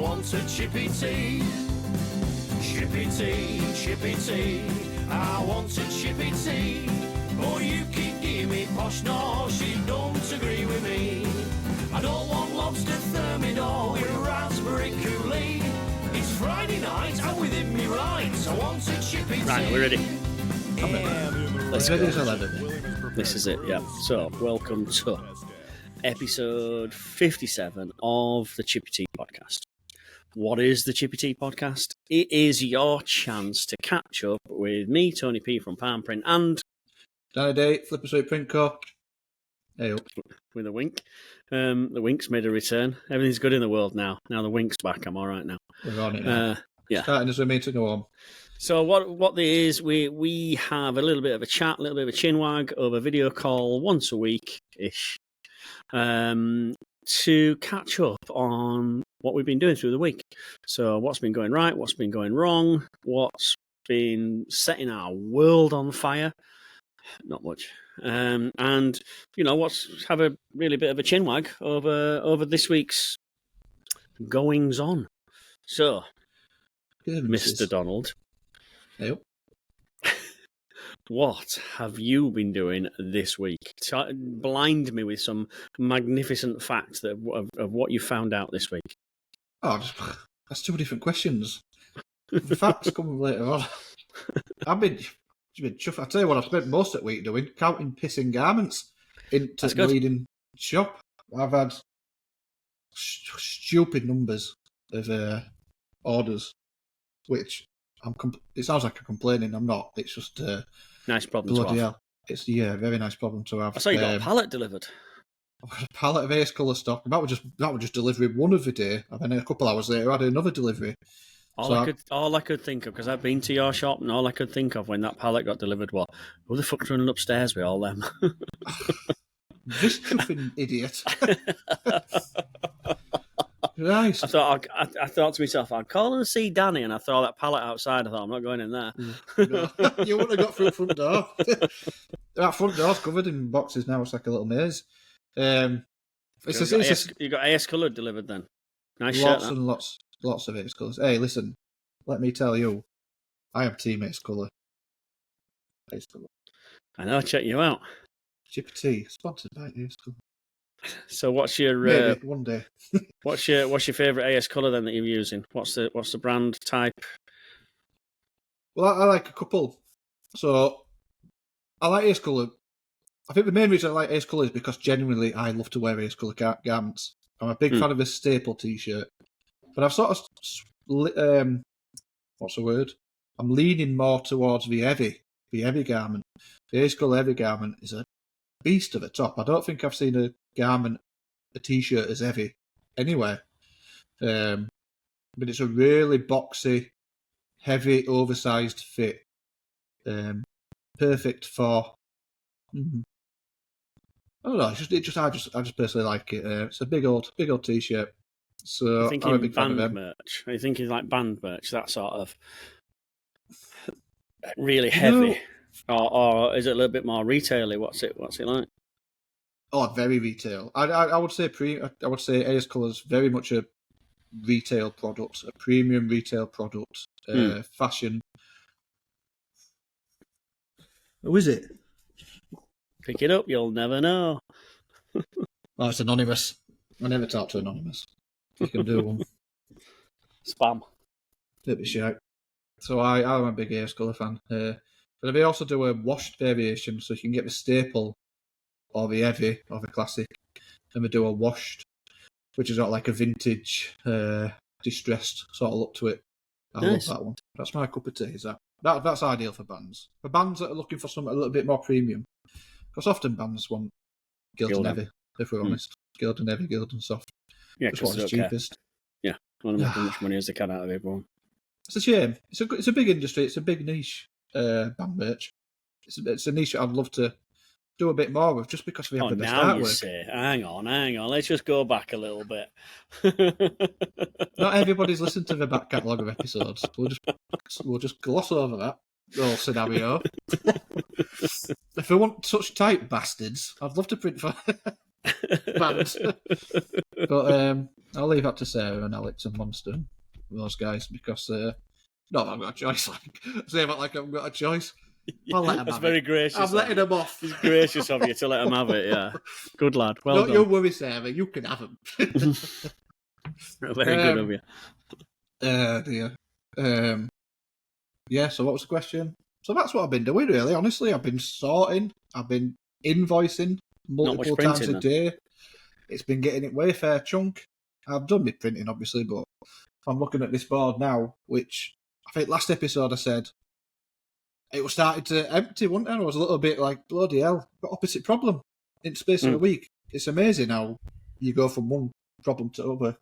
want a Chippy Tea. Chippy Tea, Chippy Tea. I want a Chippy Tea. Oh, you keep giving me posh nosh, you don't agree with me. I don't want lobster thermidor with raspberry Kool-Aid. It's Friday night, I'm within me rights. I want a Chippy Tea. Right, we're ready. Let's go. This is it, yeah. So, welcome to episode 57 of the Chippy Tea podcast. What is the Chippy Tea podcast? It is your chance to catch up with me, Tony P from Palm Print, and Danny Day, Flipper Suite Print Co. Hey up. with a wink. The wink's made a return. Everything's good in the world now. Now the wink's back. I'm all right now. We're on it now. Yeah. Starting as we mean to go on. So what there is, we have a little bit of a chat, a little bit of a chinwag over video call once a week-ish to catch up on what we've been doing through the week. So what's been going right, what's been going wrong, what's been setting our world on fire. Not much. And, you know, have a really bit of a chinwag over this week's goings-on. So, Mr. Donald. Hey up. What have you been doing this week? Blind me with some magnificent facts of what you found out this week. Oh, that's two different questions. The facts come later on. I've been chuffed. I tell you what, I've spent most of the week doing, counting pissing garments into the leading shop. I've had stupid numbers of orders, which it sounds like I'm complaining. I'm not. It's just nice problem to have. Hell. It's a very nice problem to have. I saw you got a pallet delivered. I've got a pallet of Ace Colour stock. That was just delivery one of the day, and then a couple hours later I had another delivery. All I could think of, because I've been to your shop, and all I could think of when that pallet got delivered was, who the fuck's running upstairs with all them? This chuffing idiot. Right. I thought to myself, I'd call and see Danny, and I saw that pallet outside. I thought, I'm not going in there. No. You wouldn't have got through the front door. That front door's covered in boxes now. It's like a little maze. You got AS Colour delivered then. Nice shirt. Lots and lots of Ace Colours. Hey, listen, let me tell you, I am Team Ace Colour. Ace Colour. I know, check you out. Chippy Tea, sponsored by Ace Colour. So what's your maybe one day? what's your favourite AS Colour then that you're using? What's the brand type? Well, I like a couple. So I like Ace Colour. I think the main reason I like Ace Colour is because genuinely I love to wear Ace Colour garments. I'm a big fan of a staple T-shirt, but I've sort of what's the word? I'm leaning more towards the heavy garment. The Ace Colour heavy garment is a beast of a top. I don't think I've seen a T-shirt as heavy anywhere. But it's a really boxy, heavy, oversized fit. Perfect for. I don't know. I just personally like it. It's a big old T-shirt. So I'm a big fan of them. Merch. Are you thinking like band merch? That sort of really heavy, or is it a little bit more retail-y? What's it like? Oh, very retail. I would say I would say Ace Colour's very much a retail product, a premium retail product, fashion. Who is it? Pick it up, you'll never know. Oh, it's anonymous. I never talk to anonymous. You can do one. Spam. Bit of a shout. So I'm a big Ace Colour fan. But they also do a washed variation, so you can get the staple or the heavy or the classic. And they do a washed, which is got like a vintage, distressed sort of look to it. I love that one. That's my cup of tea. Is that's ideal for bands. For bands that are looking for something a little bit more premium. Because often bands want Guild and Heavy, if we're honest. Guild and Heavy, Guild and Soft. Yeah, because it's cheapest. Yeah, I want to make as much money as they can out of everyone. It's a shame. It's a big industry. It's a big niche, band merch. It's a niche I'd love to do a bit more with, just because we have the best artwork. Hang on. Let's just go back a little bit. Not everybody's listened to the back catalogue of episodes. We'll just gloss over that whole scenario. If we want such tight bastards, I'd love to print for band. But I'll leave that to Sarah and Alex and Monster and those guys because not that I've got a choice. Like say that like I've got a choice. I'll let them That's have very it. gracious. I'm letting them off. It's gracious of you to let them have it. Yeah, good lad. Well Don't done. you worry, Sarah. You can have them. Very good of you. Dear. Yeah. So what was the question? So that's what I've been doing. Really, honestly, I've been sorting. I've been invoicing multiple times printing, a day. It's been getting it way fair chunk. I've done my printing, obviously, but I'm looking at this board now, which I think last episode I said it was starting to empty, wasn't it? I was a little bit like, bloody hell, got opposite problem in the space of a week. It's amazing how you go from one problem to other.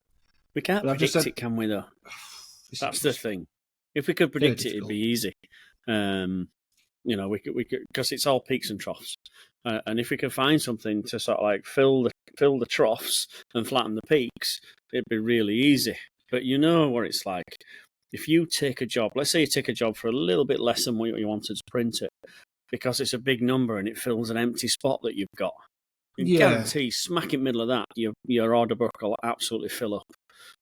We can't predict it, can we, though? That's the thing. If we could predict it, it'd be easy. You know, we could because it's all peaks and troughs. And if we could find something to sort of like fill the troughs and flatten the peaks, it'd be really easy. But you know what it's like. If you take a job, let's say you take a job for a little bit less than what you wanted to print it, because it's a big number and it fills an empty spot that you've got. You guarantee, smack in the middle of that, your order book will absolutely fill up.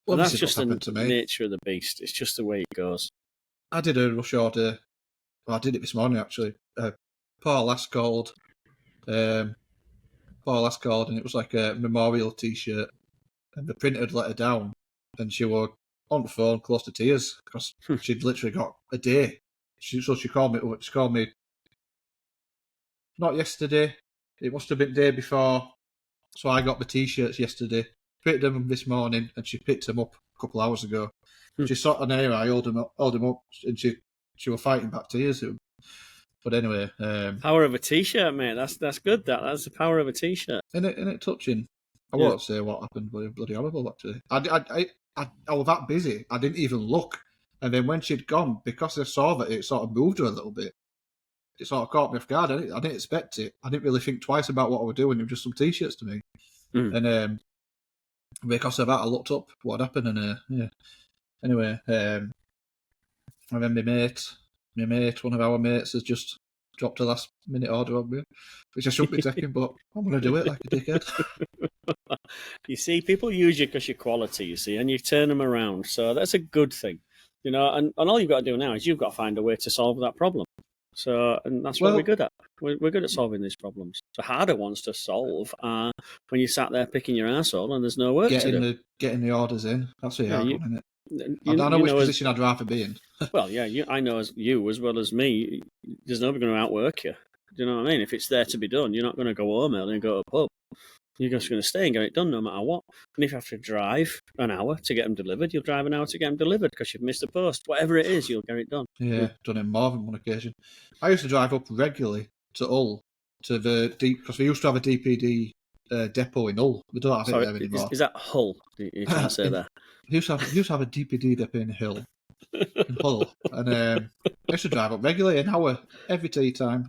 Well, and that's just the nature of the beast. It's just the way it goes. I did a rush order. Well, I did it this morning, actually. Paul last called, and it was like a memorial T-shirt, and the printer had let her down, and she was on the phone close to tears because she'd literally got a day. She called me. She called me. Not yesterday. It must have been the day before. So I got the T-shirts yesterday. Picked them this morning, and she picked them up a couple hours ago. She saw an area. I held them up, and she was fighting back tears. But anyway, power of a T-shirt, mate. That's good. That's the power of a T-shirt. Isn't it touching? I won't say what happened, but it was bloody horrible. Actually, I was that busy. I didn't even look. And then when she'd gone, because I saw that it sort of moved her a little bit, it sort of caught me off guard. I didn't expect it. I didn't really think twice about what I was doing. It was just some T-shirts to me. And because of that, I looked up what happened. And anyway, and then my mate, one of our mates, has just dropped a last minute order on me, which I shouldn't be taking, but I'm going to do it like a dickhead. You see, people use you because you're quality, you see, and you turn them around. So that's a good thing. You know, and all you've got to do now is you've got to find a way to solve that problem. So, and that's what we're good at. We're good at solving these problems. The harder ones to solve are when you sat there picking your arsehole and there's no work to do. Getting the orders in. That's the hard one, isn't it? I know which position I'd rather be in. Well, yeah, I know as well as me, there's nobody going to outwork you. Do you know what I mean? If it's there to be done, you're not going to go home early and go to a pub. You're just going to stay and get it done no matter what. And if you have to drive an hour to get them delivered, you'll drive an hour to get them delivered because you've missed a post. Whatever it is, you'll get it done. Yeah, done it more than one occasion. I used to drive up regularly to Hull, to the because we used to have a DPD depot in Hull. We don't have it there anymore. Is that Hull? You trying to say that? We used to have a DPD depot in Hull. In Hull. And I used to drive up regularly, an hour every tea time,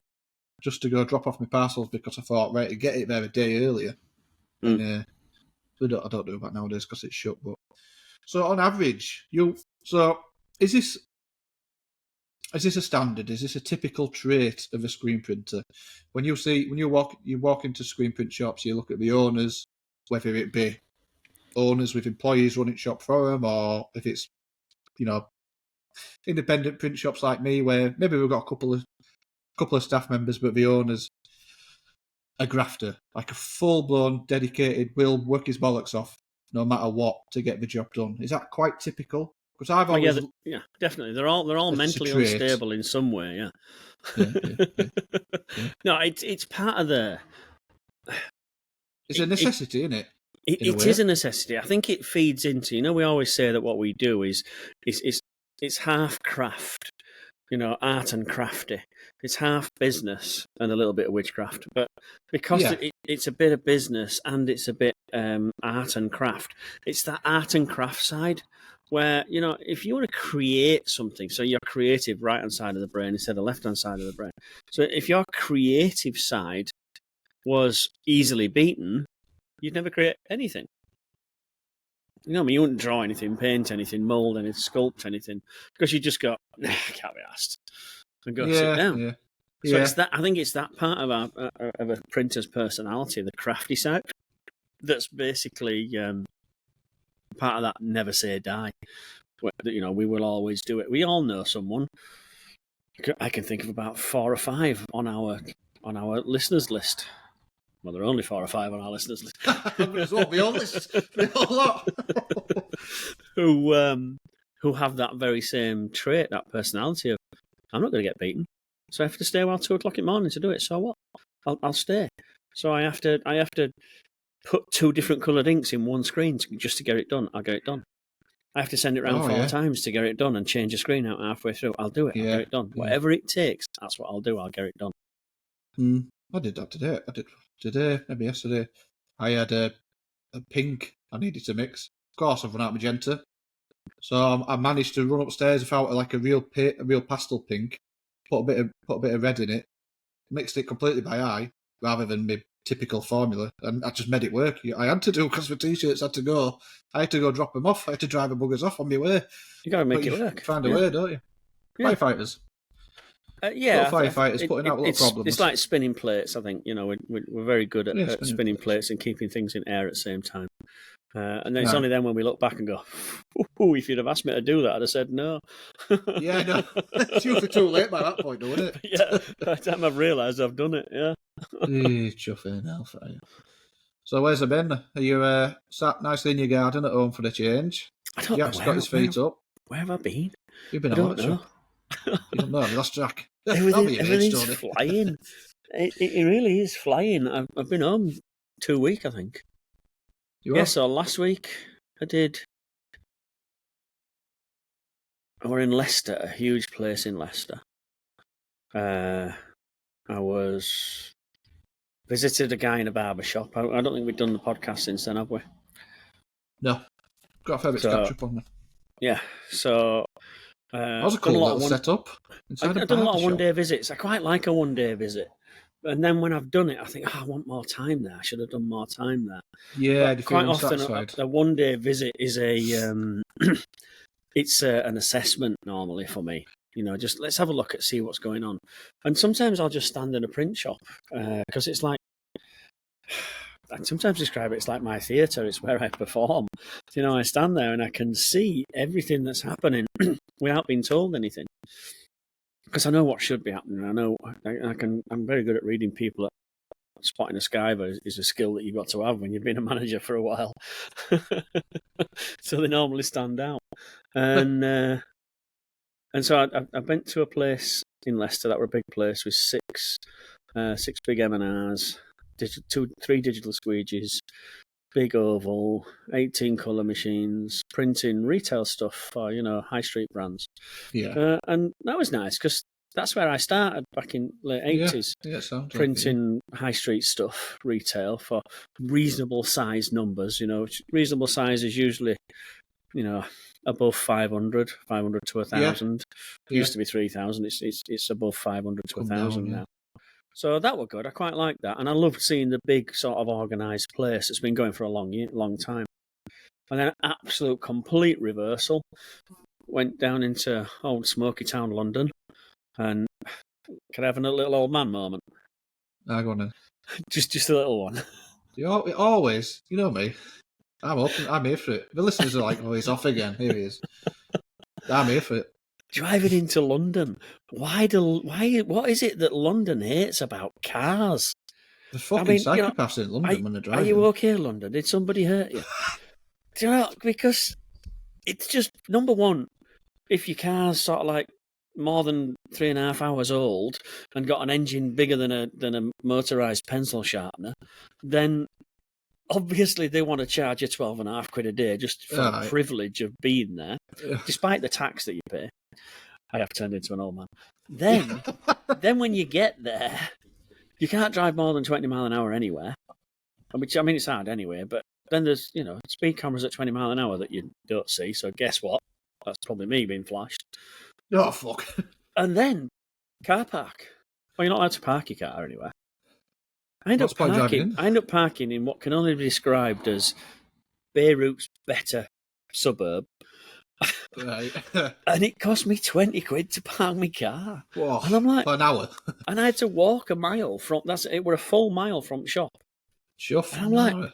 just to go drop off my parcels because I thought, right, to get it there a day earlier. And I don't do that nowadays because it's shut. But so on average, is this a standard? Is this a typical trait of a screen printer? When you walk into screen print shops, you look at the owners, whether it be owners with employees running shop for them, or if it's independent print shops like me, where maybe we've got a couple of staff members, but the owners a grafter, like a full-blown, dedicated, will work his bollocks off no matter what to get the job done. Is that quite typical? Because I've always... Yeah, definitely. They're all mentally unstable in some way, yeah. No, it's part of the... It's a necessity, isn't it? It is a necessity. I think it feeds into... we always say that what we do is it's half craft, art and crafty. It's half business and a little bit of witchcraft. But because it's a bit of business and it's a bit art and craft, it's that art and craft side where, if you want to create something, so your creative right-hand side of the brain instead of left-hand side of the brain. So if your creative side was easily beaten, you'd never create anything. You wouldn't draw anything, paint anything, mould anything, sculpt anything, because you just go, I can't be asked, and go sit down. So it's that. I think it's that part of a printer's personality, the crafty side. that's basically part of that never say die. We will always do it. We all know someone. I can think of about 4 or 5 on our listeners list. Well, there are only 4 or 5 on our listeners list. There's what, we all lot. Who have that very same trait, that personality of, I'm not going to get beaten, so I have to stay till 2 o'clock in the morning to do it. So what? I'll stay. So I have to put 2 different coloured inks in one screen just to get it done. I'll get it done. I have to send it around 4 times to get it done and change the screen out halfway through. I'll do it. I'll get it done. Whatever it takes, that's what I'll do. I'll get it done. I did that today. Today, maybe yesterday. I had a pink I needed to mix. Of course, I've run out of magenta. So I managed to run upstairs without like a real pastel pink, put a bit of red in it, mixed it completely by eye rather than my typical formula, and I just made it work. I had to do because my t-shirts had to go. I had to go drop them off. I had to drive the buggers off on my way. You got to make it work. Find a way, don't you? Yeah. Firefighters. Firefighters putting out a lot of problems. It's like spinning plates. I think we're very good at spinning plates and keeping things in air at the same time. And then it's only then when we look back and go, "Ooh, if you'd have asked me to do that, I'd have said no." Yeah, no, it's usually too late by that point, though, isn't it? Yeah, by the time I've realised I've done it, yeah. Chuffing hellfire. So where's it been? Are you sat nicely in your garden at home for the change? I don't know. Jack's got his feet up. Where have I been? You've been I don't know. You don't know. Lost Jack. Everything's flying. It really is flying. I've been home 2 weeks, I think. So last week I were in Leicester, a huge place in Leicester. I visited a guy in a barber shop. I don't think we've done the podcast since then, have we? No. Got a fair bit to catch up on there. Yeah, so... that was a cool little setup. I've done a lot of one-day visits. I quite like a one-day visit. And then when I've done it, I think, I want more time there. I should have done more time there. Yeah, quite often a one-day visit is it's an assessment normally for me. Just let's have a look at see what's going on. And sometimes I'll just stand in a print shop because it's like, I sometimes describe it's like my theatre. It's where I perform. I stand there and I can see everything that's happening without being told anything. Because I know what should be happening. I know I'm very good at reading people. Spotting a skiver is a skill that you've got to have when you've been a manager for a while. So they normally stand out. And so I went to a place in Leicester that were a big place with six big M&Rs, 3 digital squeegees, big oval, 18 colour machines, printing retail stuff for, high street brands. Yeah. And that was nice because that's where I started back in late 80s, printing high street stuff, retail for reasonable size numbers. Reasonable size is usually, above 500 to 1,000. It used to be 3,000. It's above 500 to 1,000 now. So that were good. I quite like that. And I loved seeing the big sort of organised place. It's been going for a long time. And then absolute complete reversal. Went down into old smoky town London. And can I have a little old man moment? Go on then. Just a little one. You always, you know me. I'm here for it. The listeners are like, oh, he's off again. Here he is. I'm here for it. Driving into London. What is it that London hates about cars? The fucking psychopaths in London when they're driving. Are you okay, London? Did somebody hurt you? Because it's just, number one, if your car's sort of like more than 3.5 hours old and got an engine bigger than a motorised pencil sharpener, then obviously they want to charge you 12.5 quid a day just for the privilege of being there, despite the tax that you pay. I have turned into an old man. Then when you get there, you can't drive more than 20 mile an hour anywhere. Which, I mean, it's hard anyway, but then there's, speed cameras at 20 mile an hour that you don't see. So guess what? That's probably me being flashed. Oh, fuck. And then, car park. Well, you're not allowed to park your car anywhere. I end up parking in what can only be described as Beirut's better suburb. Right. And it cost me 20 quid to park my car. Whoa, and I'm like, for an hour. And I had to walk a mile from, it were a full mile from shop. Chuff. And I'm like,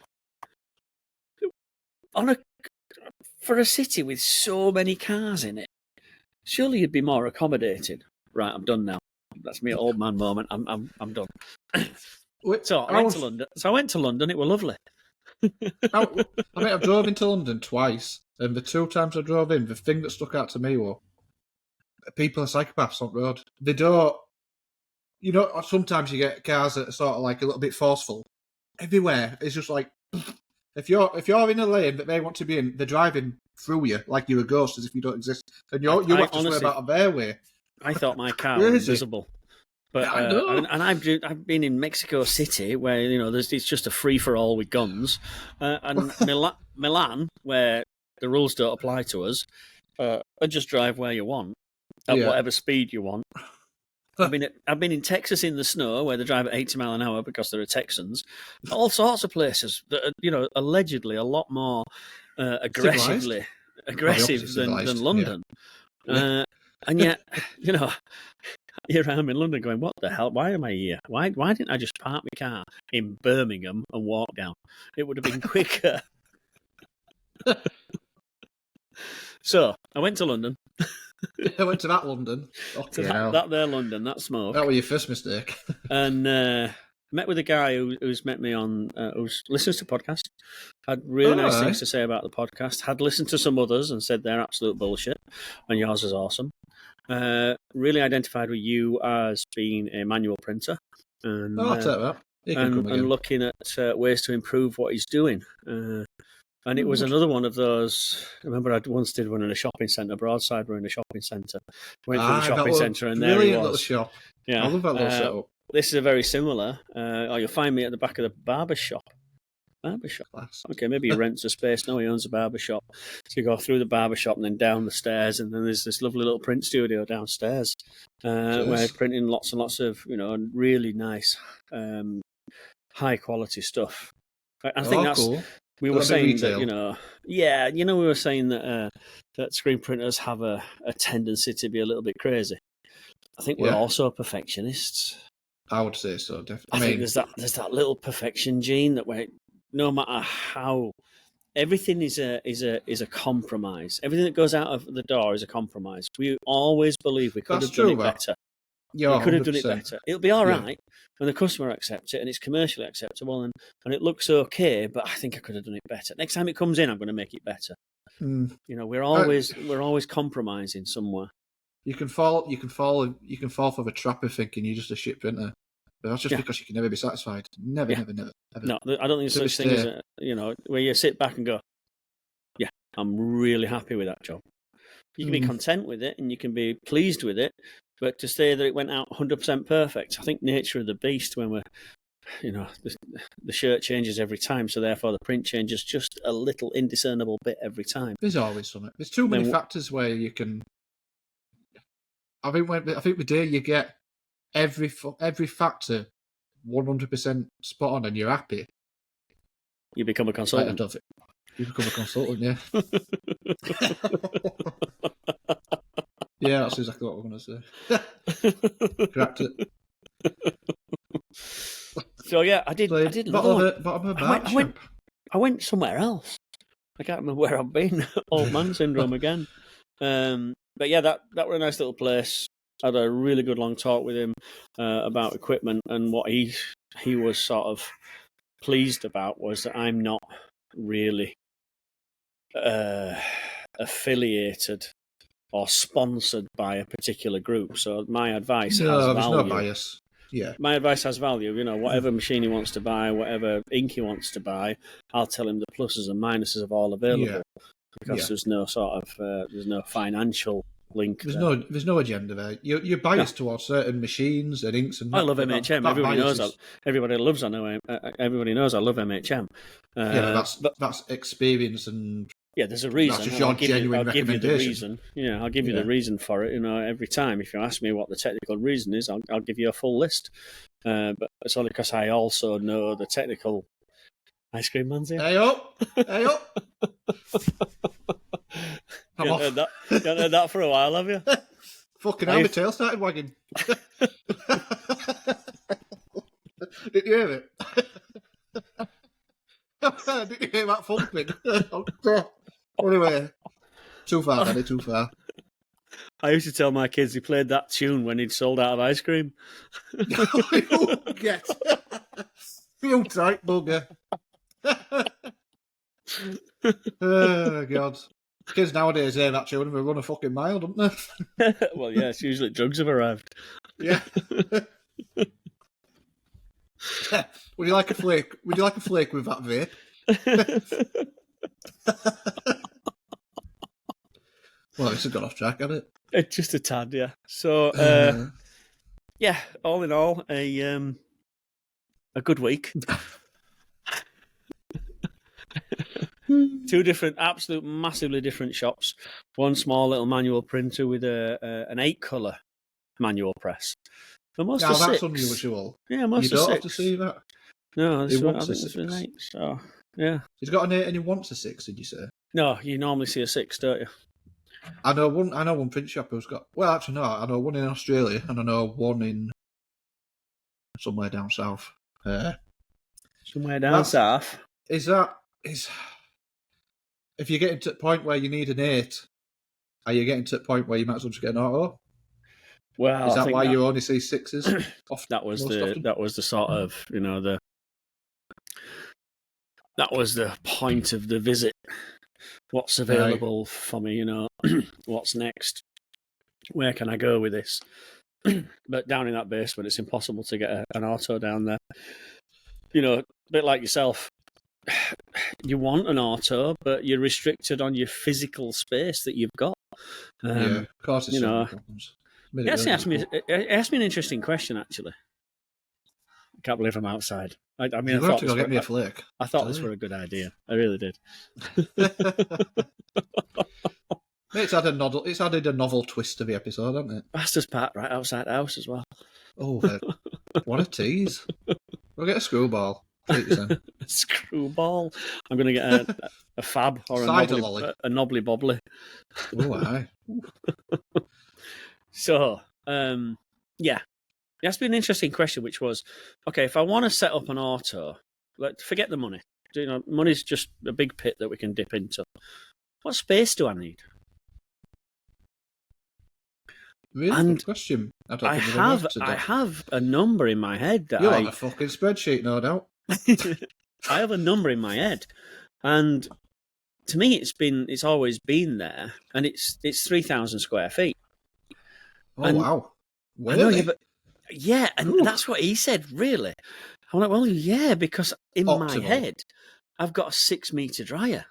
for a city with so many cars in it, surely you'd be more accommodated. Right, I'm done now. That's me old man moment. I'm done. So I went to London. It was lovely. I've drove into London twice, and the 2 times I drove in, the thing that stuck out to me was people are psychopaths on the road. They don't. You know, sometimes you get cars that are sort of like a little bit forceful. Everywhere it's just like, if you're in a lane that they want to be in, they're driving through you like you're a ghost, as if you don't exist, and you have to swear about their way. I thought my car was invisible. But and I've been in Mexico City where it's just a free for all with guns, and Milan where the rules don't apply to us, and just drive where you want at whatever speed you want. I've been in Texas in the snow where they drive at 80 miles an hour because they're Texans. All sorts of places that are, allegedly a lot more aggressive than London. Yeah. And yet, here I am in London going, what the hell? Why am I here? Why didn't I just park my car in Birmingham and walk down? It would have been quicker. So I went to London. I went to that London. Okay, that there London, that smoke. That was your first mistake. And met with a guy who's met me on, who listens to podcasts. Had really nice things to say about the podcast. Had listened to some others and said they're absolute bullshit. And yours is awesome. Really identified with you as being a manual printer. And, I'll take that. And looking at ways to improve what he's doing. And it was another one of those. I remember I once did one in a shopping centre. Broadside were in a shopping centre. Went through the shopping centre, and there he was. Little shop. Yeah, I love that little setup. This is a very similar. You'll find me at the back of the barber shop. Okay, maybe he rents a space. No, he owns a barber shop. So you go through the barber shop and then down the stairs, and then there's this lovely little print studio downstairs where I'm printing lots and lots of really nice, high quality stuff. I think that's. Cool. We were saying that, we were saying that screen printers have a tendency to be a little bit crazy. I think we're also perfectionists. I would say so, definitely. I think there's that little perfection gene that no matter how, everything is a compromise. Everything that goes out of the door is a compromise. We always believe we could have done it better. Yeah, we could have done it better. It'll be all right when the customer accepts it and it's commercially acceptable and it looks okay, but I think I could have done it better. Next time it comes in, I'm going to make it better. We're always compromising somewhere. You can fall for the trap of thinking you're just a shit printer, but that's just because you can never be satisfied. Never, ever. No, I don't think there's such thing as where you sit back and go, yeah, I'm really happy with that job. You can be content with it and you can be pleased with it. But to say that it went out 100% perfect, I think nature of the beast when we're, the shirt changes every time, so therefore the print changes just a little indiscernible bit every time. There's always something. There's too many factors where you can. I think the day you get every factor 100% spot on and you're happy, you become a consultant. You become a consultant, yeah. Yeah, that's exactly what we're going to say. Cracked it. So yeah, I did. I went somewhere else. I can't remember where I've been. Old man syndrome again. But yeah, that was a nice little place. I had a really good long talk with him about equipment, and what he was sort of pleased about was that I'm not really affiliated or sponsored by a particular group. So my advice has value. There's no bias. Yeah. My advice has value. Whatever machine he wants to buy, whatever ink he wants to buy, I'll tell him the pluses and minuses of all available. Because there's no sort of there's no financial link. There's no agenda there. You're biased towards certain machines and inks and. I love MHM. Everybody knows. Everybody loves. I know. Everybody knows. I love MHM. That's experience and. Yeah, there's a reason. That's just your genuine recommendation. I'll give you the reason. Yeah, I'll give you the reason for it. Every time if you ask me what the technical reason is, I'll give you a full list. But it's only because I also know the technical. Ice cream man's here. Hey up! You haven't heard that for a while, have you? Fucking hell, my tail started wagging. Did you hear it? Did you hear that thumping? Anyway, too far, Daddy, too far. I used to tell my kids he played that tune when he'd sold out of ice cream. You get. You tight bugger. Oh, God. Kids nowadays hear that tune and they run a fucking mile, don't they? Well, yeah, it's usually drugs have arrived. Yeah. Would you like a flake? Would you like a flake with that vape? Well, this has got off track, hasn't it? Just a tad, yeah. So, yeah, all in all, a good week. Two different, absolute, massively different shops. One small little manual printer with an 8-colour manual press. For most Now, of that's 6. unusual. Yeah, most You of don't 6. have to see that. No, He I wants think a this 6. was an 8. So, yeah. He's got an 8 and he wants a 6, did you say? No, you normally see a 6, don't you? I know one print shop who's got... Well, actually, no. I know one in Australia and I know one in somewhere down south. Somewhere down south. Is if you're getting to the point where you need an 8, are you getting to the point where you might as well just get an auto? Well, Is I that think why you only see 6s? that was often? That was the sort of, that was the point of the visit. What's available for me, what's next? Where can I go with this? But down in that basement, it's impossible to get an auto down there. A bit like yourself. You want an auto, but you're restricted on your physical space that you've got. Yeah, of course it's problems. He asked me an interesting question, actually. I can't believe I'm outside. I mean, I thought to go get me a flake. I thought this were a good idea. I really did. It's added a novel twist to the episode, hasn't it? Master's Pat right outside the house as well. Oh, what a tease. We'll get a screwball. A screwball? I'm going to get a fab or a knobbly bobbly. Oh, aye. So, yeah. It has to be an interesting question, which was, okay, if I want to set up an auto, forget the money. Money's just a big pit that we can dip into. What space do I need? Really good question. I have a number in my head that You're on a fucking spreadsheet, no doubt. I have a number in my head, and to me, it's always been there, and it's 3,000 square feet. Oh, wow! Really? I know, yeah, and that's what he said. Really, I'm like, well, yeah, because in my head, I've got a 6-meter dryer.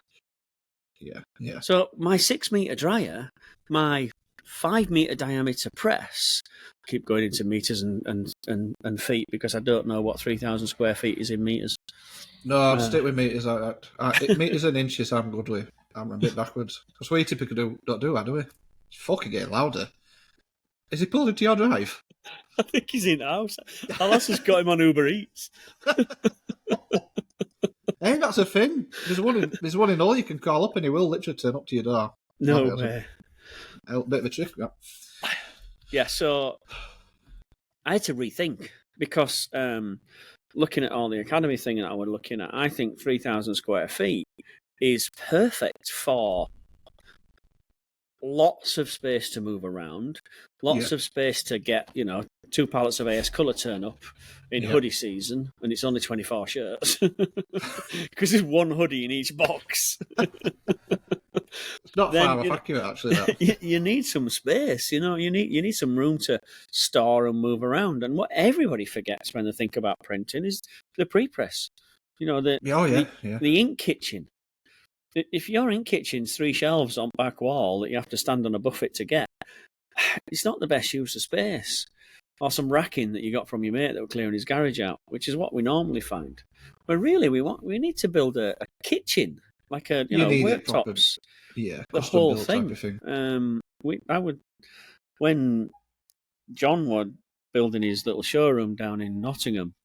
Yeah. So my 6-meter dryer, my 5-meter diameter press. I keep going into meters and feet because I don't know what 3,000 square feet is in meters. No, I'll stick with meters. Meters and inches I'm good with. I'm a bit backwards. Because we typically don't do that, do we? It's fucking getting louder. Is he pulled into your drive? I think he's in the house. Alice has got him on Uber Eats. Hey, that's a thing. There's one in all you can call up and he will literally turn up to your door. No way. A bit of a trick, that. Yeah, so I had to rethink because looking at all the academy thing that I was looking at, I think 3,000 square feet is perfect for lots of space to move around, lots of space to get, 2 pallets of AS colour turn up in hoodie season, and it's only 24 shirts because there's one hoodie in each box. It's not far off accurate, actually. You need some space, you need some room to store and move around. And what everybody forgets when they think about printing is the pre-press. The ink kitchen. If your ink kitchen's 3 shelves on back wall that you have to stand on a buffet to get, it's not the best use of space. Or some racking that you got from your mate that were clearing his garage out, which is what we normally find. But really, we need to build a kitchen, like worktops. The whole thing. When John was building his little showroom down in Nottingham,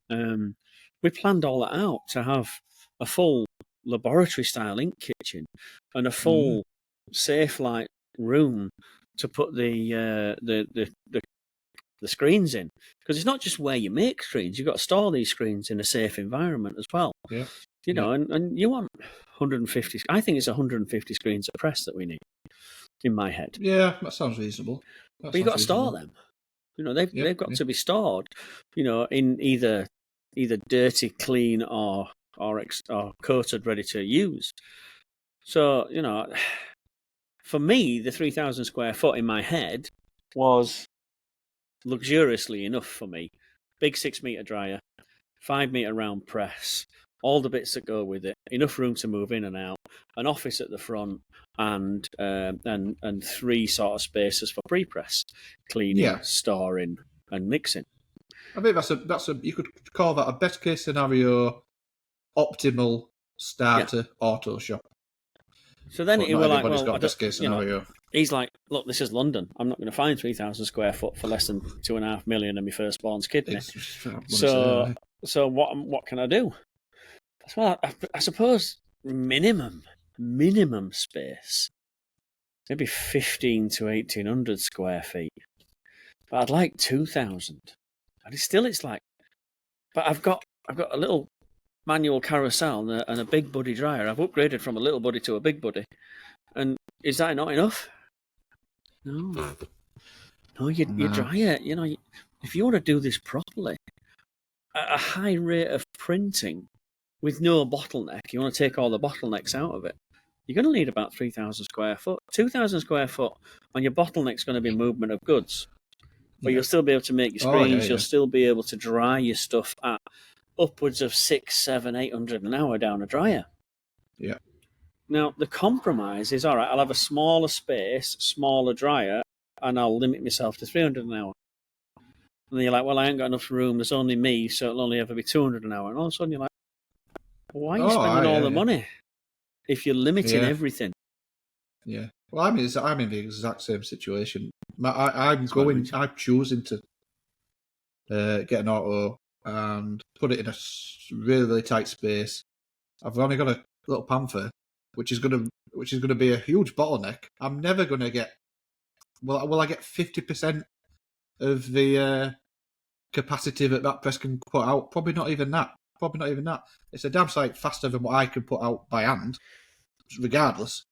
we planned all that out to have a full laboratory-style ink kitchen and a full safe-like room to put the screens in, because it's not just where you make screens. You've got to store these screens in a safe environment as well. Yeah. You know, and you want 150. I think it's 150 screens of press that we need in my head. Yeah, that sounds reasonable. But you've got to store them. You know, they've got to be stored. You know, in either dirty, clean, or coated, ready to use. So you know, for me, the 3,000 square foot in my head was luxuriously enough for me. Big 6 metre dryer, 5 metre round press, all the bits that go with it, enough room to move in and out, an office at the front, and 3 sort of spaces for pre-press, cleaning, storing, and mixing. I think that's a you could call that a best case scenario, optimal starter auto shop. So then it was like, well, got best case scenario. He's like, look, this is London. I'm not going to find 3,000 square foot for less than 2.5 million and my firstborn's kidney. So what can I do? Well, I suppose minimum space, maybe 1,500 to 1,800 square feet. But I'd like 2,000. And it's like, but I've got a little manual carousel and a big buddy dryer. I've upgraded from a little buddy to a big buddy. And is that not enough? No, you dry it. You know, if you want to do this properly, at a high rate of printing with no bottleneck, you want to take all the bottlenecks out of it. You're going to need about 3,000 square foot. 2,000 square foot, and your bottleneck's going to be movement of goods. But you'll still be able to make your screens. You'll still be able to dry your stuff at upwards of 600, 700, 800 an hour down a dryer. Yeah. Now, the compromise is, all right, I'll have a smaller space, smaller dryer, and I'll limit myself to 300 an hour. And then you're like, well, I ain't got enough room. There's only me, so it'll only ever be 200 an hour. And all of a sudden you're like, why are you spending all the money if you're limiting everything? Yeah. Well, I'm in the exact same situation. I'm choosing to get an auto and put it in a really, really tight space. I've only got a little panther, which is going to be a huge bottleneck. I'm never going to get. Will I get 50% of the capacity that press can put out? Probably not even that. It's a damn sight faster than what I can put out by hand, regardless.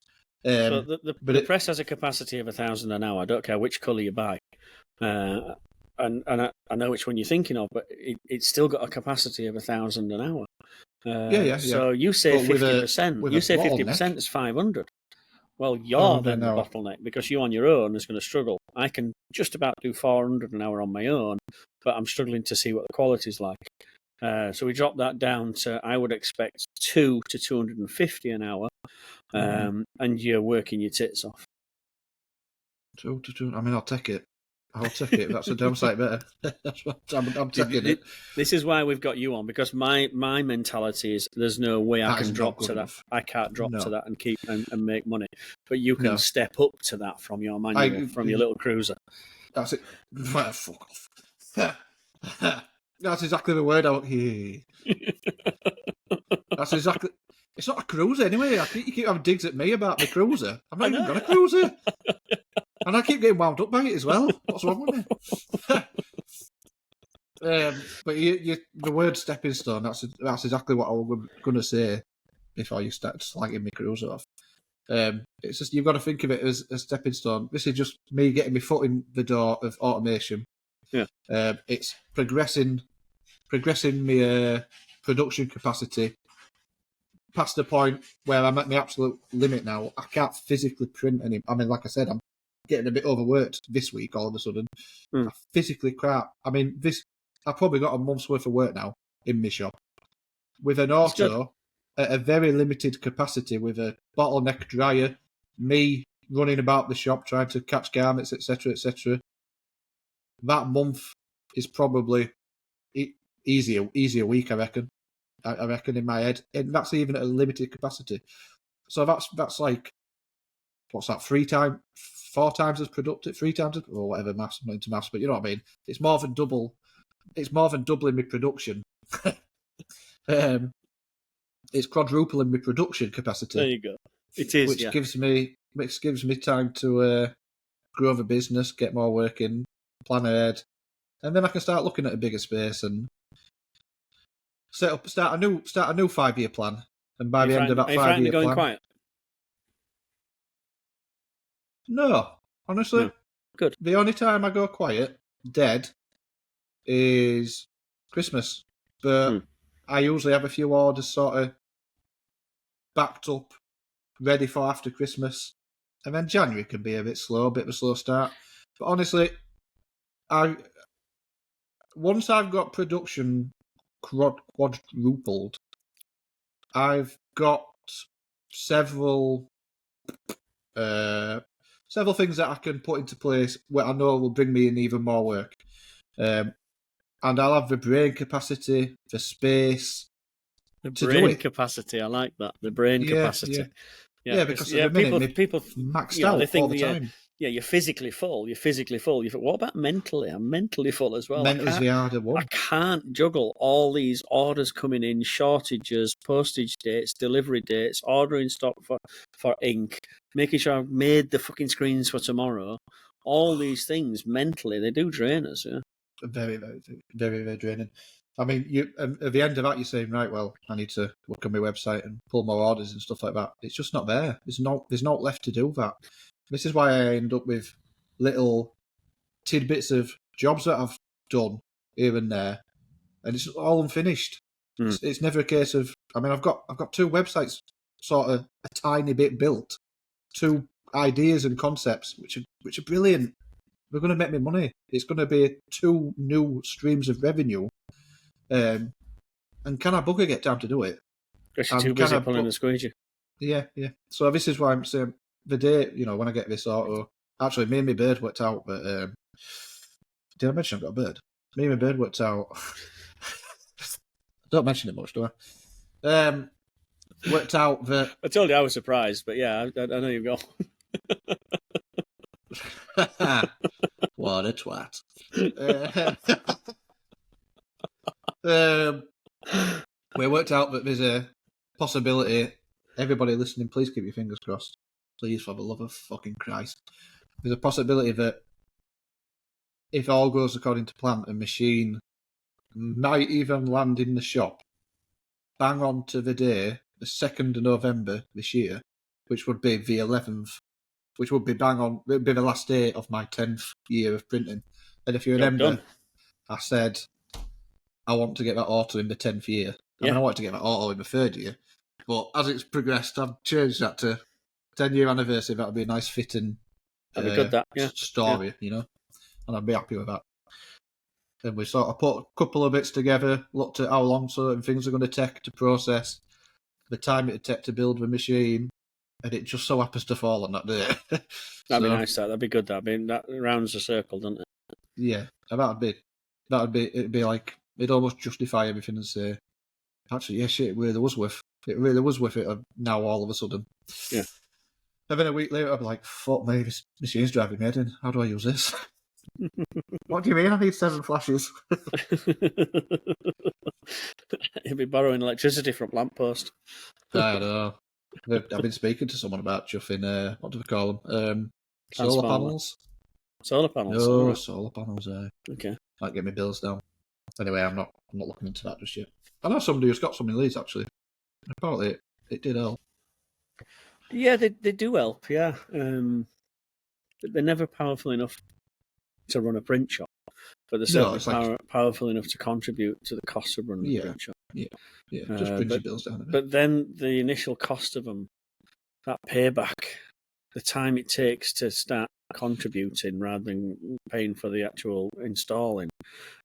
So the press has a capacity of 1,000 an hour. I don't care which colour you buy. And I know which one you're thinking of, but it's still got a capacity of 1,000 an hour. So you say 50%. You say 50% is 500. Well, you're then the bottleneck because you on your own is going to struggle. I can just about do 400 an hour on my own, but I'm struggling to see what the quality's like. So we dropped that down to, I would expect 2 to 250 an hour, and you're working your tits off. 2 to 2. I mean, I'll take it. That's a damn sight better. That's what I'm taking it. This is why we've got you on, because my mentality is there's no way I can drop to that. I can't drop to that and keep and make money. But you can step up to that from your manual, from your little cruiser. That's it. Fuck off. That's exactly the word out here. That's exactly. It's not a cruiser anyway. You keep having digs at me about my cruiser. I've not even got a cruiser. And I keep getting wound up by it as well. What's wrong with me? But the word stepping stone, that's exactly what I was going to say before you start slagging my cruiser off. It's just, you've got to think of it as a stepping stone. This is just me getting my foot in the door of automation. Yeah. It's progressing my production capacity past the point where I'm at my absolute limit now. I can't physically print any. I mean, like I said, I'm getting a bit overworked this week all of a sudden. I physically can't. I mean, I've probably got a month's worth of work now in my shop with an auto at a very limited capacity with a bottleneck dryer, me running about the shop trying to catch garments, etc., etc. That month is probably easier week, I reckon. I reckon in my head, and that's even at a limited capacity. So that's like, what's that? 4 times as productive, 3 times, or whatever maths. I'm not into maths, but you know what I mean. It's more than double. It's more than doubling my production. It's quadrupling my production capacity. There you go. It is, which gives me time to grow the business, get more work in, plan ahead, and then I can start looking at a bigger space. And start a new 5-year plan, and by the end of that Are you frightened 5-year of going plan, quiet? no, honestly, No. Good. the only time I go quiet, dead, is Christmas. But I usually have a few orders sort of backed up, ready for after Christmas, and then January can be a bit of a slow start. But honestly, once I've got production quadrupled, I've got several things that I can put into place where I know will bring me in even more work. And I'll have the brain capacity, the space The to do brain it. capacity, I like that. The brain capacity. Yeah, because at the minute, people maxed out they think all the time. You're physically full. You're physically full. You think, what about mentally? I'm mentally full as well. Mental's the harder I one. can't juggle all these orders coming in, shortages, postage dates, delivery dates, ordering stock for ink, making sure I've made the fucking screens for tomorrow. All these things mentally, they do drain us. Yeah. Very, very, very, very draining. I mean, you at the end of that, you're saying, right, well, I need to look on my website and pull more orders and stuff like that. It's just not there. There's not left to do that. This is why I end up with little tidbits of jobs that I've done here and there, and it's all unfinished. It's never a case of. I mean, I've got 2 websites, sort of a tiny bit built, 2 ideas and concepts which are brilliant. They're going to make me money. It's going to be 2 new streams of revenue. And can our bugger get time to do it? Because you're too busy pulling the squeegee. Yeah. So this is why I'm saying the day, when I get this auto. Actually, me and my bird worked out that. Did I mention I've got a bird? Me and my bird worked out. Don't mention it much, do I? Worked out that. I told you I was surprised, but yeah, I know you've got. What a twat. We worked out that there's a possibility. Everybody listening, please keep your fingers crossed. Please, for the love of fucking Christ. There's a possibility that if all goes according to plan, a machine might even land in the shop bang on to the day, the 2nd of November this year, which would be the 11th, which would be it would be the last day of my 10th year of printing. And if you remember, I said I want to get that auto in the 10th year. I mean, I want to get that auto in the 3rd year. But as it's progressed, I've changed that to 10-year anniversary. That would be a nice fitting story, and I'd be happy with that. And we sort of put a couple of bits together, looked at how long certain things are going to take to process, the time it would take to build the machine, and it just so happens to fall on that day. That'd be nice. That'd be good. That rounds the circle, doesn't it? Yeah, it'd be like it'd almost justify everything and say, actually, yeah, shit, it really was worth it. Now all of a sudden, yeah. And then a week later, I'd be like, fuck me, this machine's driving me head in. How do I use this? What do you mean I need 7 flashes? He'll be borrowing electricity from lamppost. I know. I've been speaking to someone about chuffing, what do we call them? Solar panels. Solar panels? No, solar panels, Okay. Might get my bills down. Anyway, I'm not looking into that just yet. I know somebody who's got some in Leeds, actually. Apparently, it did help. Yeah, they do help, yeah. They're never powerful enough to run a print shop, but they're certainly powerful enough to contribute to the cost of running a print shop. Yeah, just brings your bills down a bit. But then the initial cost of them, that payback, the time it takes to start contributing rather than paying for the actual installing,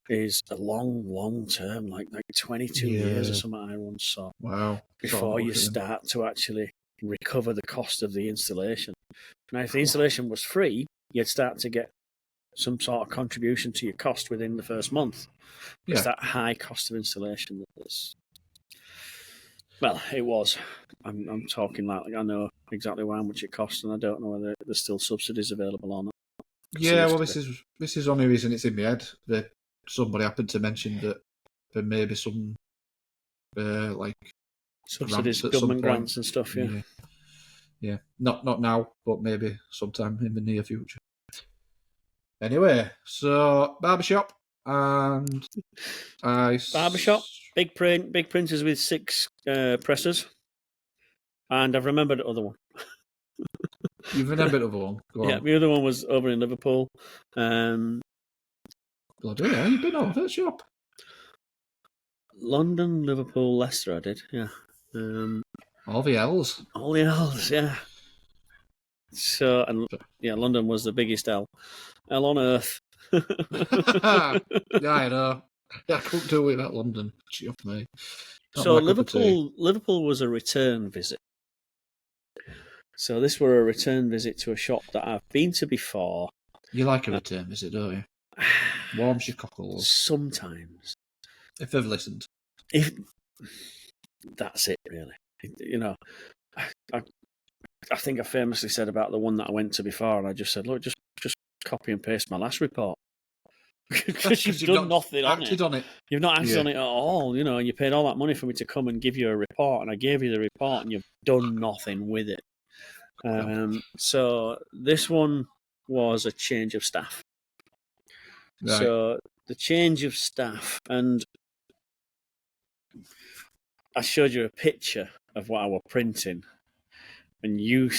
is a long term, like 22 years or something I once saw. Wow. Before you start to actually recover the cost of the installation. Now, if the installation was free, you'd start to get some sort of contribution to your cost within the first month. It's that high cost of installation that is. Well, it was. I'm talking like I know exactly how much it costs, and I don't know whether there's still subsidies available or not. Yeah, well, this is the only reason it's in my head that somebody happened to mention that there may be some like subsidies, government grants and stuff. Yeah. Not now, but maybe sometime in the near future. Anyway, so barbershop, And Barbershop, big printers with 6 presses. And I've remembered the other one. You've remembered the other one. Go Yeah, on. the other one was over in Liverpool. Bloody hell, you've been over that shop. London, Liverpool, Leicester, I did, yeah. All the L's. All the L's, yeah. So, and yeah, London was the biggest L. L on earth. Yeah, I know. I couldn't do it at London. Shit off me. Not So my cup of tea. Liverpool was a return visit. So this were a return visit to a shop that I've been to before. You like a return visit, don't you? Warms your cockles. Sometimes. If they've listened. If that's it, really. You know, I think I famously said about the one that I went to before, and I just said, look, just copy and paste my last report. Because you've done nothing on it. You've not acted on it at all, you know, and you paid all that money for me to come and give you a report, and I gave you the report, and you've done nothing with it. So this one was a change of staff. Right. So the change of staff, and I showed you a picture of what I was printing, and you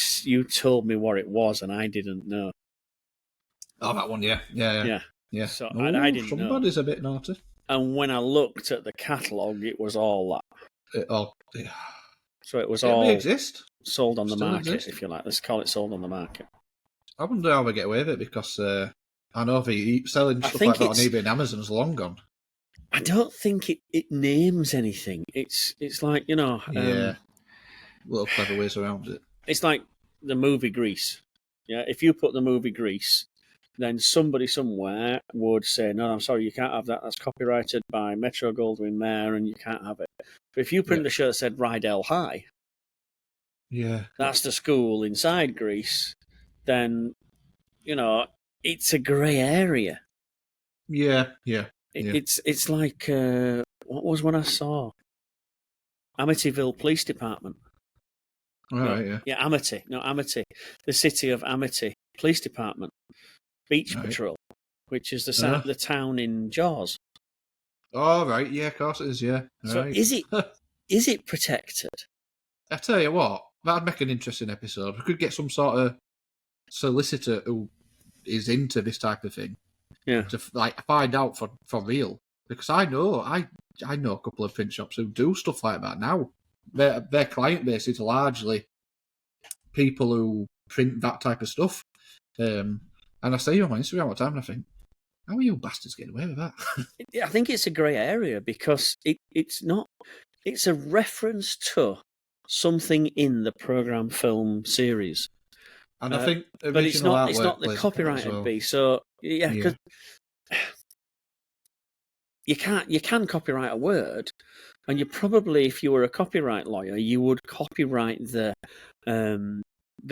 told me what it was, and I didn't know. Oh, that one, yeah. So Ooh, I didn't know. Somebody's a bit naughty. And when I looked at the catalogue, it was all that. Yeah. So it was They all exist. Sold on the Still market, exist. if you like. Let's call it sold on the market. I wonder how they get away with it, because I know selling stuff like that on eBay and Amazon's long gone. I don't think it names anything. It's like, you know... little clever ways around it. It's like the movie Grease. Yeah, if you put the movie Grease, then somebody somewhere would say, no, I'm sorry, you can't have that. That's copyrighted by Metro-Goldwyn-Mayer and you can't have it. But if you print a shirt that said Rydell High, that's the school inside Greece, then, you know, it's a grey area. Yeah. It's like, what was one I saw? Amityville Police Department. Yeah, Amity. No, Amity. The city of Amity Police Department. Beach Patrol, which is the town in Jaws. Oh, right. Yeah, of course it is, yeah. So is it protected? I tell you what, that'd make an interesting episode. We could get some sort of solicitor who is into this type of thing. Yeah. To find out for real. Because I know a couple of print shops who do stuff like that now. Their client base is largely people who print that type of stuff. And I see you on my Instagram all the time, and I think, how are you bastards getting away with that? I think it's a grey area because it's not. It's a reference to something in the program film series, and I think, but it's not the copyrighted piece. So because you can copyright a word, and you probably, if you were a copyright lawyer, you would copyright the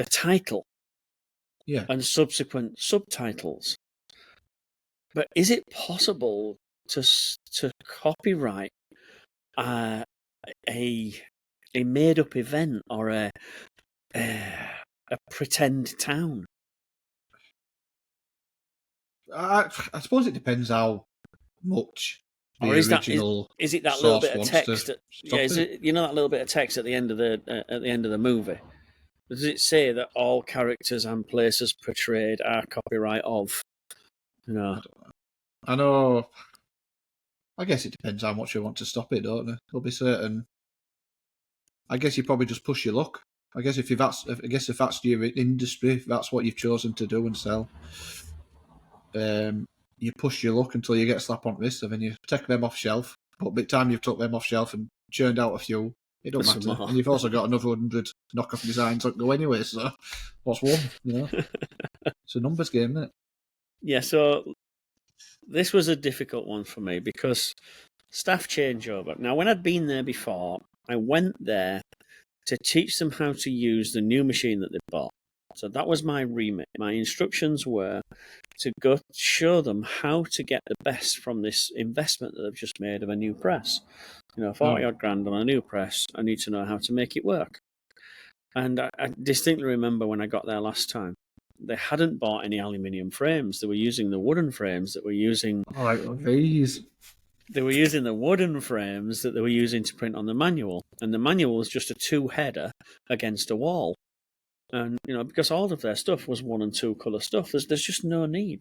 title, and subsequent subtitles. But is it possible to copyright a made up event or a pretend town? I suppose it depends how much. Or is it that little bit of text? Is it, you know, that little bit of text at the end of the movie? Does it say that all characters and places portrayed are copyright of? No. I know. I guess it depends how much you want to stop it, don't you? There'll be certain. I guess you probably just push your luck. I guess if that's your industry, if that's what you've chosen to do and sell, you push your luck until you get slapped on the wrist, and then you take them off shelf. But by the time you've took them off shelf and churned out a few, it don't matter. And you've also got another 100 knockoff designs that go anyway. So what's one? You know, it's a numbers game, isn't it? Yeah. So this was a difficult one for me because staff changeover. Now, when I'd been there before, I went there to teach them how to use the new machine that they bought. So that was my remit. My instructions were to go show them how to get the best from this investment that they've just made of a new press. You know, 40 odd grand on a new press. I need to know how to make it work. And I distinctly remember when I got there last time, they hadn't bought any aluminium frames. They were using the wooden frames that were using. All right, these. They were using the wooden frames that they were using to print on the manual, and the manual was just a 2-header against a wall. And because all of their stuff was 1 and 2 colour stuff, there's just no need.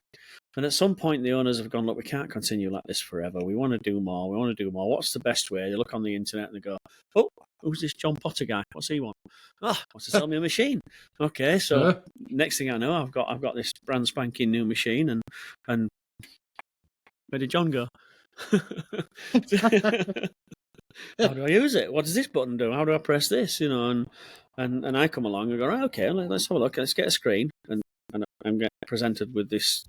And at some point, the owners have gone, look, we can't continue like this forever. We want to do more. We want to do more. What's the best way? They look on the internet and they go, oh, who's this John Potter guy? What's he want? Oh, wants to sell me a machine. Okay, so next thing I know, I've got this brand spanking new machine, and where did John go? How do I use it? What does this button do? How do I press this? And I come along and go, right, okay, let's have a look. Let's get a screen, and I'm getting presented with this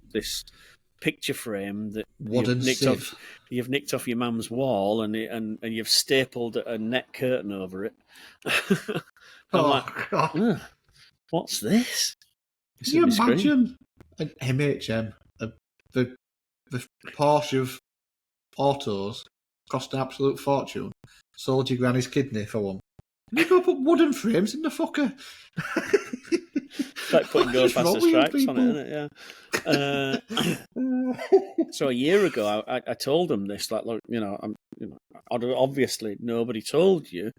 picture frame that you've nicked off your mum's wall, and you've stapled a net curtain over it. God. What's this? Can you imagine an MHM, the Porsche of autos, cost an absolute fortune, sold your granny's kidney for one? You go put wooden frames in the fucker. It's like putting Go Faster stripes on it, isn't it? Yeah. So a year ago, I told them this. Like, look, obviously nobody told you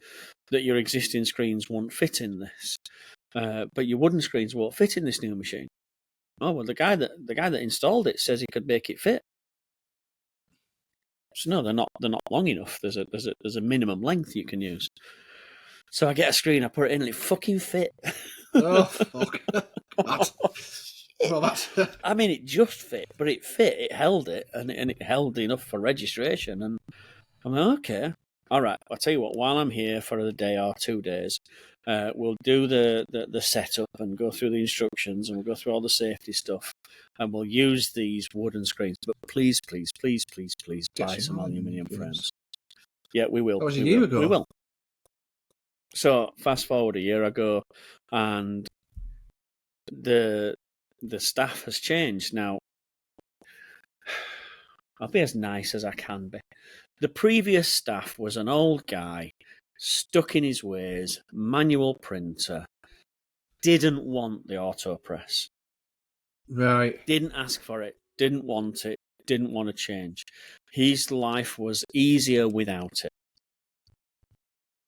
that your existing screens won't fit in this, but your wooden screens won't fit in this new machine. Oh well, the guy that installed it says he could make it fit. So no, they're not long enough. There's a minimum length you can use. So I get a screen, I put it in, and it fucking fit. Oh, fuck. I mean, it just fit, but it fit. It held it, and it held enough for registration. And I'm like, okay, all right. I'll tell you what. While I'm here for a day or 2 days, we'll do the setup and go through the instructions, and we'll go through all the safety stuff, and we'll use these wooden screens. But please, please, please, please, please buy some aluminium frames. Yeah, we will. That was a year ago. We will. So fast forward a year ago, and the staff has changed. Now, I'll be as nice as I can be. The previous staff was an old guy, stuck in his ways, manual printer, didn't want the auto press. Right. Didn't ask for it, didn't want it, didn't want to change. His life was easier without it,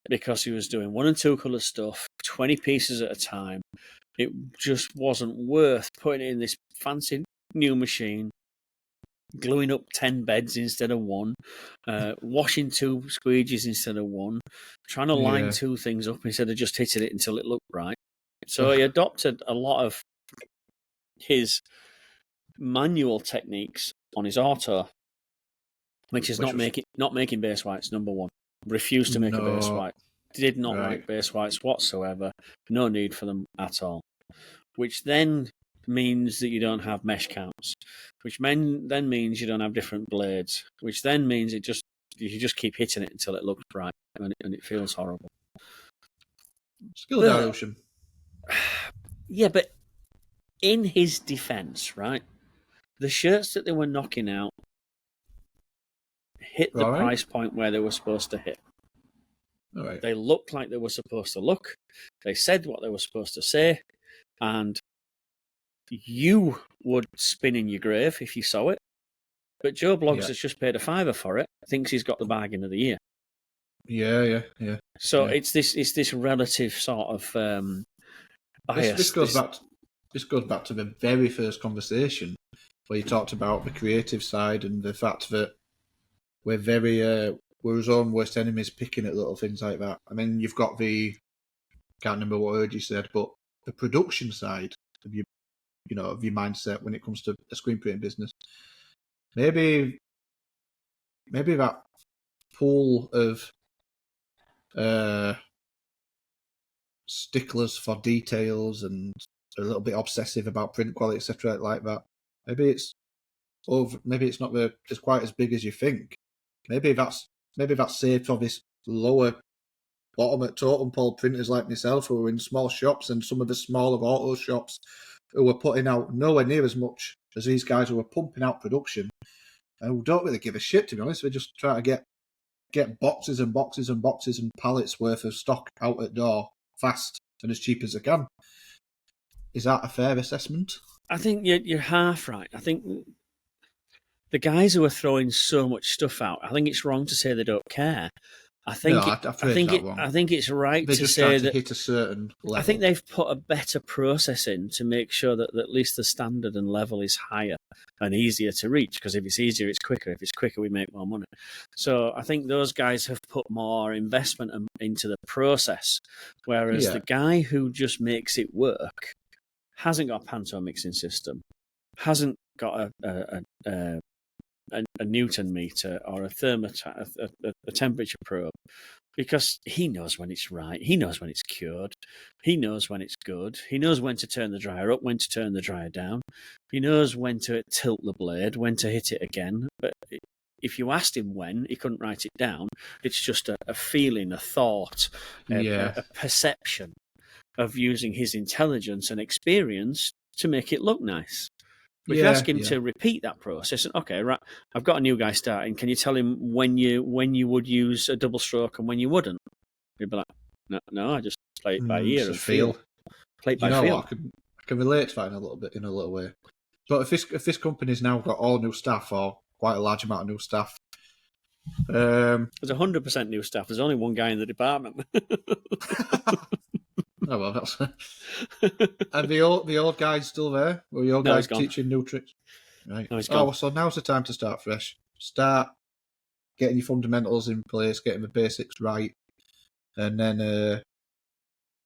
because he was doing 1 and 2 colour stuff, 20 pieces at a time. It just wasn't worth putting it in this fancy new machine, gluing up 10 beds instead of 1, washing 2 squeegees instead of 1, trying to line 2 things up instead of just hitting it until it looked right. So he adopted a lot of his manual techniques on his auto, which is not making base whites, number 1. Refused to make a base white. Did not like base whites whatsoever. No need for them at all. Which then means that you don't have mesh counts. Which then means you don't have different blades. Which then means you just keep hitting it until it looks right, and it feels horrible. Skill dilution. Yeah, but in his defence, right, the shirts that they were knocking out hit the price point where they were supposed to hit. All right. They looked like they were supposed to look. They said what they were supposed to say, and you would spin in your grave if you saw it. But Joe Bloggs has just paid $5 for it. Thinks he's got the bargain of the year. Yeah. So it's this relative sort of bias. This goes back to the very first conversation where you talked about the creative side and the fact that we're we're his own worst enemies, picking at little things like that. I mean, you've got can't remember what word you said, but the production side of your mindset when it comes to a screen printing business. Maybe that pool of sticklers for details and a little bit obsessive about print quality, etc., like that. Maybe it's not as quite as big as you think. Maybe that's saved for this lower bottom at totem pole printers like myself who are in small shops and some of the smaller auto shops who are putting out nowhere near as much as these guys who are pumping out production and who don't really give a shit, to be honest. We're just trying to get boxes and boxes and boxes and pallets worth of stock out at door fast and as cheap as they can. Is that a fair assessment? I think you're half right. I think the guys who are throwing so much stuff out, I think it's wrong to say they don't care. I think I've phrased that wrong. I think it's right They're to just say trying to that hit a certain level. I think they've put a better process in to make sure that at least the standard and level is higher and easier to reach. Because if it's easier, it's quicker. If it's quicker, we make more money. So I think those guys have put more investment into the process, whereas the guy who just makes it work hasn't got a panto mixing system, hasn't got a Newton meter or a thermometer, a temperature probe, because he knows when it's right. He knows when it's cured. He knows when it's good. He knows when to turn the dryer up, when to turn the dryer down. He knows when to tilt the blade, when to hit it again. But if you asked him when, he couldn't write it down. It's just a feeling, a thought, a perception of using his intelligence and experience to make it look nice. But if you ask him to repeat that process, okay, right, I've got a new guy starting. Can you tell him when you would use a double stroke and when you wouldn't? He'd be like, no, I just play it by ear and feel. Play it by feel. What? I can relate to that in a little way. But if this company's now got all new staff or quite a large amount of new staff, there's 100% new staff. There's only one guy in the department. Oh well, that's. And the old guy's still there. Were the old guys teaching new tricks? Right. No, he's gone. So now's the time to start fresh. Start getting your fundamentals in place, getting the basics right, and then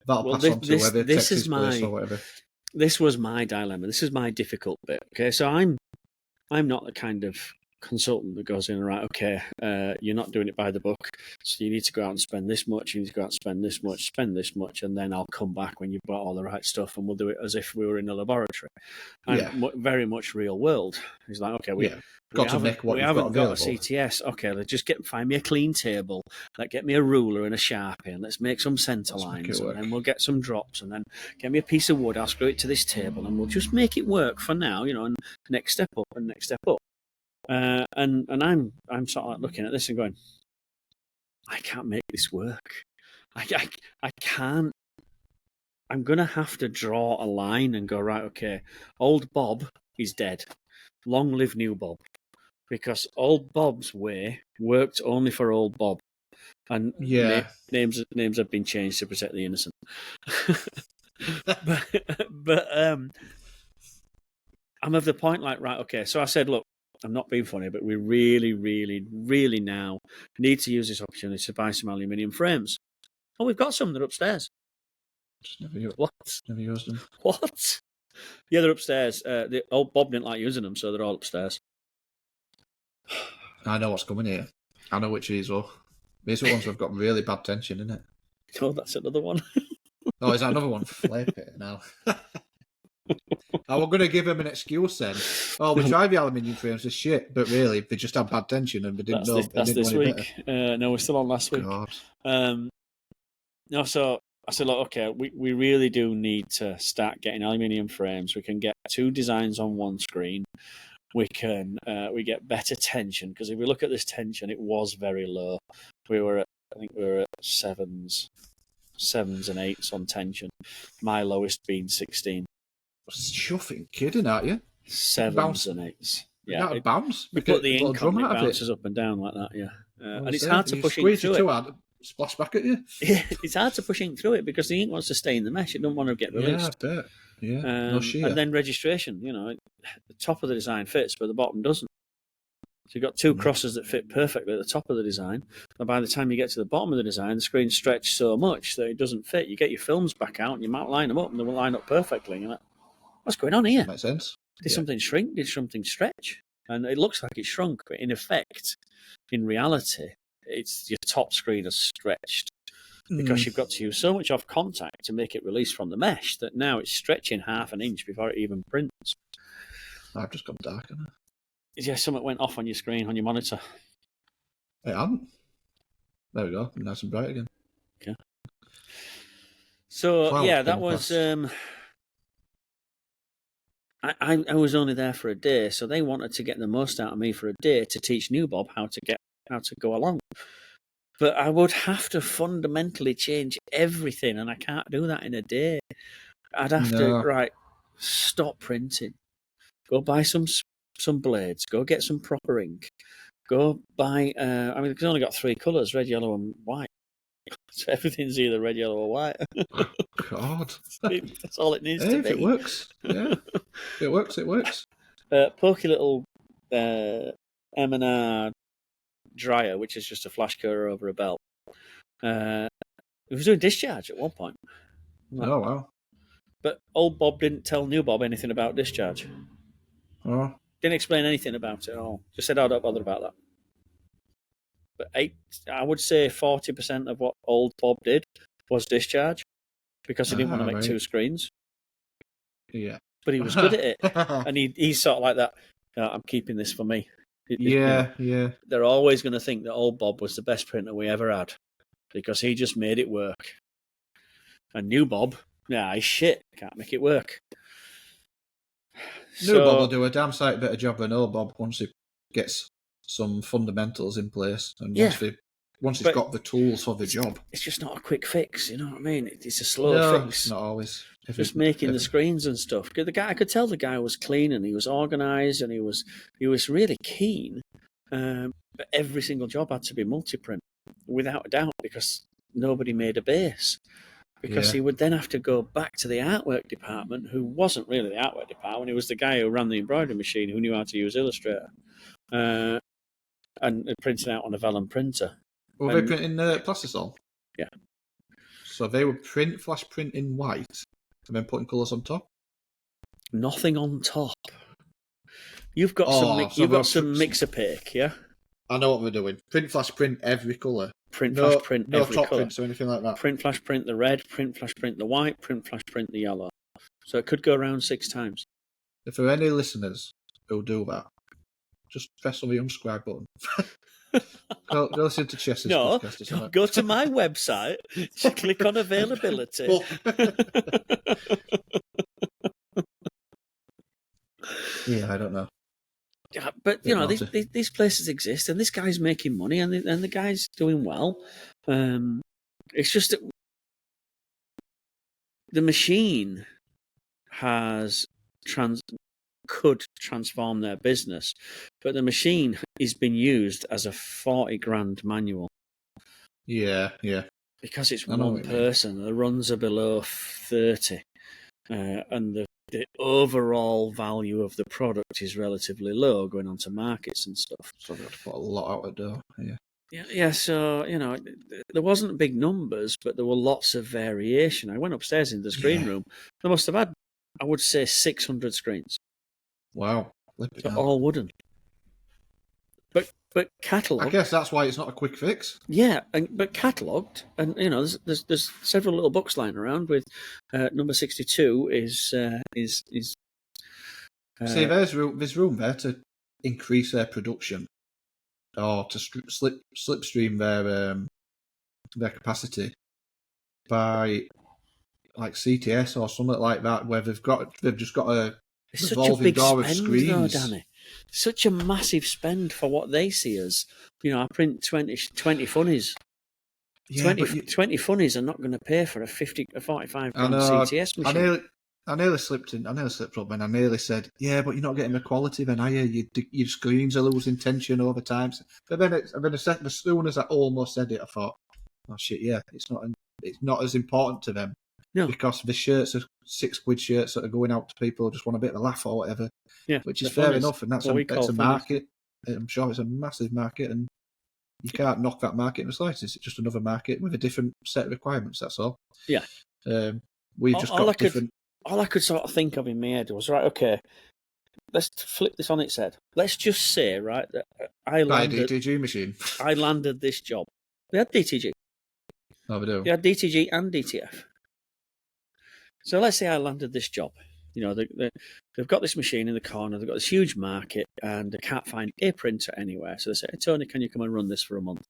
that'll pass on to whoever takes his place or whatever. This was my dilemma. This is my difficult bit. Okay, so I'm not the kind of consultant that goes in, right, okay, you're not doing it by the book, so you need to go out and spend this much, you need to go out and spend this much, and then I'll come back when you've bought all the right stuff and we'll do it as if we were in a laboratory. And very much real world. He's like, okay, we haven't got a CTS. Okay, let's just find me a clean table, get me a ruler and a Sharpie, and let's make some centre lines, and then we'll get some drops, and then get me a piece of wood, I'll screw it to this table, and we'll just make it work for now, and next step up and next step up. And I'm sort of like looking at this and going, I can't make this work. I can't. I'm going to have to draw a line and go, right, okay, old Bob is dead. Long live new Bob. Because old Bob's way worked only for old Bob. And names have been changed to protect the innocent. but I'm of the point like, right, okay, so I said, look, I'm not being funny, but we really, really, really now need to use this opportunity to buy some aluminium frames. Oh, we've got some. They're upstairs. Just never used them. What? Yeah, they're upstairs. Old Bob didn't like using them, so they're all upstairs. I know what's coming here. I know which these are. These are ones who've got really bad tension, isn't it? Oh, that's another one. Oh, is that another one? Flip it now. We're going to give him an excuse then. Oh, we tried the aluminium frames, they're shit, but really, they just had bad tension and they didn't know. That's this week. No, we're still on last week. God. No, so I said, look, okay, we really do need to start getting aluminium frames. We can get 2 designs on one screen. We get better tension, because if we look at this tension, it was very low. I think we were at 7s and 8s on tension. My lowest being 16. Chuffing kidding, aren't you? 7s and 8s. Yeah, it bounce. We put the ink on, it bounces up and down like that. Yeah, and it's hard to push ink through it. Too hard, splash back at you. Yeah, it's hard to push ink through it because the ink wants to stay in the mesh. It doesn't want to get released. Yeah, I bet. Yeah, no shear. And then registration. The top of the design fits, but the bottom doesn't. So you've got 2 crosses that fit perfectly at the top of the design, and by the time you get to the bottom of the design, the screen's stretched so much that it doesn't fit. You get your films back out, and you might line them up, and they will line up perfectly. You're like, what's going on here? Makes sense. Did something shrink? Did something stretch? And it looks like it shrunk, but in effect, in reality, it's your top screen has stretched because you've got to use so much off contact to make it release from the mesh that now it's stretching half an inch before it even prints. I've just gone dark, haven't I? Yeah, something went off on your screen, on your monitor. It hadn't. There we go. Nice and bright again. Okay. So, that was... I was only there for a day, so they wanted to get the most out of me for a day to teach new Bob how to go along. But I would have to fundamentally change everything, and I can't do that in a day. I'd have to stop printing. Go buy some blades. Go get some proper ink. Go buy. It's only got 3 colours: red, yellow, and white. So everything's either red, yellow, or white. God, that's all it needs to if be. it works, yeah, if it works, it works. Pokey little M&R dryer, which is just a flash cutter over a belt. He was doing discharge at one point. Oh wow! But old Bob didn't tell new Bob anything about discharge. Oh, Didn't explain anything about it at all. Just said, "Oh, don't bother about that." But I would say 40% of what old Bob did was discharge because he didn't want to make 2 screens. Yeah, but he was good at it, and he's sort of like that. I'm keeping this for me. Yeah. They're always going to think that old Bob was the best printer we ever had because he just made it work. And new Bob, he's shit. Can't make it work. New Bob will do a damn sight better job than old Bob once he gets some fundamentals in place and once he's got the tools for the job. It's just not a quick fix, you know what I mean? It's a slow fix. It's not always. Just making the screens and stuff. I could tell the guy was clean and he was organised and he was really keen. But every single job had to be multi-print, without a doubt, because nobody made a base. Because he would then have to go back to the artwork department, who wasn't really the artwork department. He was the guy who ran the embroidery machine, who knew how to use Illustrator, and printed out on a vellum printer. Were they printing plastisol? Yeah. So they would flash print in white and then putting colours on top? Nothing on top. You've got some mix opaque, yeah? I know what we're doing. Print, flash, print every colour. Flash, print no every top colour. prints or anything like that. Print, flash, print the red. Print, flash, print the white. Print, flash, print the yellow. So it could go around 6 times. If there are any listeners who'll do that, just press on the unsubscribe button. Go listen to Chess's podcast or something. Go to my website, click on availability. Yeah, I don't know. Yeah, but these places exist, and this guy's making money, and the guy's doing well. It's just that the machine could transform their business, but the machine is being used as a 40 grand manual. Yeah. Because it's one person, the runs are below 30, and the overall value of the product is relatively low going onto markets and stuff. So they have to put a lot out the door. Yeah. So there wasn't big numbers, but there were lots of variation. I went upstairs in the screen room. They must have had, I would say, 600 screens. Wow, so all wooden. But catalogued. I guess that's why it's not a quick fix. Yeah, but catalogued, and there's several little books lying around with number 62 is. See, there's room there to increase their production, or to slipstream their capacity by like CTS or something like that, where they've just got a it's such a big spend, though, Danny. Such a massive spend for what they see as. I print 20 funnies. Yeah, 20 funnies are not going to pay for a 45 pound CTS machine. I nearly slipped up and I nearly said, "Yeah, but you're not getting the quality, then are you? Your screens are losing tension over time." But then, as soon as I almost said it, I thought, "Oh shit, yeah, it's not as important to them." No. Because the shirts are £6 shirts that are going out to people who just want a bit of a laugh or whatever. Yeah, which is fair enough, and that's a market. I'm sure it's a massive market, and you can't knock that market in the slightest. It's just another market with a different set of requirements. That's all. Yeah. Got different. All I could sort of think of in my head was, right, okay, let's flip this on its head. Let's just say, right, that I landed a DTG machine. I landed this job. They had DTG. Oh, we do. They had DTG and DTF. So let's say I landed this job. They've got this machine in the corner. They've got this huge market, and they can't find a printer anywhere. So they say, "Hey, Tony, can you come and run this for a month?"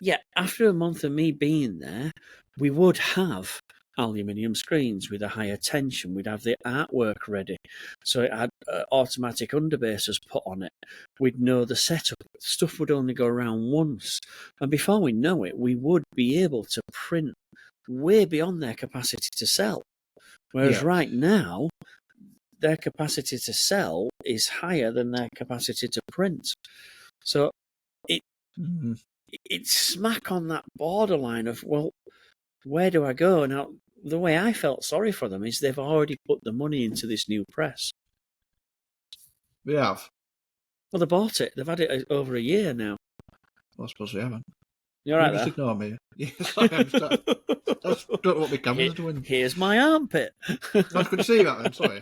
Yeah, after a month of me being there, we would have aluminium screens with a higher tension. We'd have the artwork ready. So it had automatic underbases put on it. We'd know the setup. Stuff would only go around once. And before we know it, we would be able to print way beyond their capacity to sell. Whereas right now, their capacity to sell is higher than their capacity to print. So it's smack on that borderline of, well, where do I go? Now, the way I felt sorry for them is they've already put the money into this new press. We have. Well, they bought it. They've had it over a year now. Well, I suppose we haven't. You're right Just there. ignore me. Yeah, sorry, I don't know what my camera's doing. Here's my armpit. I couldn't see that then, sorry.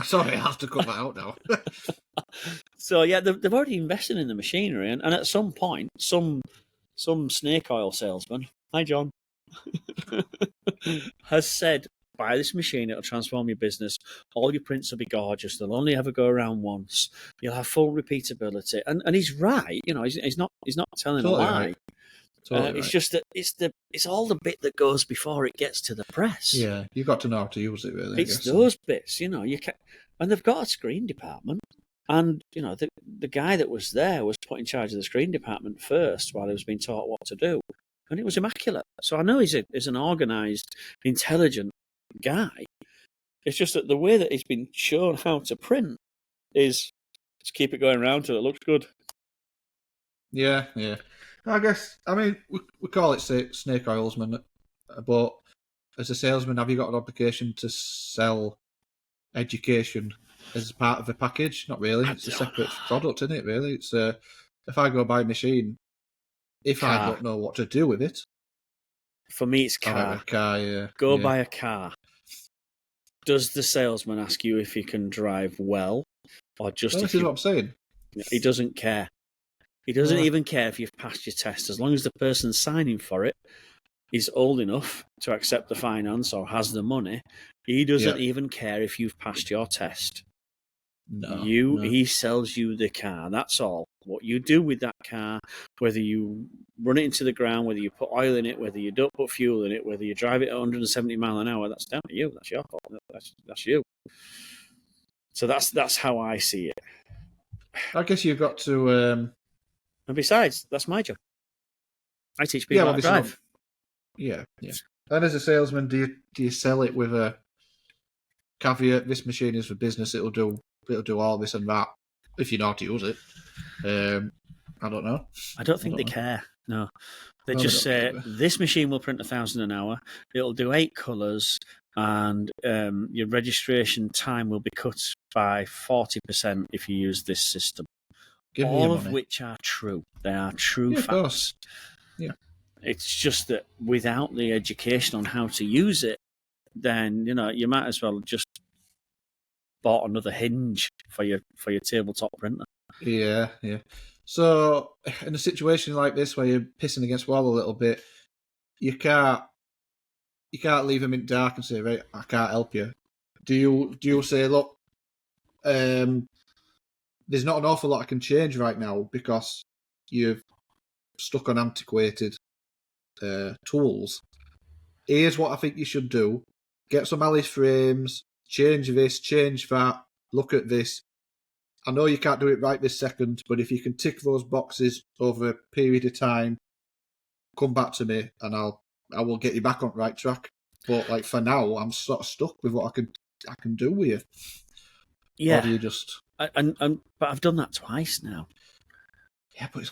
Sorry, I have to cut that out now. So, yeah, they've already invested in the machinery, and at some point, some snake oil salesman, hi John, has said, buy this machine, it'll transform your business, all your prints will be gorgeous, they'll only ever go around once, you'll have full repeatability. And he's right, he's not telling Totally a lie. right. Totally It's right. just that it's all the bit that goes before it gets to the press. Yeah, you've got to know how to use it, really. It's those bits, you can, and they've got a screen department. And, the guy that was there was put in charge of the screen department first while he was being taught what to do. And it was immaculate. So I know he's an organised, intelligent guy. It's just that the way that he's been shown how to print is to keep it going round till it looks good. Yeah. I guess, we call it snake oilsman, but as a salesman, have you got an obligation to sell education as part of a package? Not really. It's a separate product, isn't it, really? It's if I go buy a machine, if I don't know what to do with it... For me, it's car. Buy a car. Does the salesman ask you if you can drive well? Or just this is what I'm saying. He doesn't care. He doesn't even care if you've passed your test. As long as the person signing for it is old enough to accept the finance or has the money, he doesn't even care if you've passed your test. No. He sells you the car. That's all. What you do with that car, whether you run it into the ground, whether you put oil in it, whether you don't put fuel in it, whether you drive it at 170 mile an hour, that's down to you. That's your fault. That's you. So that's how I see it. I guess you've got to. And besides, that's my job. I teach people how to drive. Yeah. And as a salesman, do you sell it with a caveat? This machine is for business. It'll do all this and that if you know how to use it. I don't know. I don't think they care. No, they just say this machine will print 1,000 an hour. It'll do 8 colours, and your registration time will be cut by 40% if you use this system. All of which are true. They are true facts. Of course. Yeah. It's just that without the education on how to use it, then you might as well just bought another hinge for your tabletop printer. Yeah. So in a situation like this where you're pissing against the wall a little bit, you can't leave them in dark and say, right, I can't help you. Do you say, look, there's not an awful lot I can change right now because you've stuck on antiquated tools. Here's what I think you should do. Get some Alice frames, change this, change that, look at this. I know you can't do it right this second, but if you can tick those boxes over a period of time, come back to me and I will get you back on the right track. But for now, I'm sort of stuck with what I can do with you. Yeah. Or do you just... but I've done that twice now. Yeah, but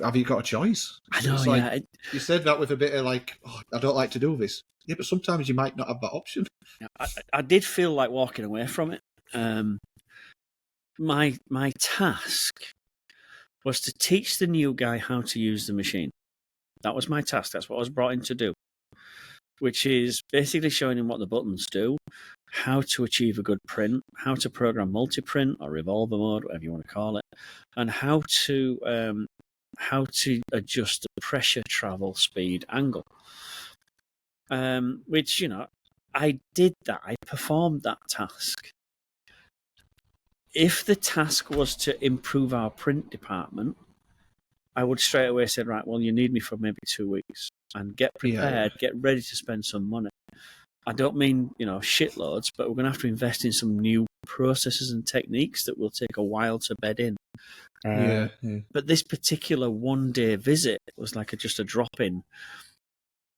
have you got a choice? I know, You said that with a bit of I don't like to do this. Yeah, but sometimes you might not have that option. I did feel like walking away from it. My task was to teach the new guy how to use the machine. That was my task. That's what I was brought in to do, which is basically showing him what the buttons do, how to achieve a good print, how to program multi-print or revolver mode, whatever you want to call it, and how to adjust the pressure, travel, speed, angle. Which, I did that. I performed that task. If the task was to improve our print department, I would straight away say, right, well, you need me for maybe 2 weeks and get prepared, get ready to spend some money. I don't mean, shitloads, but we're going to have to invest in some new processes and techniques that will take a while to bed in. But this particular one-day visit was like just a drop-in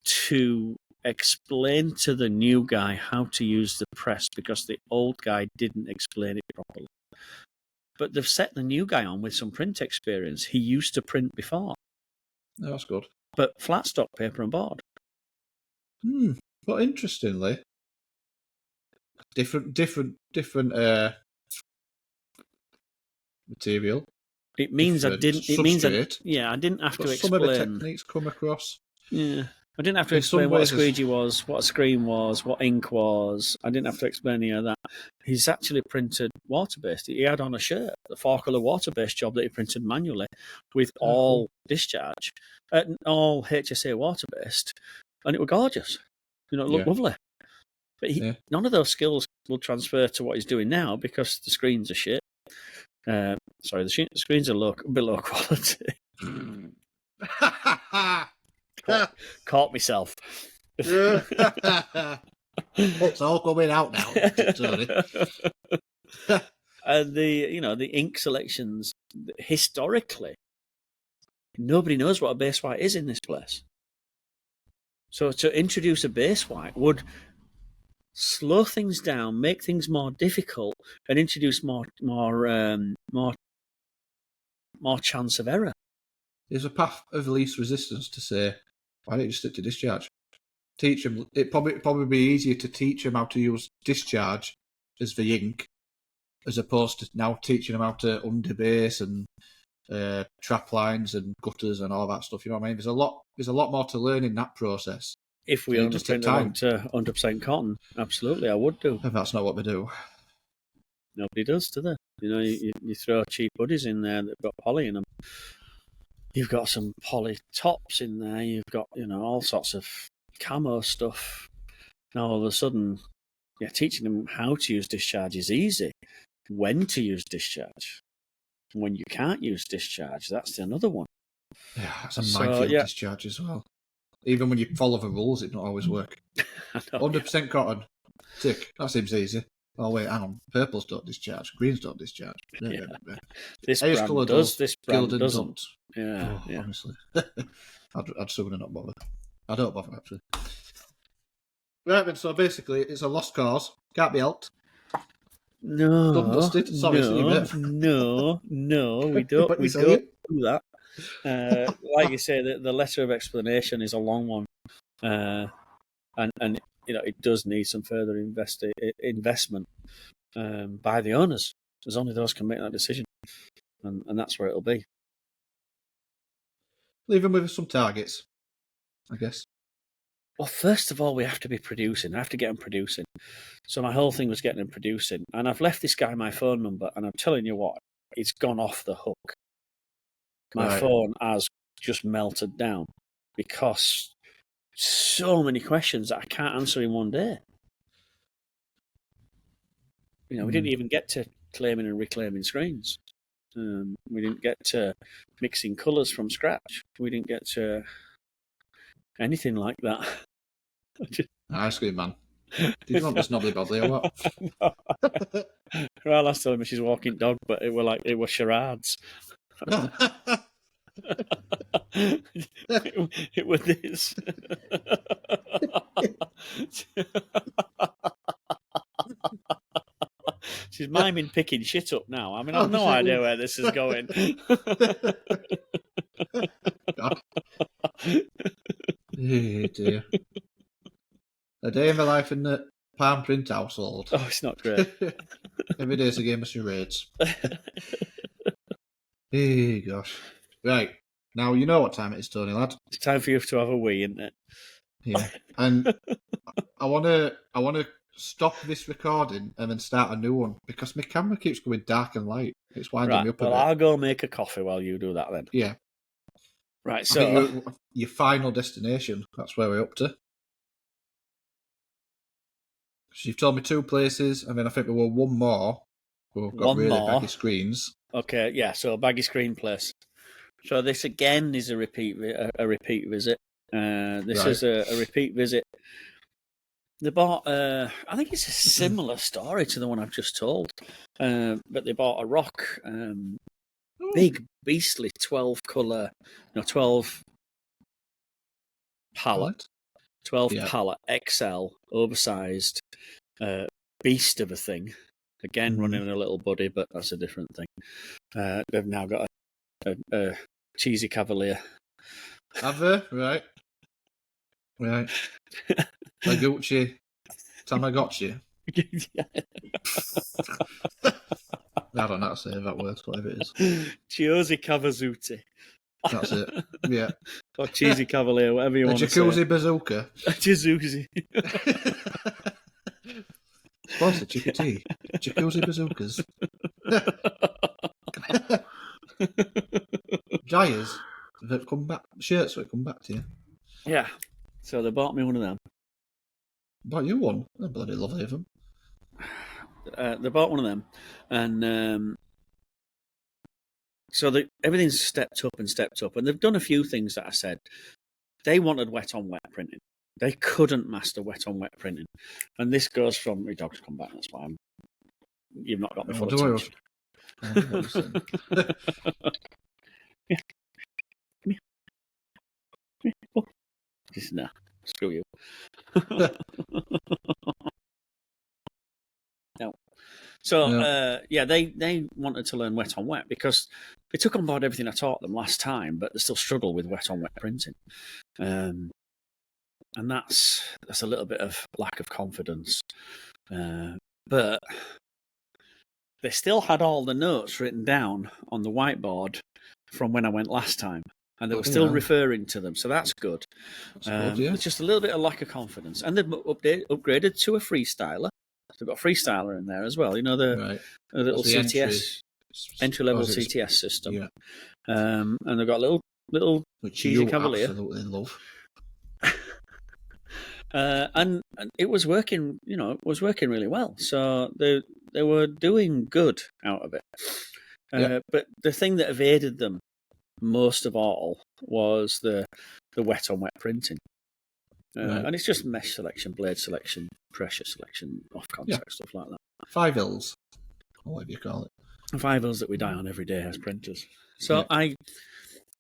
to explain to the new guy how to use the press because the old guy didn't explain it properly. But they've set the new guy on with some print experience. He used to print before, No, that's good. but flat stock paper and board. But interestingly, different material. It means I different didn't. It means substrate, I didn't have but to some of the explain. techniques come across. Yeah, I didn't have to In some explain what a ways it's- squeegee was, what a screen was, what ink was. I didn't have to explain any of that. He's actually printed water-based. He had on a shirt, the 4-colour water-based job that he printed manually with all discharge, all HSA water-based, and it was gorgeous. You know, it looked lovely. But none of those skills will transfer to what he's doing now because the screens are shit. Sorry, the screens are a bit low quality. Caught myself. It's all coming out now. And the ink selections, historically, nobody knows what a base white is in this place. So to introduce a base white would slow things down, make things more difficult, and introduce more chance of error. There's a path of least resistance to say, why don't you stick to discharge? Teach them. It'd probably be easier to teach them how to use discharge as the ink, as opposed to now teaching them how to underbase and trap lines and gutters and all that stuff. You know what I mean? There's a lot more to learn in that process. If we underprint it to 100% cotton, absolutely, I would do. And that's not what we do. Nobody does, do they? You know, you throw cheap hoodies in there that've got poly in them. You've got some poly tops in there. You've got, all sorts of camo stuff. Now all of a sudden, teaching them how to use discharge is easy. When to use discharge, when you can't use discharge, that's another one. Yeah, that's a minefield discharge as well. Even when you follow the rules, it don't always work. 100% cotton, tick. That seems easy. Oh wait, hang on. Purples don't discharge. Greens don't discharge. Yeah. This brand does. This brand doesn't. Yeah, honestly, I'd sooner not bother. I don't bother actually. Right then, so basically, it's a lost cause. Can't be helped. No, done dusted. Sorry, no, we don't. We don't do that. Like you say, the letter of explanation is a long one, and it does need some further investment by the owners. There's only those can make that decision, and that's where it'll be. Leave them with some targets, I guess. Well, first of all, we have to be producing. I have to get them producing. So my whole thing was getting them producing, and I've left this guy my phone number, and I'm telling you what, it's gone off the hook. My phone has just melted down because so many questions that I can't answer in one day. We didn't even get to claiming and reclaiming screens. We didn't get to mixing colours from scratch. We didn't get to anything like that. Ice cream man. Did you want this knobbly bobbly or what? Well, I was telling me she's a walking dog, but it was charades. it was this. She's miming picking shit up now. I mean, I've no idea where this is going. Oh dear. A day in the life in the Palm Print household. Oh, it's not great. Every day's a game of charades. Hey, gosh. Right. Now, you know what time it is, Tony, lad. It's time for you to have a wee, isn't it? Yeah. And I want to stop this recording and then start a new one because my camera keeps going dark and light. It's winding me up a bit. I'll go make a coffee while you do that then. Yeah. Right, so... Your final destination, that's where we're up to. So you've told me 2 places, and then I think there were one more. We've got really baggy screens. Okay, yeah, so baggy screen place. So this again is a repeat visit. This is a repeat visit. They bought, I think it's a similar story to the one I've just told, but they bought a rock, big, beastly 12 pallet 12 pallet, XL, oversized beast of a thing. Again, running a little buddy, but that's a different thing. They've now got a cheesy Cavalier. Have they? Right. A Gucci Tamagotchi. I don't know how to say that word, whatever it is. Chiosi Cavazuti. That's it. Yeah. Or cheesy Cavalier, whatever you want to say. A jacuzzi bazooka. A jacuzzi. Sponsor Chippy Tea. Jacuzzi bazookas. Jayas that come back, shirts that come back to you. Yeah. So they bought me one of them. Bought you one? I bloody love them. They bought one of them, and so everything's stepped up, and they've done a few things that I said. They wanted wet on wet printing. They couldn't master wet on wet printing, and this goes from my dog's come back. That's why you've not got me full attention. Yeah. Come here. Oh. Nah, screw you. No. So, they wanted to learn wet on wet because they took on board everything I taught them last time, but they still struggle with wet on wet printing. And that's a little bit of lack of confidence. But they still had all the notes written down on the whiteboard from when I went last time. And they were still referring to them, so that's good. It's just a little bit of lack of confidence. And they've upgraded to a freestyler. They've got a freestyler in there as well. You know, the little CTS, entry-level CTS system. Yeah. And they've got a little cheesy Cavalier. Absolutely love. And it was working, it was working really well. So they were doing good out of it. But the thing that evaded them most of all was the wet on wet printing. And it's just mesh selection, blade selection, pressure selection, off contact, stuff like that. 5 Ls, whatever you call it. 5 Ls that we die on every day as printers. So I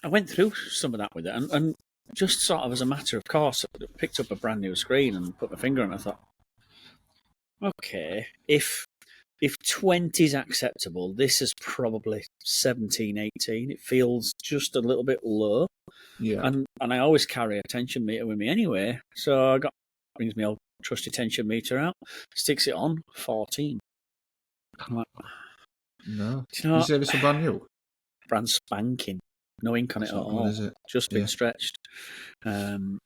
went through some of that with it, and just sort of as a matter of course, I picked up a brand new screen and put my finger on it. I thought, okay, if 20 is acceptable, this is probably 17, 18. It feels just a little bit low. Yeah. And I always carry a tension meter with me anyway. So brings my old trusty tension meter out, sticks it on, 14. I'm like, no. You say this is brand new? Brand spanking. No ink on it at all. Is it? Just been stretched. And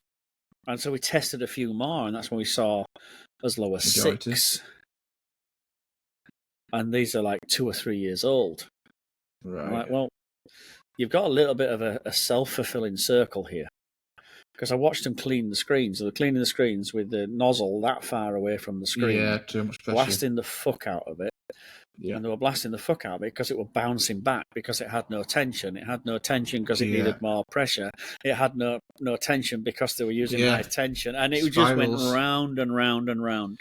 so we tested a few more, and that's when we saw as low as 6. And these are like 2 or 3 years old. Right. I'm like, well, you've got a little bit of a self-fulfilling circle here. Because I watched them clean the screens. So they're cleaning the screens with the nozzle that far away from the screen. Yeah, too much pressure. Blasting the fuck out of it. Yeah. And they were blasting the fuck out of it because it was bouncing back because it had no tension. It had no tension because it needed more pressure. It had no tension because they were using high tension. And it just went round and round and round.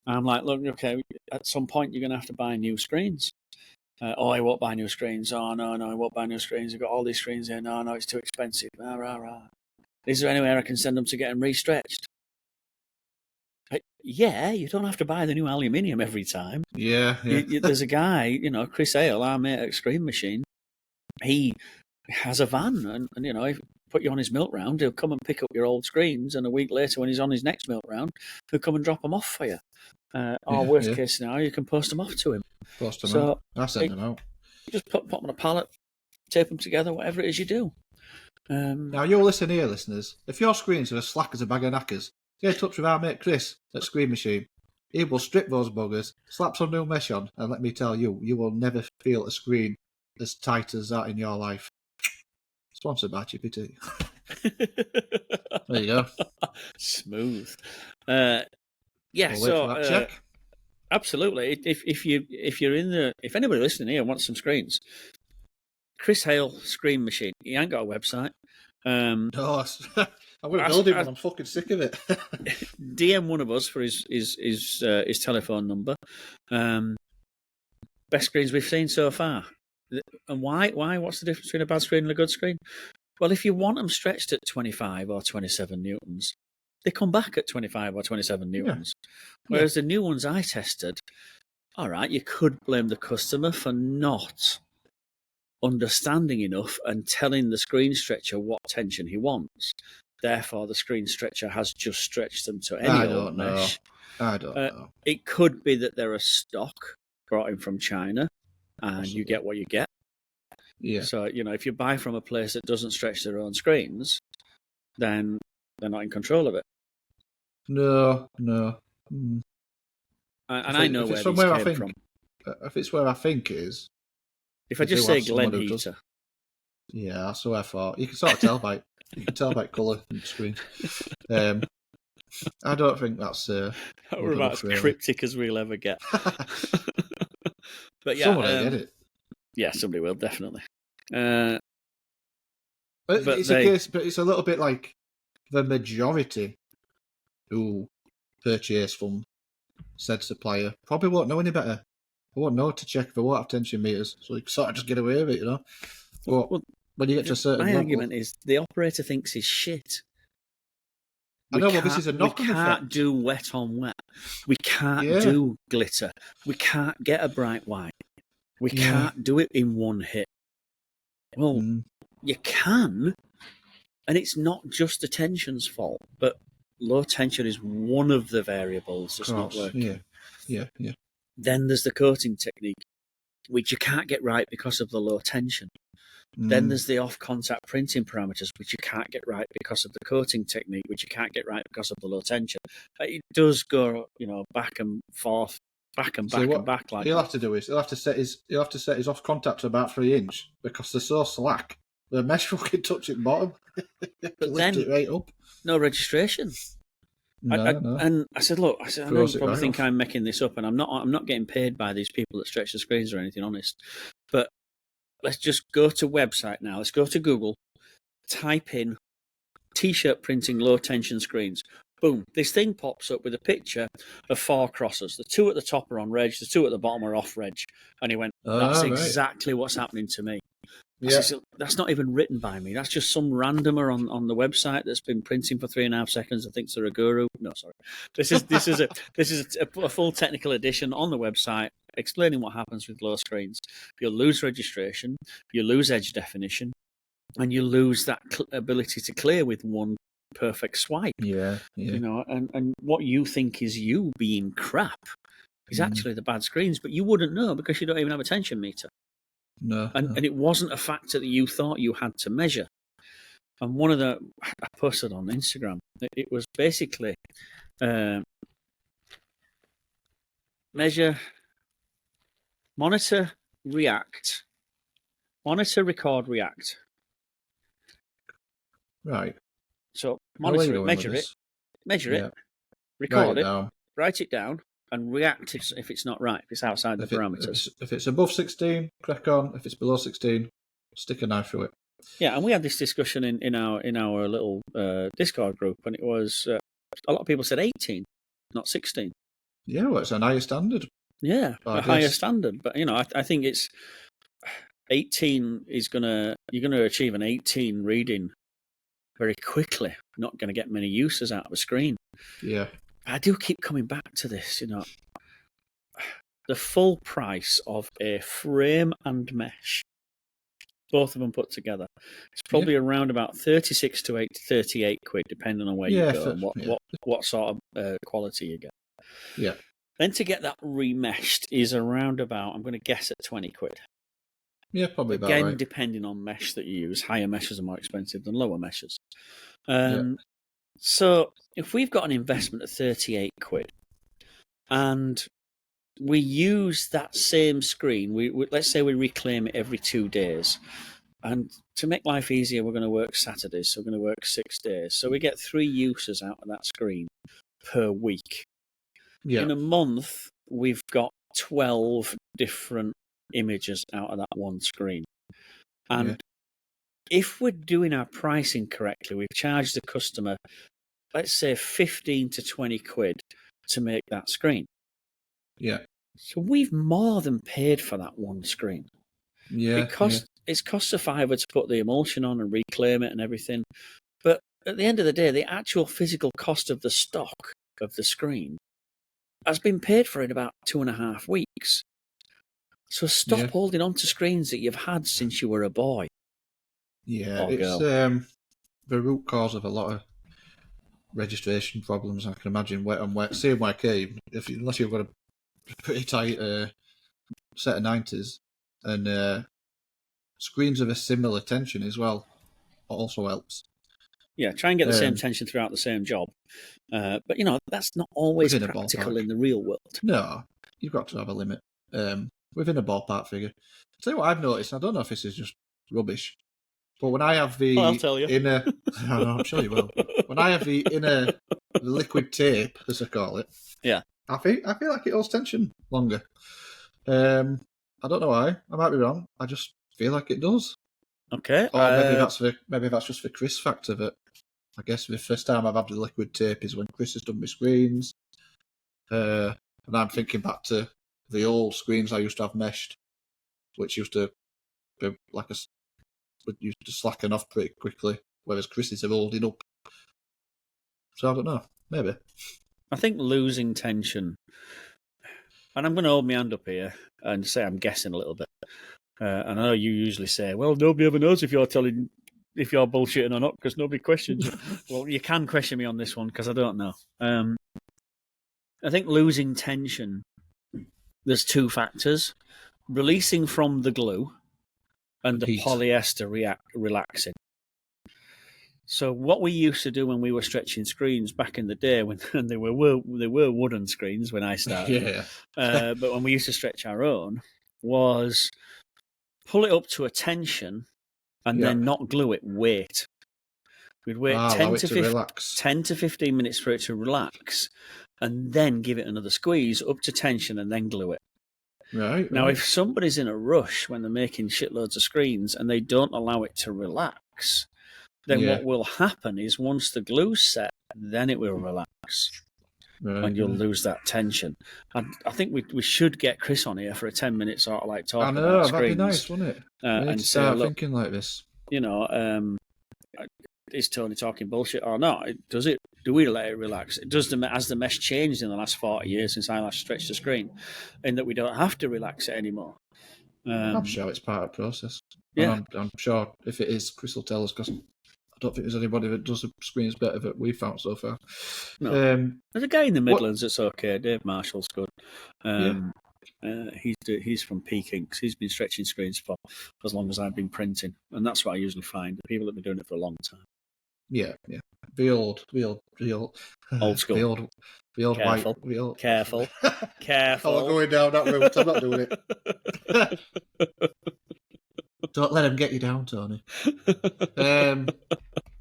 I'm like, look, okay, at some point you're going to have to buy new screens. I won't buy new screens. Oh, no, I won't buy new screens. I've got all these screens here. No, it's too expensive. Is there anywhere I can send them to get them restretched? Yeah, you don't have to buy the new aluminium every time. Yeah. There's a guy, Chris Hale, our mate at Screen Machine. He has a van, and if you put you on his milk round, he'll come and pick up your old screens, and a week later, when he's on his next milk round, he'll come and drop them off for you. Or worst case scenario, you can post them off to him. Post them out. I send them out. Just put them on a pallet, tape them together, whatever it is you do. Now, you'll listen here, listeners. If your screens are as slack as a bag of knackers, get in touch with our mate Chris at Screen Machine. He will strip those buggers, slap some new mesh on, and let me tell you, you will never feel a screen as tight as that in your life. Sponsored by Chippy Tea. There you go. Smooth. Check. Absolutely. If anybody listening here wants some screens, Chris Hale Screen Machine. He ain't got a website. No, I'm going to build it, but I'm fucking sick of it. DM one of us for his telephone number. Best screens we've seen so far. And why? What's the difference between a bad screen and a good screen? Well, if you want them stretched at 25 or 27 newtons, they come back at 25 or 27 newtons. Whereas the new ones I tested, all right, you could blame the customer for not understanding enough and telling the screen stretcher what tension he wants. Therefore, the screen stretcher has just stretched them to any old mesh. I don't know. It could be that they're a stock brought in from China, and you get what you get. Yeah. So, if you buy from a place that doesn't stretch their own screens, then they're not in control of it. No. And I know where these came from. If it's where I think it is. If I just say Glen heater. Yeah, that's what I thought. You can sort of tell by colour and screen. I don't think that's we're about as cryptic as we'll ever get. But yeah, someone will get it. Yeah, somebody will definitely. But it's a little bit like the majority who purchase from said supplier probably won't know any better. They won't know to check. They won't have tension meters, so you can sort of just get away with it, But when you get to a certain my level, argument is the operator thinks he's shit. I know, but this is a knock-on effect. We can't do wet on wet. We can't do glitter. We can't get a bright white. We can't do it in one hit. Well, you can, and it's not just the tension's fault, but low tension is one of the variables that's not working. Yeah. Then there's the coating technique, which you can't get right because of the low tension. Then there's the off-contact printing parameters, which you can't get right because of the coating technique, which you can't get right because of the low tension. It does go, back and forth, back and back. Like he'll have to do is he'll have to set his off-contact to about 3 inch because they're so slack. The mesh fucking touch at the bottom. But lift it right up. No registration. No. And I said, look, I know you probably think I'm making this up, and I'm not getting paid by these people that stretch the screens or anything, honest. But let's just go to website now. Let's go to Google, type in T-shirt printing low tension screens. Boom, this thing pops up with a picture of 4 crosses. The 2 at the top are on reg, the 2 at the bottom are off reg. And he went, that's exactly what's happening to me. Yeah. That's not even written by me. That's just some randomer on the website that's been printing for 3.5 seconds. I think they're a guru. No, sorry. This is a full technical edition on the website explaining what happens with low screens. You'll lose registration, you lose edge definition, and you lose that ability to clear with one perfect swipe. Yeah. And what you think is you being crap is actually the bad screens, but you wouldn't know because you don't even have a tension meter. No. And it wasn't a factor that you thought you had to measure. And I posted on Instagram, it was basically measure, monitor, react, monitor, record, react. Right. So monitor it, measure it, record it, write it down, and react if it's not right, if it's outside the parameters. If it's above 16, crack on. If it's below 16, stick a knife through it. Yeah, and we had this discussion in our little Discord group, and it was a lot of people said 18, not 16. Yeah, well, it's an higher standard. Yeah, a higher standard. But I think it's 18 you're gonna achieve an 18 reading very quickly. Not going to get many uses out of a screen. Yeah. I do keep coming back to this, the full price of a frame and mesh, both of them put together, it's probably around about 36 to 38 quid, depending on where you go and what sort of quality you get. Yeah. Then to get that remeshed is around about, I'm going to guess, at 20 quid. Yeah, probably about Again, right. depending on mesh that you use. Higher meshes are more expensive than lower meshes. So if we've got an investment of 38 quid and we use that same screen, let's say we reclaim it every 2 days, and to make life easier, we're going to work Saturdays, so we're going to work 6 days. So we get 3 uses out of that screen per week. Yeah. In a month, we've got 12 different images out of that one screen. And if we're doing our pricing correctly, we've charged the customer, let's say 15 to 20 quid to make that screen. Yeah. So we've more than paid for that one screen. Yeah. It costs a fiver to put the emulsion on and reclaim it and everything. But at the end of the day, the actual physical cost of the stock of the screen has been paid for in about 2.5 weeks. So stop holding on to screens that you've had since you were a boy. Yeah, or it's girl. the root cause of a lot of registration problems, I can imagine. Same way came, unless you've got a pretty tight set of 90s, and screens of a similar tension as well also helps. Yeah, try and get the same tension throughout the same job. But, that's not always Within a practical ballpark. in the real world. No, you've got to have a limit. Within a ballpark figure. I'll tell you what I've noticed, I don't know if this is just rubbish, but when I have the I'll tell you. inner... I know, I'm sure you will. When I have the inner liquid tape, as I call it, Yeah. I feel like it holds tension longer. I don't know why. I might be wrong. I just feel like it does. Okay. Or maybe that's just for Chris factor. But I guess the first time I've had the liquid tape is when Chris has done my screens. And I'm thinking back to the old screens I used to have meshed, which used to be used to slacken off pretty quickly, whereas Chris's are holding up. So I don't know. Maybe. I think losing tension, and I'm going to hold my hand up here and say I'm guessing a little bit. And I know you usually say, well, nobody ever knows if you're bullshitting or not because nobody questions you. Well, you can question me on this one because I don't know. I think losing tension, there's two factors. Releasing from the glue and the Heat. polyester relaxing. So what we used to do when we were stretching screens back in the day, when they were wooden screens when I started, Yeah. but when we used to stretch our own, was pull it up to a tension and then not glue it, wait. We'd wait 10 to 15 minutes for it to relax and then give it another squeeze up to tension and then glue it. Right. Now, if somebody's in a rush when they're making shitloads of screens and they don't allow it to relax, then what will happen is once the glue's set, then it will relax. Right, and you'll lose that tension. And I think we should get Chris on here for a 10-minute sort of like talk. I know, about that'd be screens, nice, wouldn't it? And start say, look, thinking like this. Is Tony talking bullshit or not? Does it? Do we let it relax? Has the mesh changed in the last 40 years since I last stretched the screen, in that we don't have to relax it anymore? I'm sure it's part of the process. Yeah, and I'm sure if it is, Chris will tell us because I don't think there's anybody that does the screens better that we've found so far. No. There's a guy in the Midlands that's okay. Dave Marshall's good. He's from Peking. He's been stretching screens for as long as I've been printing, and that's what I usually find. The people that have been doing it for a long time. Yeah. The old school. The old Careful. white. Careful. I'm not going down that route. I'm not doing it. Don't let him get you down, Tony.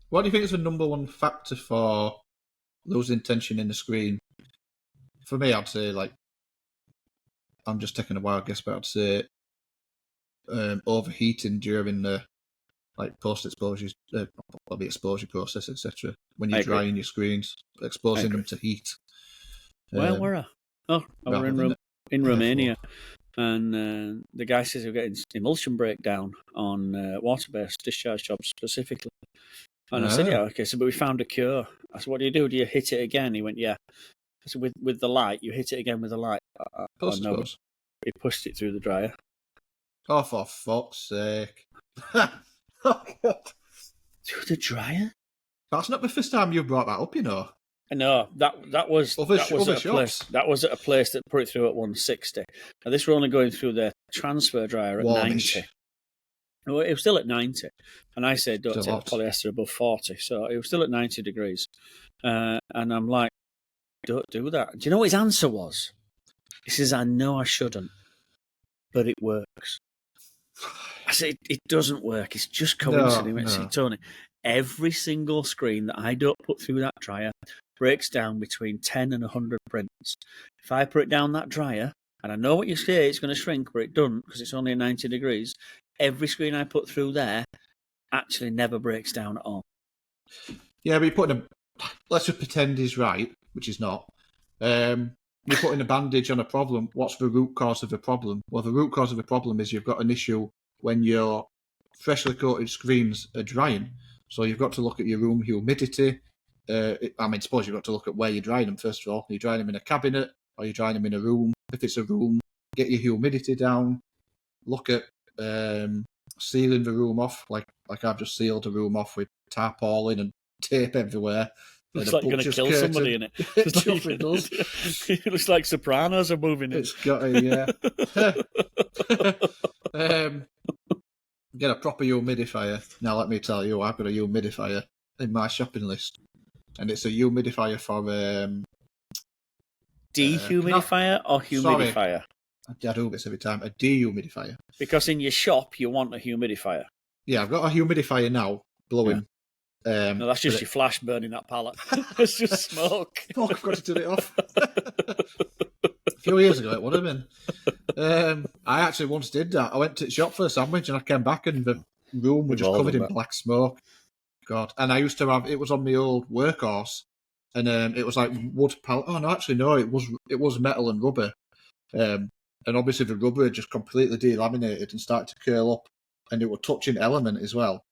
What do you think is the number one factor for losing tension in the screen? For me, I'd say, like, I'm just taking a wild guess, but I'd say overheating during the post-exposure, the exposure process, etc. When you're drying your screens, exposing them to heat. Where were I? Oh, I were in Romania. And the guy says we're getting emulsion breakdown on water-based discharge jobs specifically. And I said, yeah, okay. So, but we found a cure. I said, what do you do? Do you hit it again? He went, yeah. I said, with the light, you hit it again with the light. No, he pushed it through the dryer. Oh, for fuck's sake. Through the dryer? That's not the first time you brought that up, you know. No, that was at a place that put it through at 160. Now this were only going through their transfer dryer at 90. Well, it was still at 90, and I said don't take polyester above 40. So it was still at 90 degrees, and I'm like, don't do that. Do you know what his answer was? He says, I know I shouldn't, but it works. I said, it doesn't work. It's just coincidence. No. Tony, every single screen that I don't put through that dryer breaks down between 10 and 100 prints. If I put it down that dryer, and I know what you say, it's going to shrink, but it doesn't because it's only 90 degrees. Every screen I put through there actually never breaks down at all. Yeah, but you're putting let's just pretend he's right, which is not. You're putting a bandage on a problem. What's the root cause of the problem? Well, the root cause of the problem is you've got an issue when your freshly coated screens are drying. So you've got to look at your room humidity. Suppose you've got to look at where you're drying them, first of all. Are you drying them in a cabinet or are you drying them in a room? If it's a room, get your humidity down. Look at sealing the room off, like I've just sealed the room off with tarpaulin and tape everywhere. Looks like you're going to kill somebody in it. It does. It looks like Sopranos are moving it. It's got a, get a proper humidifier. Now, let me tell you, I've got a humidifier in my shopping list. And it's a humidifier for... Dehumidifier or humidifier? Sorry. I do this every time. A dehumidifier. Because in your shop, you want a humidifier. Yeah, I've got a humidifier now, blowing. Yeah. No, that's just your flash burning that pallet. It's just smoke. Fuck, I've got to turn it off. A few years ago, it would have been. I actually once did that. I went to the shop for a sandwich and I came back and the room was just covered in black smoke. God. And I used to have, it was on my old workhorse and it was like wood pallet. Oh, no, actually, no, it was metal and rubber. And obviously the rubber had just completely delaminated and started to curl up and it was touching element as well.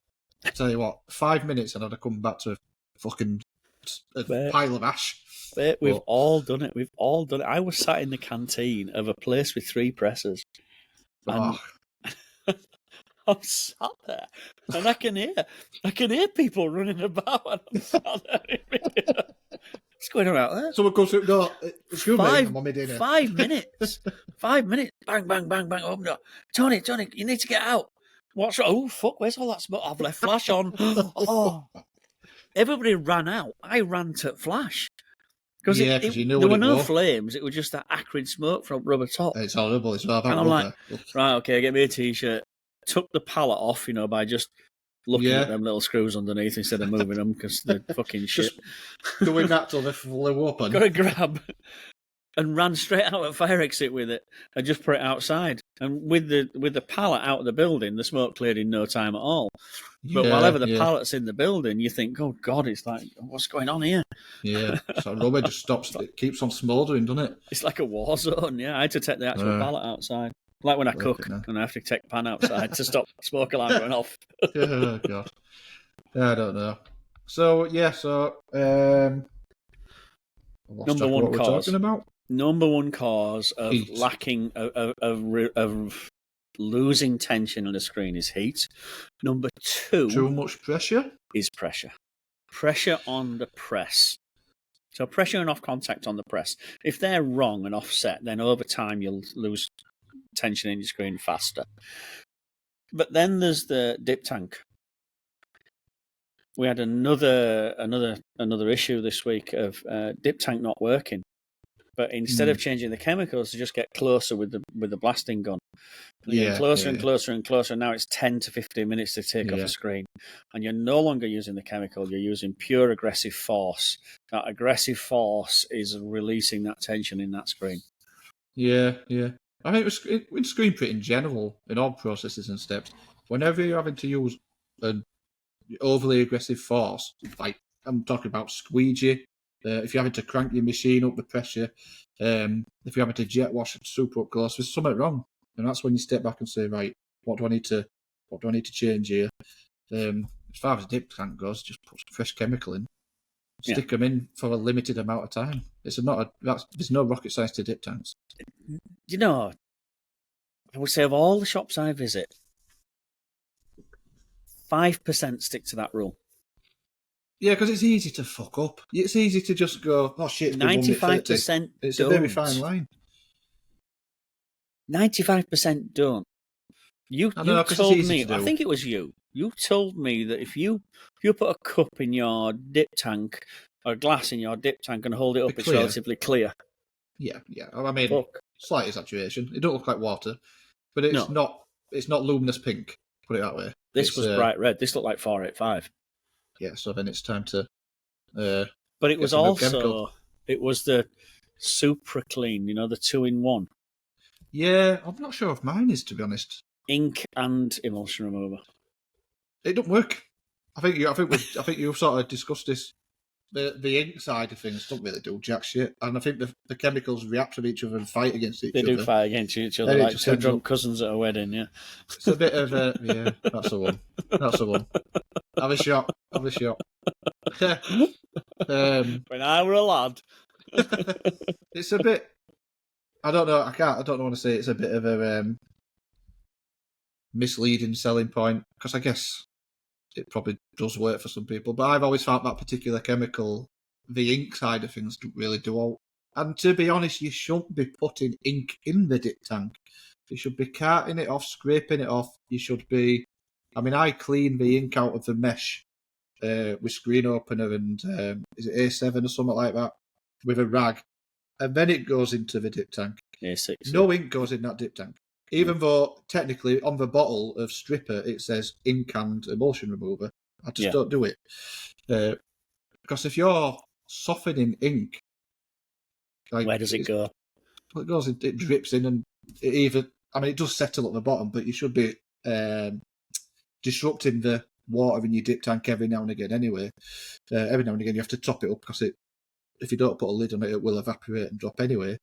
I tell you what, 5 minutes and I'd have come back to a fucking pile of ash. Mate, we've all done it. We've all done it. I was sat in the canteen of a place with 3 presses. And I'm sat there and I can hear people running about and I'm sat there. What's going on out there? Someone goes through, no, excuse me, I'm on my dinner. 5 minutes. 5 minutes. Bang, bang, bang, bang. Open up. Tony, you need to get out. What's wrong? Oh, fuck, where's all that smoke? I've left flash on. Oh. Everybody ran out. I ran to flash. Because you know there were no flames. It was just that acrid smoke from rubber top. It's horrible as well. And I'm like, right, okay, get me a T-shirt. Took the pallet off, by just looking at them little screws underneath instead of moving them because they're fucking shit. Doing that till they flew open. Got a grab and ran straight out at fire exit with it and just put it outside. And with the pallet out of the building, the smoke cleared in no time at all. But whenever the pallet's in the building, you think, oh, God, it's like, what's going on here? Yeah, so rubber just stops, it keeps on smouldering, doesn't it? It's like a war zone, yeah. I had to take the actual pallet outside. Like when I cook and I have to take the pan outside to stop smoke alarm going off. Oh, God. I don't know. So, number one cause. Talking about? Number one cause of heat. Lacking of losing tension on the screen is heat. Number 2, too much pressure, is pressure. Pressure on the press. So pressure and off contact on the press. If they're wrong and offset, then over time you'll lose tension in your screen faster. But then there's the dip tank. We had another issue this week of dip tank not working. But instead of changing the chemicals, to just get closer with the blasting gun. Closer and closer and closer. Now it's 10 to 15 minutes to take off a screen. And you're no longer using the chemical. You're using pure aggressive force. That aggressive force is releasing that tension in that screen. Yeah. I think with screen print in general, in all processes and steps, whenever you're having to use an overly aggressive force, like I'm talking about squeegee, if you're having to crank your machine up the pressure, if you're having to jet wash super up close, there's something wrong. And that's when you step back and say, right, what do I need to change here? As far as dip tank goes, just put some fresh chemical in. Stick them in for a limited amount of time. There's no rocket science to dip tanks. I would say of all the shops I visit, 5% stick to that rule. Yeah, because it's easy to fuck up. It's easy to just go, oh shit, 95% it's don't. A very fine line. 95% don't. You told me, I think it was you. You told me that if you put a cup in your dip tank or a glass in your dip tank and hold it up, it's relatively clear. Yeah. I mean, slight exaggeration. It don't look like water, but it's not. It's not luminous pink. Put it that way. This was bright red. This looked like 485. Yeah, so then it's time to. But it was also the Super Clean. The 2-in-1. Yeah, I'm not sure if mine is, to be honest. Ink and emulsion remover. It don't work. I think you sort of discussed this the ink side of things don't really do jack shit, and I think the chemicals react with each other and fight against each They other. do fight against each other Then it like just two ends drunk up- cousins at a wedding. Yeah, It's a bit of a yeah. That's the one. That's the one. Have a shot. Have a shot. when I were a lad. It's a bit. I don't know. I don't want to say it's a bit of a misleading selling point because I guess it probably does work for some people. But I've always found that particular chemical, the ink side of things, don't really do all. And to be honest, you shouldn't be putting ink in the dip tank. You should be carting it off, scraping it off. You should be. I mean, I clean the ink out of the mesh with screen opener and is it A7 or something like that with a rag, and then it goes into the dip tank. A6. No ink goes in that dip tank. Even though technically on the bottle of Stripper it says ink and emulsion remover, I just don't do it because if you're softening ink, like, where does it go? Well, it goes, it drips in, and it even. I mean, it does settle at the bottom, but you should be disrupting the water in your dip tank every now and again. Anyway, every now and again you have to top it up because if you don't put a lid on it, it will evaporate and drop anyway.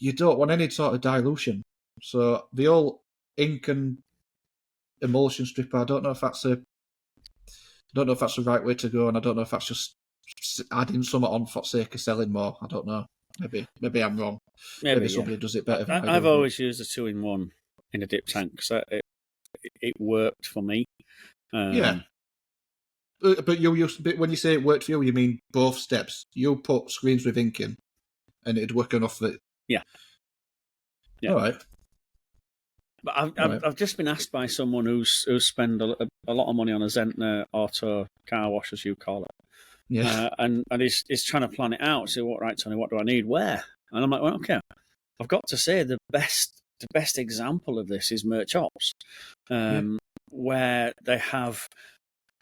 You don't want any sort of dilution. So the old ink and emulsion stripper, I don't know if that's the right way to go, and I don't know if that's just adding something on for the sake of selling more. I don't know. Maybe I'm wrong. Maybe somebody does it better than I do. I've always used a 2-in-1 in a dip tank because it worked for me. Yeah. But when you say it worked for you, you mean both steps. You put screens with ink in, and it'd work enough that. Yeah. All right. But I've just been asked by someone who's spent a lot of money on a Zentner auto car wash, as you call it. Yeah. And he's trying to plan it out. So, right, Tony, what do I need? Where? And I'm like, well, okay. I've got to say the best example of this is Merch Ops, where they have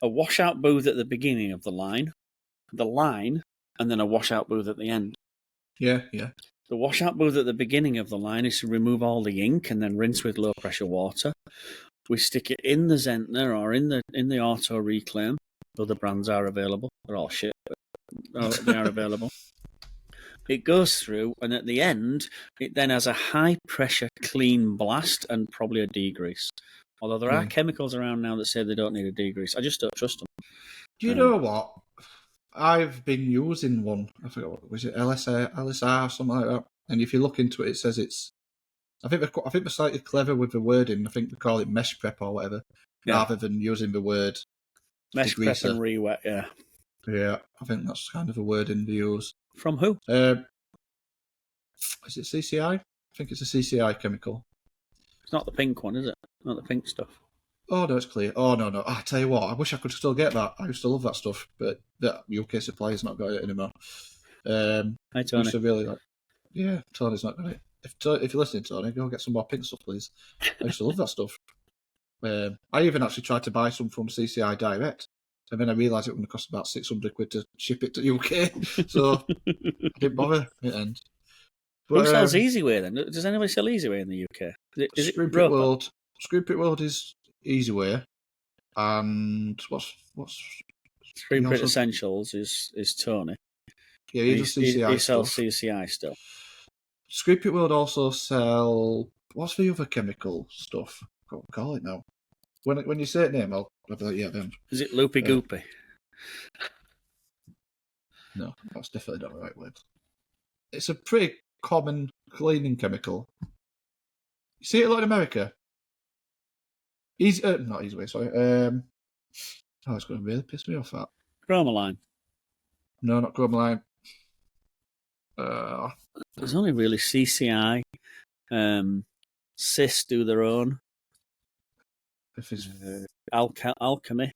a washout booth at the beginning of the line, and then a washout booth at the end. Yeah. The washout booth at the beginning of the line is to remove all the ink and then rinse with low pressure water. We stick it in the Zentner or in the Auto Reclaim. Other brands are available. They're all shit, but they are available. It goes through, and at the end, it then has a high pressure clean blast and probably a degrease. Although there are chemicals around now that say they don't need a degrease. I just don't trust them. Do you know what? I've been using one. I forgot what was it, LSR, something like that. And if you look into it, it says it's. I think they're slightly clever with the wording. I think they call it mesh prep or whatever, rather than using the word mesh prep degreaser. and re-wet. Yeah. Yeah, I think that's kind of a wording they use. From who? Is it CCI? I think it's a CCI chemical. It's not the pink one, is it? Not the pink stuff. Oh, no, it's clear. Oh, no. I tell you what, I wish I could still get that. I used to love that stuff, but that UK supply's not got it anymore. Hi, Tony. I used to really like. Yeah, Tony's not got it. If you're listening, Tony, go get some more pink stuff, please. I used to love that stuff. I even actually tried to buy some from CCI direct, and then I realised it would cost about £600 to ship it to the UK, so I didn't bother in the end. Who sells Easyway then? Does anybody sell Easyway in the UK? Is it Screen Print World? Screen Print World is Easyway, and what's Screen Print Essentials is Tony. Yeah, he does CCI. He sells CCI still. Screen Print World also sell what's the other chemical stuff? I can't call it now. When you say it name, I'll be like, yeah, them. Is it Loopy Goopy? No, that's definitely not the right word. It's a pretty common cleaning chemical. You see it a lot in America. Not Easyway, sorry. It's going to really piss me off, that. Chromaline. No, not Chromaline. There's only really CCI. Cis do their own. If it's Alchemy.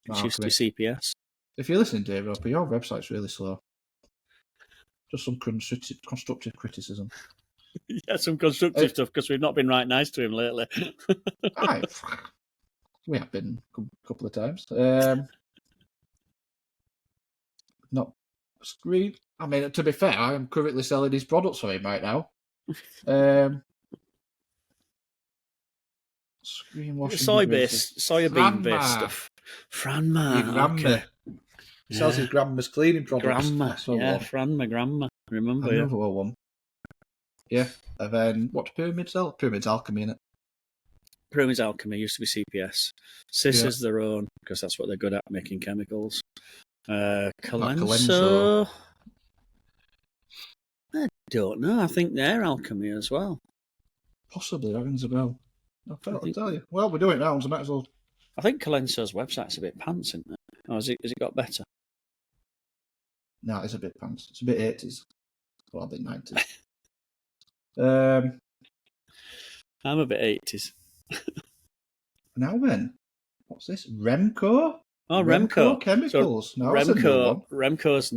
Which used to be CPS. If you're listening, Dave Roper, your website's really slow. Just some constructive criticism. Yeah, some constructive stuff, because we've not been right nice to him lately. We have been a couple of times. Not screen. I mean, to be fair, I am currently selling his products for him right now. Screen washing. Soya-bean based stuff. Franma. You ran me. Sells his grandma's cleaning products. Grandma, That's what yeah, one. Fran, my grandma. Remember, Another one. Yeah. And then what do Pyramid sell? Pyramid's Alchemy, innit? Pyramid's Alchemy used to be CPS. Scissors their own, because that's what they're good at, making chemicals. Colenso. I don't know. I think they're Alchemy as well. Possibly, that rings a bell. I'll tell you. Well, we're doing rounds, I might as well. I think Colenso's website's a bit pants, isn't it? Or has it got better? No, it's a bit pants. It's a bit 80s. Well, a bit 90s. I'm a bit 80s. Now then, what's this? Remco? Oh, Remco. Chemicals. So no, Remco's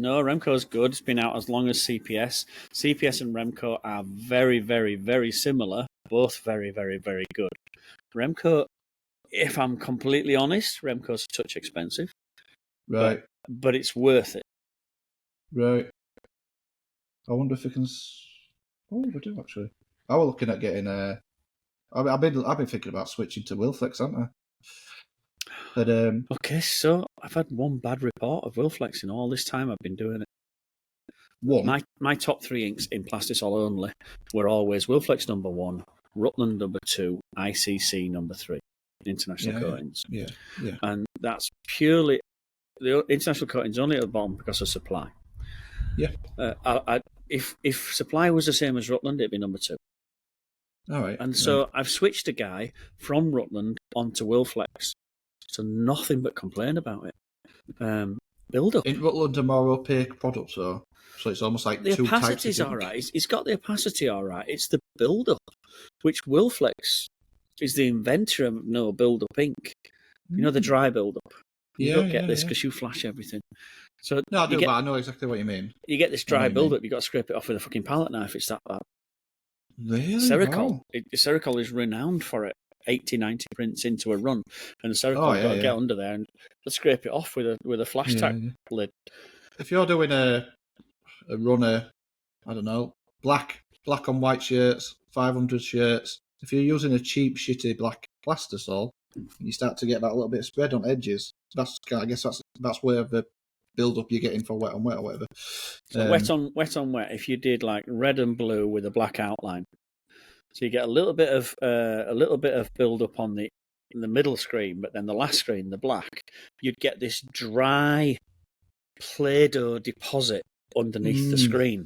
good. It's been out as long as CPS. CPS and Remco are very, very, very similar. Both very, very, very good. Remco, if I'm completely honest, Remco's a touch expensive. Right. But it's worth it. Right. I wonder if we can. Oh, we do actually. I was looking at getting I've been thinking about switching to Wilflex, haven't I? But Okay, so I've had one bad report of Wilflex in all this time I've been doing it. one. My top 3 inks in Plastisol only were always Wilflex number 1, Rutland number 2, ICC number 3, international coatings. Yeah. And that's purely the international coatings only at the bottom because of supply. Yeah. If supply was the same as Rutland, it'd be number 2. All right. And so I've switched a guy from Rutland onto Wilflex. So nothing but complain about it. Build up. In Rutland are more opaque products, though. So it's almost like The two types of opacity's ink. all right. It's got the opacity all right. It's the build up, which Wilflex is the inventor of no build up ink. You know, the dry build up. You don't get this because you flash everything. So no, I do, but I know exactly what you mean. You get this dry build up. You got to scrape it off with a fucking palette knife. It's that bad. Really? Cericol. Wow. Cericol is renowned for it. 80, 90 prints into a run, and the Cericol got to get under there and scrape it off with a flash tack lid. If you're doing a runner, I don't know, black on white shirts, 500 shirts. If you're using a cheap, shitty black Plastisol, and you start to get that little bit of spread on edges, I guess that's where the build up you're getting for wet on wet or whatever. So wet on wet. If you did like red and blue with a black outline. So you get a little bit of build up on the middle screen, but then the last screen, the black, you'd get this dry Play-Doh deposit underneath the screen.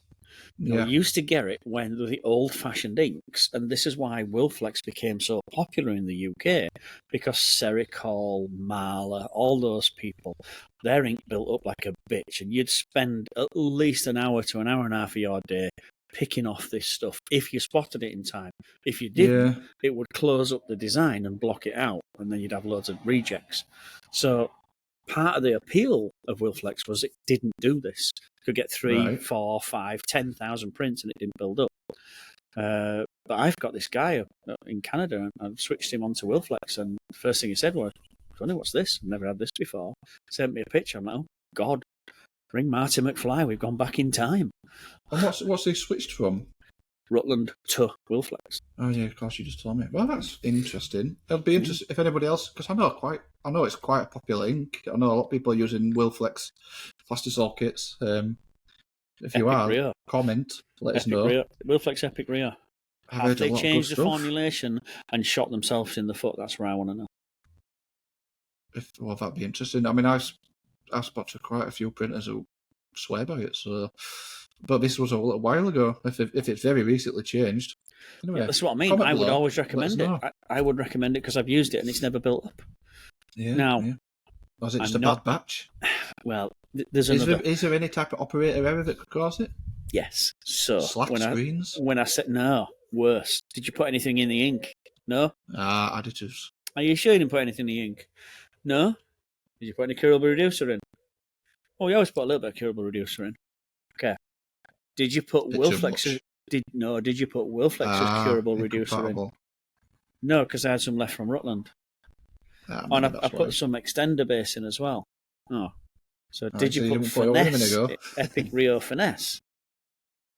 Yeah. We used to get it when the old-fashioned inks, and this is why Wilflex became so popular in the UK, because Cericol, Marla, all those people, their ink built up like a bitch, and you'd spend at least an hour to an hour and a half of your day picking off this stuff if you spotted it in time. If you didn't, it would close up the design and block it out, and then you'd have loads of rejects. So part of the appeal of Wilflex was it didn't do this. You could get 3, 4, 5, 10,000 prints and it didn't build up. But I've got this guy in Canada and I've switched him onto Wilflex, and the first thing he said was, "Funny, what's this? I've never had this before." Sent me a picture. I'm like, oh God, bring Marty McFly. We've gone back in time. And what's he switched from? Rutland to Wilflex. Oh yeah, of course, you just told me. Well, that's interesting. It'll be interesting if anybody else, because I know it's quite a popular ink. I know a lot of people are using Wilflex Plastisol kits. If you are, comment, let us know. Wilflex Epic Rio. Have they changed the formulation and shot themselves in the foot? That's where I want to know. Well, that'd be interesting. I mean, I've spotted quite a few printers who swear by it. So, but this was a little while ago. If it's very recently changed, anyway, that's what I mean. I would always recommend it. I would recommend it because I've used it and it's never built up. Was it just a bad batch? Well, there's another. Is there any type of operator error that could cause it? Yes. So screens. When I said no, worse. Did you put anything in the ink? No. Additives. Are you sure you didn't put anything in the ink? No. Did you put any curable reducer in? Oh, you always put a little bit of curable reducer in. Okay. Did you put Wilflex? Did you put Wilflex's curable reducer in? No, because I had some left from Rutland. And I put some extender base in as well. Oh. So did you put Finesse, Epic Rio Finesse?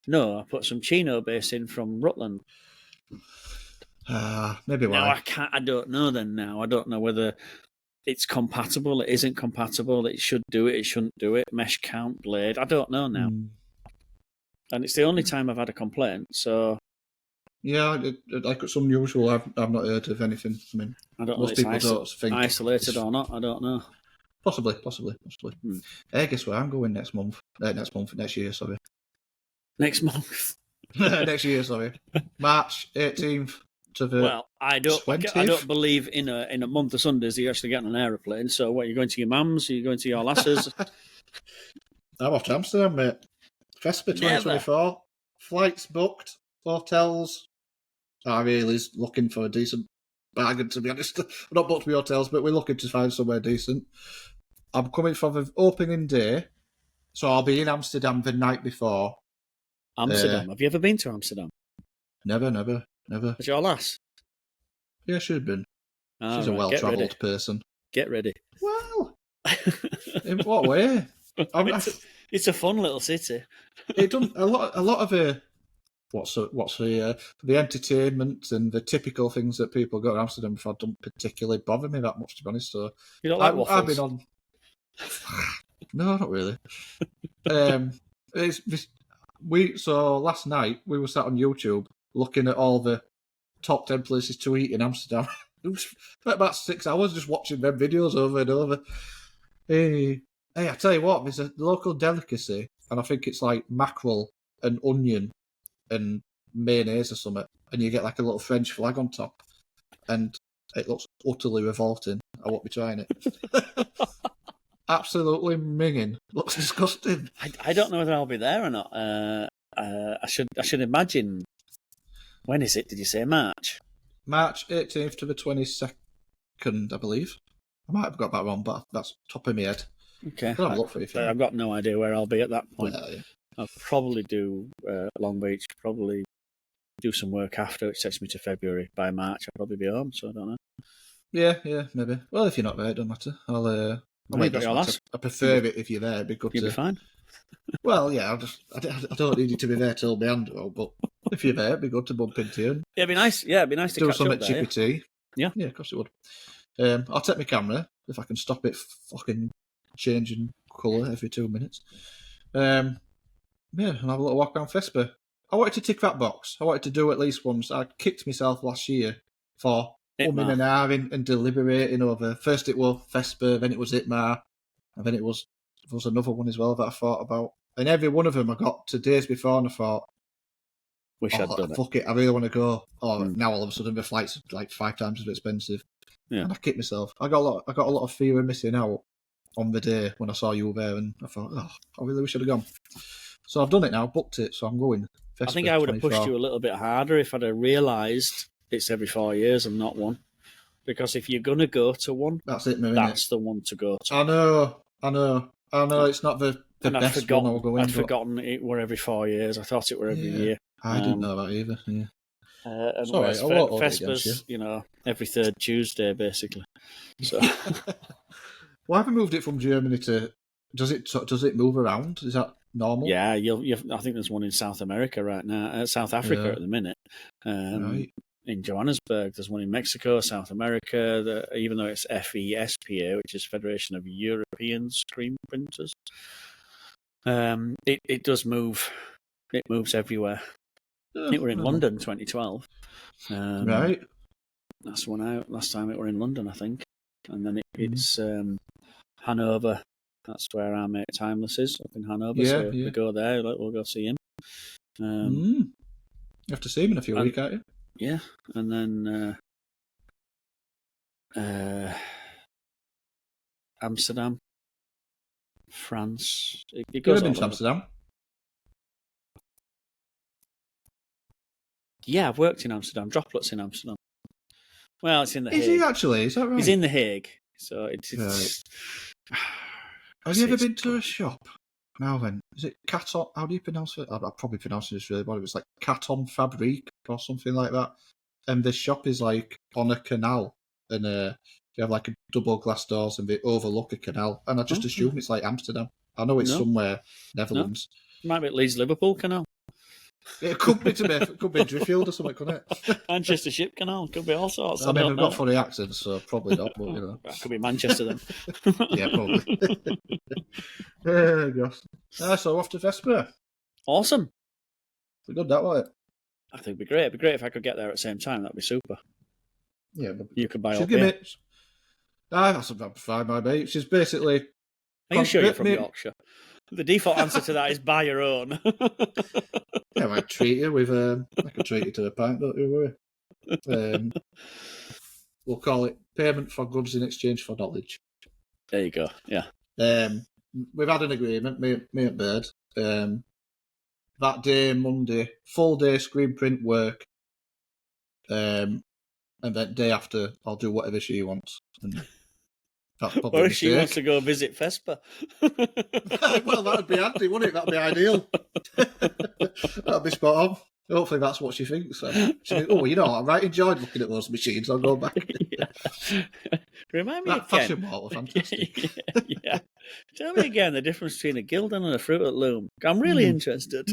No, I put some Chino base in from Rutland. Maybe why. Now I don't know then now. I don't know whether it's compatible, it isn't compatible, it should do it, it shouldn't do it, mesh count, blade. I don't know now. And it's the only time I've had a complaint, so... Yeah, like it's unusual. I've not heard of anything. I mean, I don't most know if people don't think isolated or not, I don't know. Possibly. Hey, guess where I'm going next year, sorry. Next month? Next year, sorry. March 18th to the Well, I 20th? don't believe in a month of Sundays you're actually getting on an aeroplane. So, what, you're going to your mum's? Are you going to your lasses? I'm off to Amsterdam, mate. Vespa 2024. Flights booked. Hotels. I really is looking for a decent bargain, to be honest. We're not booked for hotels, but we're looking to find somewhere decent. I'm coming for the opening day, so I'll be in Amsterdam the night before. Amsterdam. Have you ever been to Amsterdam? Never. Was your lass? Yeah, should have been. Oh, She's a well-travelled person. Get ready. Well, in what way? It's a fun little city. It done a lot of the entertainment and the typical things that people go to Amsterdam for don't particularly bother me that much, to be honest. So You don't like waffles? I've been on. No, not really. So last night we were sat on YouTube looking at all the top 10 places to eat in Amsterdam. It was about 6 hours just watching them videos over and over. Hey, I tell you what, there's a local delicacy, and I think it's like mackerel and onion and mayonnaise or something, and you get like a little French flag on top, and it looks utterly revolting. I won't be trying it. Absolutely minging. Looks disgusting. I don't know whether I'll be there or not. I should imagine. When is it? Did you say March? March 18th to the 22nd, I believe. I might have got that wrong, but that's top of my head. Okay. I'll look for you. I've got no idea where I'll be at that point. Yeah. I'll probably do Long Beach, probably do some work after, which takes me to February. By March, I'll probably be home, so I don't know. Yeah, maybe. Well, if you're not there, it doesn't matter. I prefer it if you're there. It'd be good You'll be fine. Well, yeah, I don't need you to be there till the end, but if you're there, it'd be good to bump into you. Yeah, it'd be nice. Yeah, it'd be nice to do catch some up at Chippy Tea. Yeah, of course it would. I'll take my camera if I can stop it fucking changing colour every 2 minutes. And have a little walk around Vespa. I wanted to tick that box. I wanted to do at least once. I kicked myself last year for umming and ahhing and deliberating over. First it was Vespa, then it was Itmar, and then there was another one as well that I thought about. And every one of them I got to days before, and I thought, wish I'd done fuck it, I really want to go. Now all of a sudden the flights are like 5 times as expensive. Yeah. And I kicked myself. I got a lot of fear of missing out on the day when I saw you there, and I thought, I really wish I'd have gone. So I've done it now, booked it, so I'm going. I think I would have pushed you a little bit harder if I'd have realised it's every 4 years and not one. Because if you're going to go to one, that's it, mate. That's the one to go to. I know. It's not the best one I'll go in. I'd forgotten it were every 4 years. I thought it were every year. I didn't know that either. Yeah. Sorry, Vespa's, every third Tuesday, basically. So, why have we moved it from Germany to? Does it move around? Is that normal? Yeah, I think there's one in South America right now, South Africa at the minute. Right. In Johannesburg, there's one in Mexico, South America. Even though it's FESPA, which is Federation of European Screen Printers, it does move. It moves everywhere. I think we're in London 2012. Right. That's one out. Last time it were in London, I think. And then it's Hanover. That's where our mate Timeless is, up in Hanover. Yeah, so we go there. We'll go see him. You have to see him in a few weeks, can't you? Yeah. And then Amsterdam, France. It goes into Amsterdam. Yeah, I've worked in Amsterdam. Droplets in Amsterdam. Well, it's in the Hague. Is he actually? Is that right? He's in the Hague. So it's right. Have you ever been to a shop? Now then, is it Caton? How do you pronounce it? I'll probably pronounce this really bad. It was like Caton Fabrique or something like that. And the shop is like on a canal, and you have like a double glass doors, and they overlook a canal. And I just assume it's like Amsterdam. I know it's somewhere Netherlands. No. It might be at Leeds Liverpool Canal. It could be to me. It could be Driffield or something, couldn't it? Manchester Ship Canal, could be all sorts. I mean, don't we've got know. funny accents, so probably not. But That could be Manchester then. yeah, probably. Gosh. So off to Vesper. Awesome. We good that way. I think it'd be great. It'd be great if I could get there at the same time. That'd be super. Yeah, but You could buy she'll up give here. me. That's fine, my mate. She's basically. Are you sure you're from me- Yorkshire? The default answer to that is buy your own. Yeah, I might treat you with. I can treat you to a pint, don't you worry. We'll call it payment for goods in exchange for knowledge. There you go. Yeah. We've had an agreement, me and Bird. That day, Monday, full day screen print work. And then day after, I'll do whatever she wants. And that's probably Or a if she wants to mistake. go visit Vesper. Well, that'd be handy, wouldn't it? That'd be ideal. That'd be spot on. Hopefully that's what she thinks. She thinks, you know, I right enjoyed looking at those machines. I'll go back. Yeah. Remind me That again. fashion wall, fantastic. Yeah. Tell me again the difference between a Gildan and a Fruit at Loom. I'm really interested.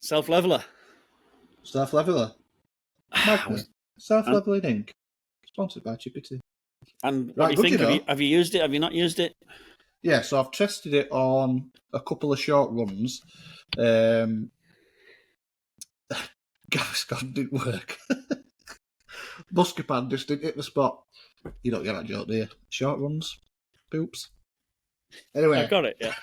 Self-leveler. Self-leveler. Magnet. Self-leveling ink. Sponsored by Chippy Tea. And what Right, do you good, think? you know. Have you used it? Have you not used it? Yeah, so I've tested it on a couple of short runs. Gareth Scott didn't work. Buscapan just didn't hit the spot. You don't get that joke, do you? Short runs. Poops. Anyway. I got it, yeah.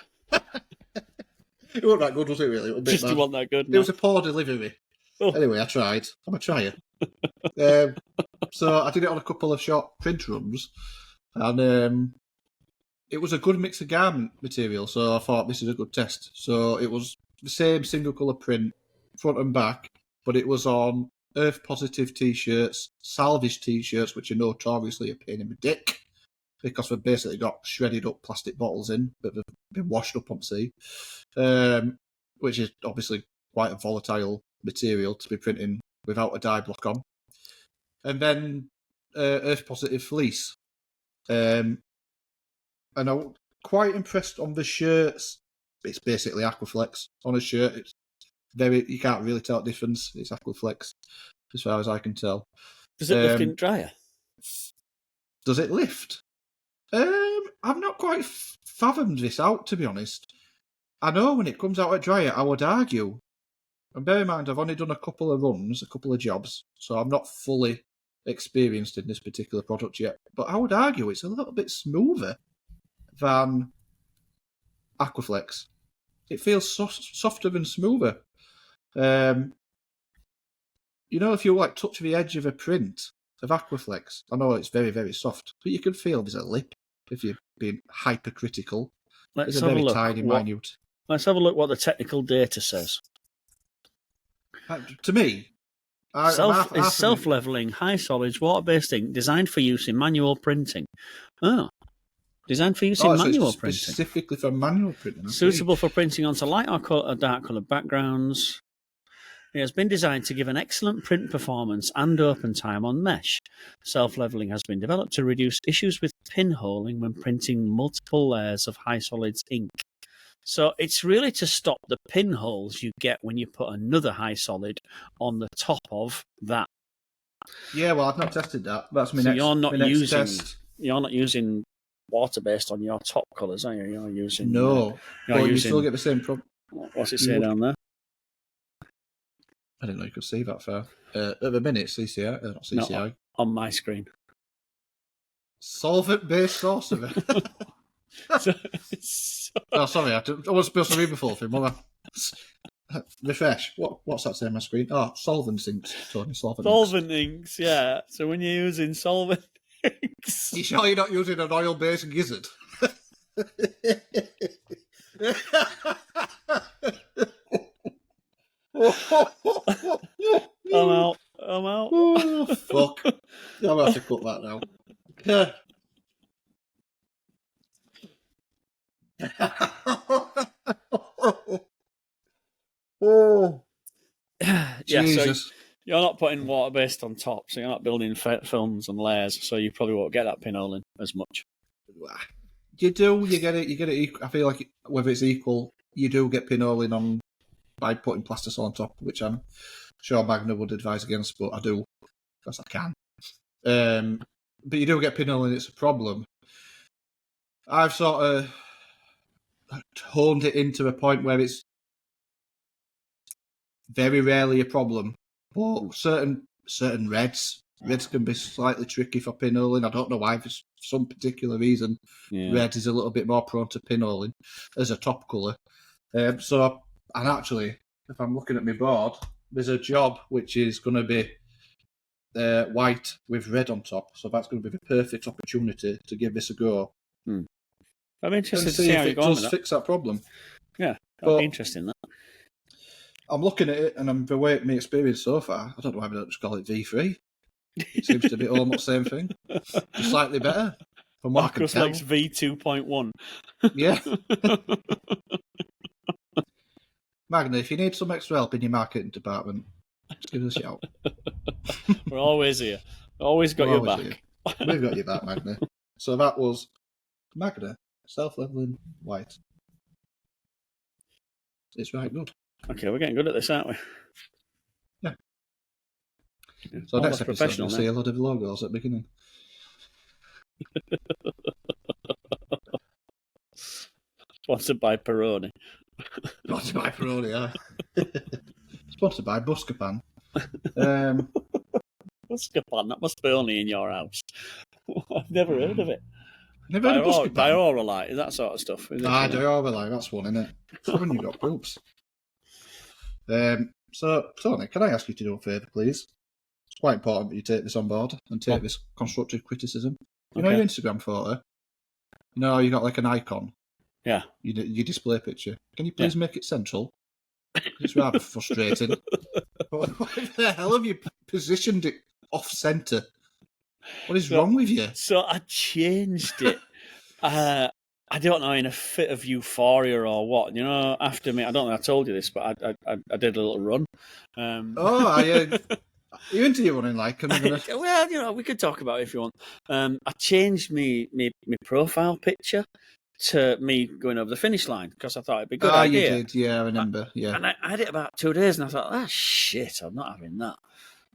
It wasn't that good, was it, really? It was a bit Just bad. you want that good. It was a poor delivery. Oh. Anyway, I tried. I'm a trier. So I did it on a couple of short print runs. And it was a good mix of garment material, so I thought this is a good test. So it was the same single colour print, front and back, but it was on Earth Positive t-shirts, salvage t-shirts, which are notoriously a pain in the dick, because we've basically got shredded up plastic bottles in, but they've been washed up on sea, which is obviously quite a volatile material to be printing without a dye block on. And then Earth Positive fleece. And I'm quite impressed on the shirts. It's basically Aquaflex on a shirt. It's you can't really tell the difference. It's Aquaflex, as far as I can tell. Does it lift in dryer? Does it lift? I've not quite fathomed this out, to be honest. I know when it comes out at dryer, I would argue. And bear in mind, I've only done a couple of runs, a couple of jobs, so I'm not fully experienced in this particular product yet. But I would argue it's a little bit smoother than Aquaflex. It feels softer and smoother. You know, if you like touch the edge of a print of Aquaflex, I know it's very, very soft, but you can feel there's a lip if you're being hypercritical. Let's It's a have a very look. tiny, minute. Let's have a look what the technical data says. To me, Self-leveling, high solids, water-based ink designed for use in manual printing. Oh, designed for use in so manual it's printing. specifically for manual printing. I see. Suitable for printing onto light or dark coloured backgrounds. It has been designed to give an excellent print performance and open time on mesh. Self-leveling has been developed to reduce issues with pinholing when printing multiple layers of high solids ink. So it's really to stop the pinholes you get when you put another high solid on the top of that. Yeah, well, I've not tested that. That's my So next. you're not my next using test. you're not using water-based on your top colours, are you? You're using No, you're but you using, still get the same problem. what's it you say would- down there? I didn't know you could see that far. At the minute, CCI, not CCI. No, on my screen. Solvent-based sorcerer. So- Oh, sorry, I wasn't supposed to read before thing. Refresh. What's that saying on my screen? Oh, solvent inks. Tony, solvent inks. solvent inks, yeah. So when you're using solvent inks, You sure you're not using an oil-based gizzard? I'm out. I'm out. Oh, fuck. I'm going to have to cut that now. Yeah. Oh, Yeah, so Jesus. you're not putting water based on top, so you're not building films and layers, so you probably won't get that pinholing as much. You do. You get it. I feel like whether it's equal, you do get pinholing on by putting plastisol on top, which I'm sure Magna would advise against, but I do because I can. But you do get pinholing. It's a problem. I've sort of honed it into a point where it's very rarely a problem. But certain reds can be slightly tricky for pinholing. I don't know why. For some particular reason, red is a little bit more prone to pinholing as a top colour. So, and actually, if I'm looking at my board, there's a job which is going to be white with red on top. So that's going to be the perfect opportunity to give this a go. I'm interested to see how if you it go on does with fix that problem. Yeah, that'd be interesting. That. I'm looking at it, and the way my experience so far, I don't know why we don't just call it V3. It seems to be almost the same thing, just slightly better. From what Marcus I can likes V2.1. Yeah. Magna, if you need some extra help in your marketing department, just give us a shout. We're always here. Always got your back. Here. We've got your back, Magna. So that was Magna, self-leveling white. It's right good. Okay, we're getting good at this, aren't we? Yeah. So next episode, you'll see a lot of logos at the beginning. Sponsored by Peroni. Sponsored by Peroni, yeah. Sponsored by Buscapan. Buscapan, that must be only in your house. I've never heard of it. Never heard of Buscapan? Diorolite, that sort of stuff. Diorolite, that's one, isn't it? It's when you've got poops. So, Tony, can I ask you to do a favour, please? It's quite important that you take this on board and take this constructive criticism. You know your Instagram photo? You know, you got like an icon. Yeah. Your display picture. Can you please make it central? It's rather frustrating. Why the hell have you positioned it off-centre? What is wrong with you? So I changed it. I don't know, in a fit of euphoria or what. You know, after me, I don't know if I told you this, but I did a little run. Are you into your running like? Well, you know, we could talk about it if you want. I changed my profile picture to me going over the finish line because I thought it'd be a good idea. You did, yeah, I remember. Yeah. And I had it about 2 days and I thought, shit, I'm not having that.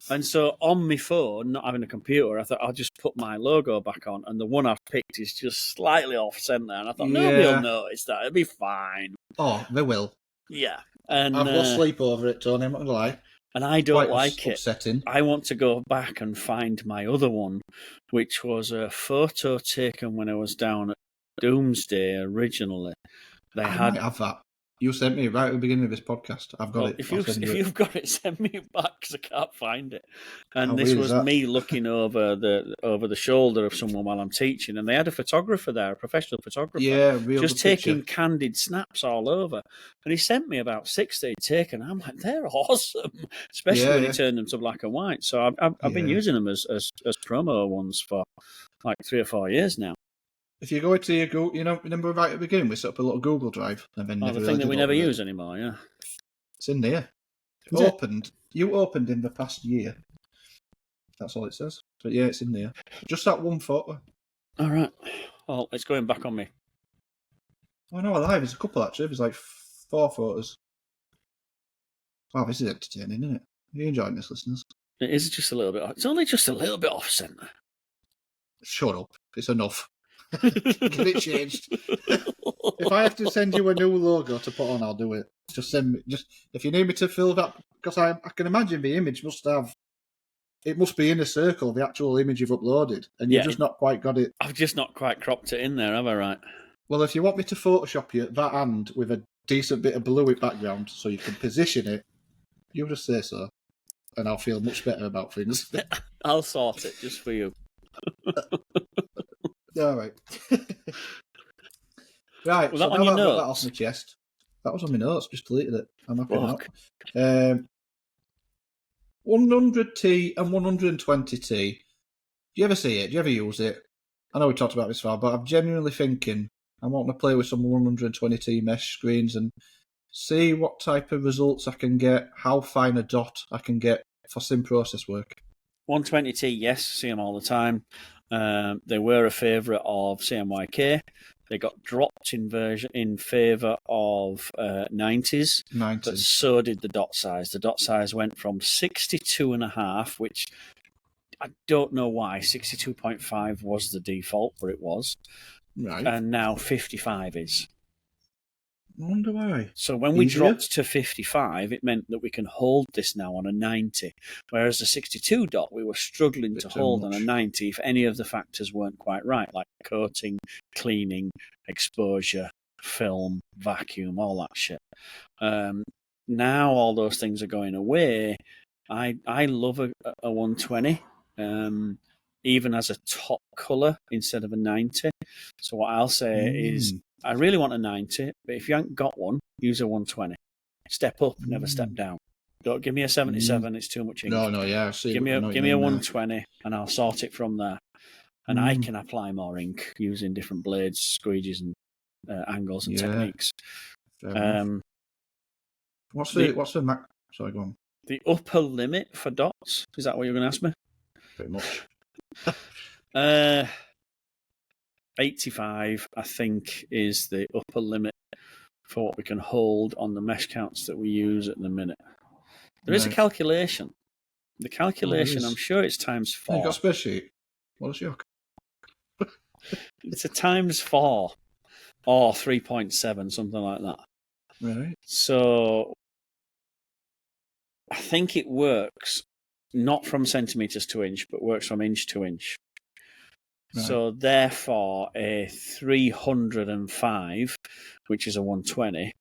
And so on my phone, not having a computer, I thought I'll just put my logo back on. And the one I've picked is just slightly off centre. And I thought, nobody will notice that. It'll be fine. Oh, they will. Yeah. And I've lost sleep over it, Tony, I'm not going to lie. And I don't like it. Upsetting. I want to go back and find my other one, which was a photo taken when I was down at Doomsday originally. I might have that. You sent me right at the beginning of this podcast. I've got it. If you've got it, send me it back because I can't find it. And this was me looking over the shoulder of someone while I'm teaching, and they had a photographer there, a professional photographer, just taking candid snaps all over. And he sent me about 60 taken. I'm like, they're awesome, especially when he turned them to black and white. So I've been using them as promo ones for like 3 or 4 years now. If you go into your Google, remember right at the beginning, we set up a little Google Drive. And then the thing that we never use anymore, yeah. It's in there. You opened in the past year. That's all it says. But yeah, it's in there. Just that one photo. All right. Well, it's going back on me. Oh, no, alive. There's a couple, actually. There's like 4 photos. Wow, this is entertaining, isn't it? Are you enjoying this, listeners? It is just a little bit. It's only just a little bit off-centre. Shut up. It's enough. Get it changed. If I have to send you a new logo to put on, I'll do it. Just send me. Just if you need me to fill that, because I can imagine the image must be in a circle, the actual image you've uploaded, and you've just not quite got it. I've just not quite cropped it in there, have I? Right. Well, if you want me to Photoshop you that hand with a decent bit of blue background, so you can position it, you just say so, and I'll feel much better about things. I'll sort it just for you. All right. Right, Was so that on your I've got notes? that off my chest. That was on my notes, just deleted it. I'm happy now. 100T and 120T. Do you ever see it? Do you ever use it? I know we talked about this far, but I'm genuinely thinking I want to play with some 120T mesh screens and see what type of results I can get, how fine a dot I can get for sim process work. 120T, yes, see them all the time. They were a favourite of CMYK. They got dropped in favour of 90s, but 90s. so did the dot size. The dot size went from 62.5, which I don't know why. 62.5 was the default, but it was. Right. And now 55 is. I wonder why. So when we Easier? dropped to 55, it meant that we can hold this now on a 90. Whereas the 62 dot, we were struggling to too hold on a much. 90 if any of the factors weren't quite right, like coating, cleaning, exposure, film, vacuum, all that shit. Now all those things are going away. I love a 120, even as a top colour instead of a 90. So what I'll say is, I really want a 90, but if you haven't got one, use a 120. Step up, never step down. Don't give me a 77, it's too much ink. No, yeah. I see. Give me I a know what you mean now. 120, and I'll sort it from there. And I can apply more ink using different blades, squeegees, and angles and techniques. Fair enough. What's the Mac? Sorry, go on. The upper limit for dots, is that what you're going to ask me? Pretty much. 85, I think, is the upper limit for what we can hold on the mesh counts that we use at the minute. There is a calculation. The calculation, I'm sure it's times 4. You got a spreadsheet? What is your? It's a times 4 or 3.7, something like that. Right. So I think it works not from centimetres to inch, but works from inch to inch. Right. So therefore, a 305, which is a 120,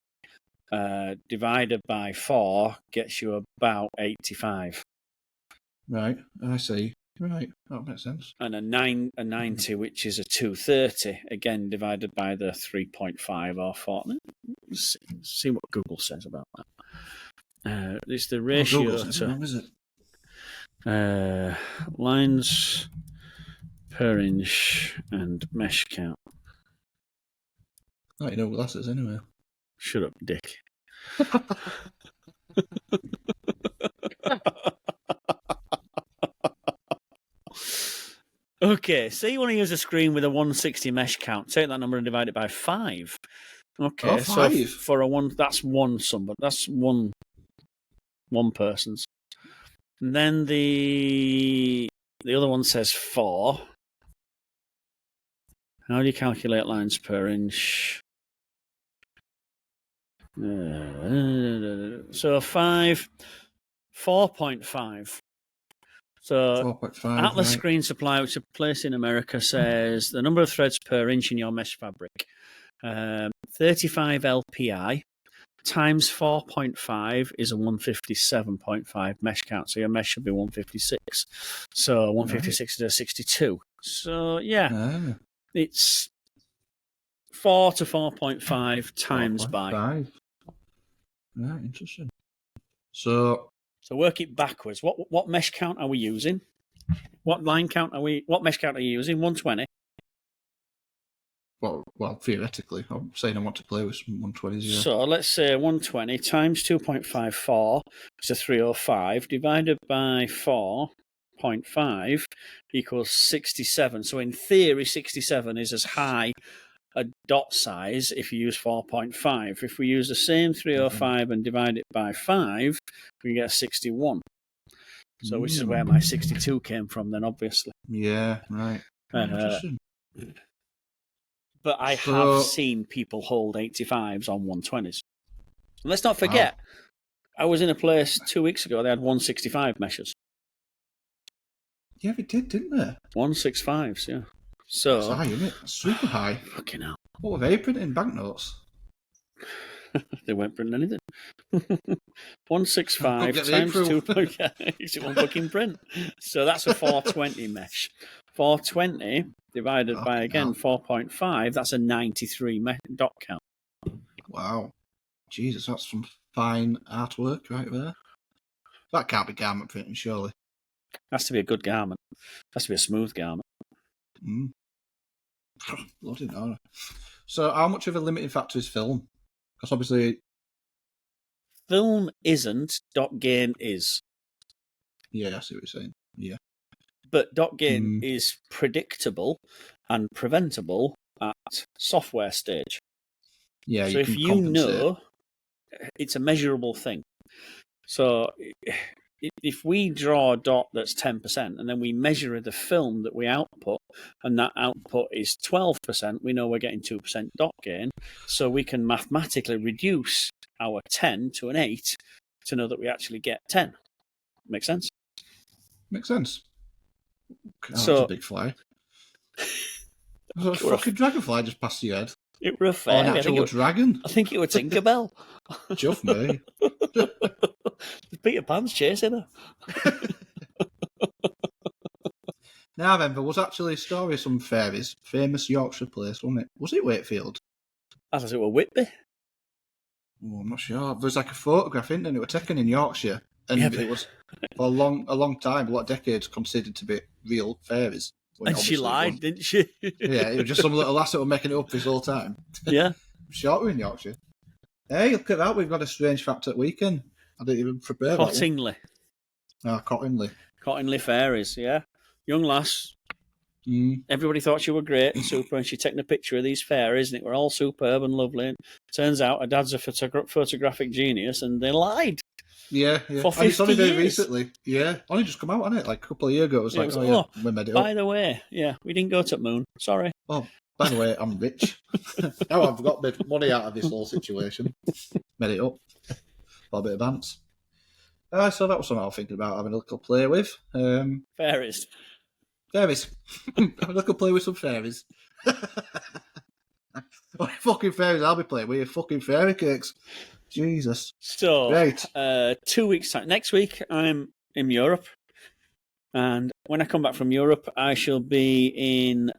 divided by 4 gets you about 85. Right, I see. Right, that makes sense. And a 90, which is a 230, again divided by the 3.5 or 4. Let's see what Google says about that. It's the ratio to lines per inch and mesh count. Oh, you know glasses anyway. Shut up, dick. Okay, say you want to use a screen with a 160 mesh count. Take that number and divide it by 5. Okay, so for a one, that's one somebody. That's one person's. And then the other one says 4. How do you calculate lines per inch? So 4.5. So 4.5, Atlas Screen Supply, which is a place in America, says the number of threads per inch in your mesh fabric, 35 LPI times 4.5 is a 157.5 mesh count. So your mesh should be 156. So 156 is a 62. So yeah, it's 4 to 4.5 times 4.5. by. Right, interesting. So work it backwards. What mesh count are we using? What mesh count are you using? 120. Well, theoretically, I'm saying I want to play with some 120s. Yeah. So let's say 120 times 2.54 is a 305 divided by 4.5 equals 67. So in theory, 67 is as high a dot size if you use 4.5. If we use the same 305 and divide it by 5, we get 61. So which is where my 62 came from then, obviously. Yeah, right. Interesting. But I have seen people hold 85s on 120s. And let's not forget, I was in a place 2 weeks ago, they had 165 meshes. Yeah, they did, didn't they? 165s, yeah. So that's high, isn't it? That's super high. Fucking hell. What were they printing? Banknotes? They weren't printing anything. 165 times 2. It won't fucking print. So that's a 420 mesh. 420 divided by, again, 4.5, that's a 93 dot count. Wow. Jesus, that's some fine artwork right there. That can't be garment printing, surely. Has to be a good garment. Has to be a smooth garment. Bloody no. So how much of a limiting factor is film? Because obviously film isn't, dot gain is. Yeah, I see what you're saying. Yeah. But dot gain is predictable and preventable at software stage. Yeah, so you if can you compensate. know, it's a measurable thing. So if we draw a dot that's 10% and then we measure the film that we output and that output is 12%, we know we're getting 2% dot gain. So we can mathematically reduce our 10 to an 8 to know that we actually get 10. Make sense? Makes sense. Oh, So- that's a big fly. There's a fucking dragonfly just past your head. It were a Or fairy. an actual dragon. I think it were Tinkerbell. Chuff me. Peter Pan's chasing her. Now then, there was actually a story of some fairies. Famous Yorkshire place, wasn't it? Was it Wakefield? I thought it were Whitby. Oh, I'm not sure. There's like a photograph, isn't there? And it was taken in Yorkshire. And Yeah, but- it was, for a long time, a lot of decades, considered to be real fairies. when And she obviously it lied, wasn't. didn't she? Yeah, it was just some little lass that were making it up this whole time. Yeah. Sure, we're in Yorkshire. Hey, look at that. We've got a strange fact at weekend. I didn't even prepare that one. Cottingley. Cottingley. Cottingley Fairies, yeah. Young lass. Mm. Everybody thought she were great and super, and she taken a picture of these fairies, and it were all superb and lovely. And turns out her dad's a photographic genius, and they lied. Yeah. For And it's only 50 very years. recently. Yeah. Only just come out, hasn't it? Like a couple of years ago. It was It like, was, oh, yeah, we made it up. By the way, yeah, we didn't go to the moon. Sorry. Oh, by the way, I'm rich. Now I've got made money out of this whole situation. Made it up. Got a bit of ants. So that was something I was thinking about having a little play with. Fairies. Fairies. Have a little play with some fairies. What fucking fairies I'll be playing with? Your fucking fairy cakes. Jesus. So, Right. 2 weeks' time. Next week, I'm in Europe. And when I come back from Europe, I shall be in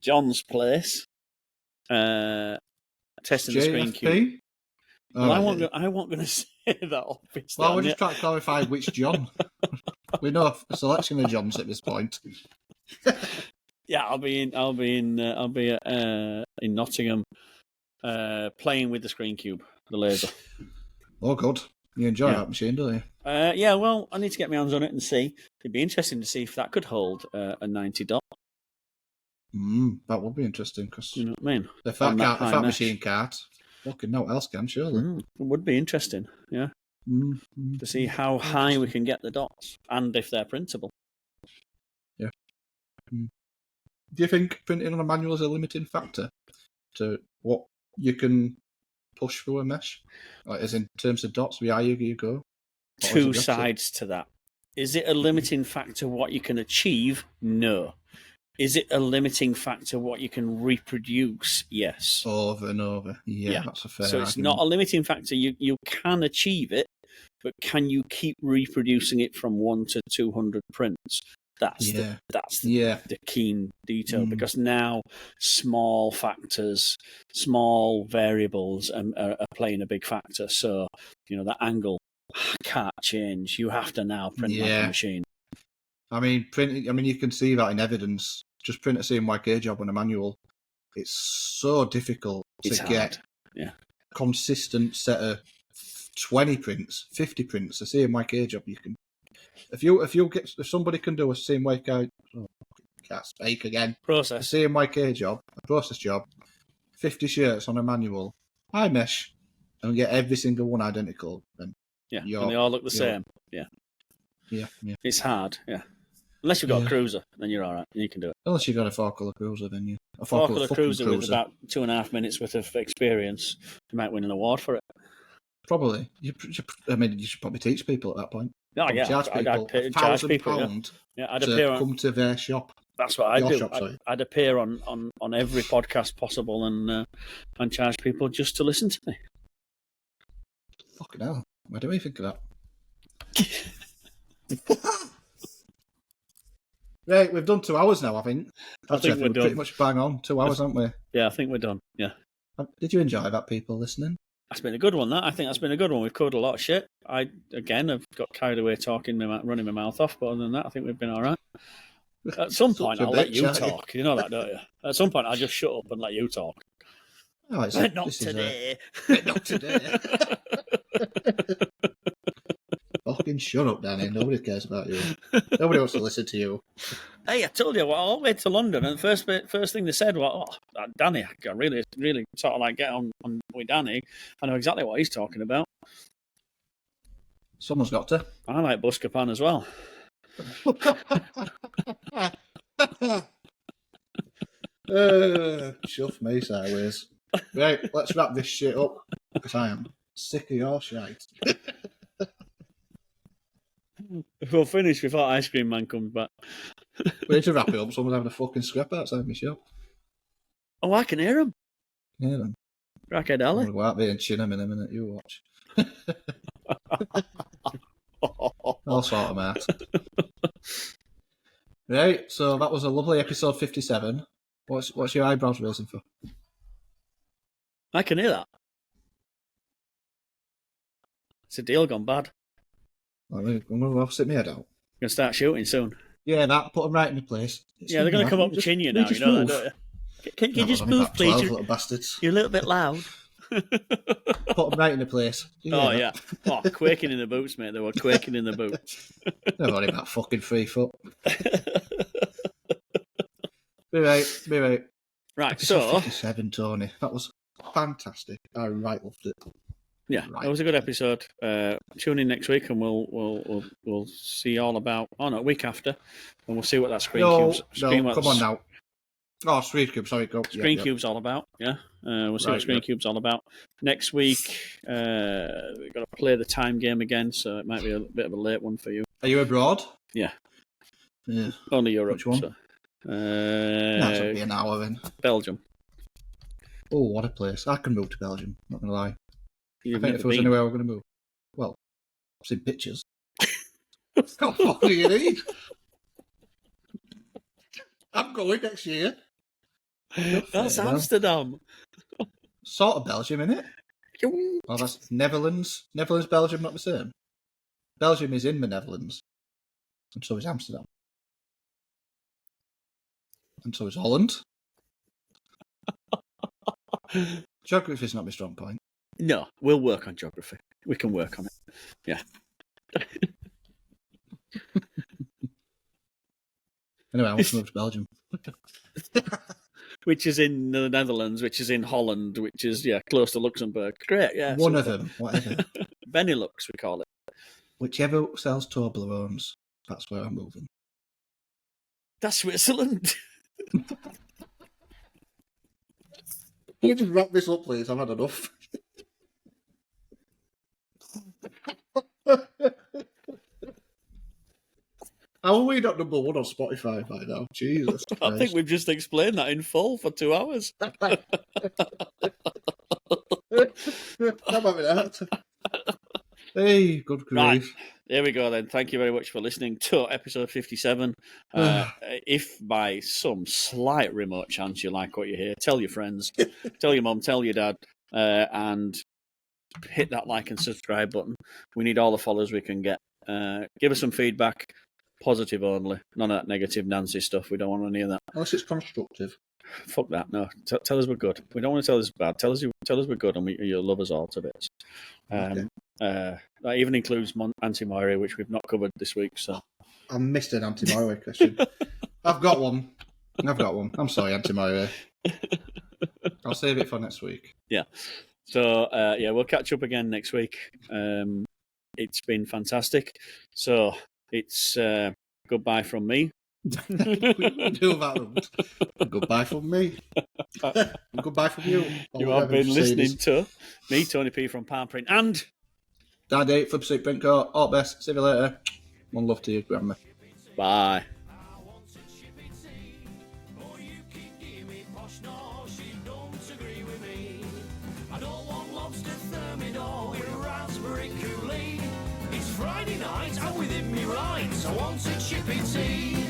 John's place, testing the screen cube. JFP? Well, I Alright. won't going to say that, obviously. Well, we're just trying to clarify which John. We know a selection of Johns at this point. Yeah, I'll be in Nottingham, playing with the screen cube, the laser. Oh, good. You enjoy Yeah. that machine, don't you? Yeah, well, I need to get my hands on it and see. It'd be interesting to see if that could hold a 90 dot. That would be interesting because You know what I mean? if On that, that high if that mesh. machine can't, fucking no one else can, surely. It would be interesting, yeah, to see how high we can get the dots and if they're printable. Do you think printing on a manual is a limiting factor to what you can push through a mesh? Like, as in terms of dots, the higher you go? Or is it Two the opposite? sides to that. Is it a limiting factor what you can achieve? No. Is it a limiting factor what you can reproduce? Yes. Over and over. Yeah, that's a fair So it's not a limiting factor. You can achieve it, but can you keep reproducing it from 1 to 200 prints? That's the keen detail, because now small factors, small variables are playing a big factor. So, that angle can't change. You have to now print like a machine. I mean, you can see that in evidence. Just print a CMYK job on a manual. It's so difficult It's to hard. get consistent set of 20 prints, 50 prints. A CMYK job, you can. If somebody can do a CMYK, can't speak again. A Process. CMYK job, a process job, 50 shirts on a manual, high mesh, and get every single one identical, then And they all look the same. Yeah. It's hard, yeah. Unless you've got a cruiser, then you're all right. You can do it. Unless you've got a 4-colour cruiser, then you... A 4-colour fucking cruiser with about 2.5 minutes worth of experience, you might win an award for it. Probably. You should probably teach people at that point. Oh, yeah. Charge people I'd people. £1,000 Yeah, I'd to appear on. come to their shop. That's what I'd do. shop, sorry. I'd appear on every podcast possible and charge people just to listen to me. Fucking hell. Why do we think of that? Right, we've done 2 hours now, I think. I think we're done. Pretty much bang on. 2 hours, haven't we? Yeah, I think we're done. Yeah. Did you enjoy that, people listening? That's been a good one, that. I think that's been a good one. We've covered a lot of shit. I've got carried away talking, running my mouth off, but other than that, I think we've been all right. At some point, I'll let you talk. You know that, don't you? At some point, I'll just shut up and let you talk. Oh, Not today. Not today. Fucking fucking shut up, Danny. Nobody cares about you. Nobody wants to listen to you. Hey, I told you, all the way to London, and the first thing they said was, "Oh, Danny, I really sort of like get on with Danny. I know exactly what he's talking about. Someone's got to. I like Buscapan as well." Shove me sideways. Right, let's wrap this shit up because I am sick of your shite. We'll finish before Ice Cream Man comes back. We need to wrap it up. Someone's having a fucking scrap outside my shop. Oh, I can hear him. Yeah, then. Crackhead I'm Alley. going to go out there and chin him in a minute. You watch. I'll sort him out. Right, so that was a lovely episode 57. What's your eyebrows raising for? I can hear that. It's a deal gone bad. I'm going to sit my head out. Going to start shooting soon. Yeah, that. Put them right in the place. Yeah, they're going to come up and chin you now. You know that, don't you? Can you just move, please? 12, little bastards. You're a little bit loud. Put them right in the place. Oh, yeah. Oh, quaking in the boots, mate. They were quaking in the boots. They're only about fucking 3 foot. Be right. Right, Episode so 57, Tony. That was fantastic. I loved it. yeah, Right. that was a good episode. Tune in next week, and we'll see all about. Oh no, week after, and we'll see what that screen cube. Come on now. Oh, screen cube. Sorry, go. Screen cube's all about. Yeah, we'll see what screen cube's all about next week. We've got to play the time game again, so it might be a bit of a late one for you. Are you abroad? Yeah. Yeah. Only Europe. Which one? So. That's going to be an hour then. Belgium. Oh, what a place. I can move to Belgium, not going to lie. You've I think never if there was been. anywhere we're going to move. Well, I've seen pictures. How fuck do you need? I'm going next year. That's Well, Amsterdam. sort of Belgium, innit? Oh, that's Netherlands. Netherlands, Belgium, not the same. Belgium is in the Netherlands. And so is Amsterdam. And so is Holland. Geography is not my strong point. No, we'll work on geography. We can work on it. Yeah. Anyway, I want to move to Belgium. Which is in the Netherlands, which is in Holland, which is, close to Luxembourg. Great, yeah. One of them, whatever. Benelux, we call it. Whichever sells Toblerones, that's where I'm moving. That's Switzerland. Can you just wrap this up, please? I've had enough. How are we not number one on Spotify by now? Jesus I Christ. think we've just explained that in full for 2 hours. How about that? Hey, good grief. Right. There we go then. Thank you very much for listening to episode 57. If by some slight remote chance you like what you hear, tell your friends, tell your mum, tell your dad, and hit that like and subscribe button. We need all the followers we can get. Give us some feedback, positive only. None of that negative Nancy stuff. We don't want any of that. Unless it's constructive. Fuck that. No, tell us we're good. We don't want to tell us bad. Tell us we're good, and you'll love us all to bits. That even includes Auntie Moira, which we've not covered this week. So I missed an Auntie Moira question. I've got one. I'm sorry, Auntie Moira. I'll save it for next week. Yeah. So we'll catch up again next week. It's been fantastic. So it's goodbye from me. Do that route. Goodbye from me. Goodbye from you. You have been listening to me, Tony P from Palm Print, and Daddy from Pursuit Print Co. All best. See you later. One love to you, Grandma. bye. I want a Chippy Tea, or you can give me posh. No, she don't agree with me. I don't want lobster thermidor with raspberry Kool-Aid. It's Friday night, I'm within me rights. I want a Chippy Tea.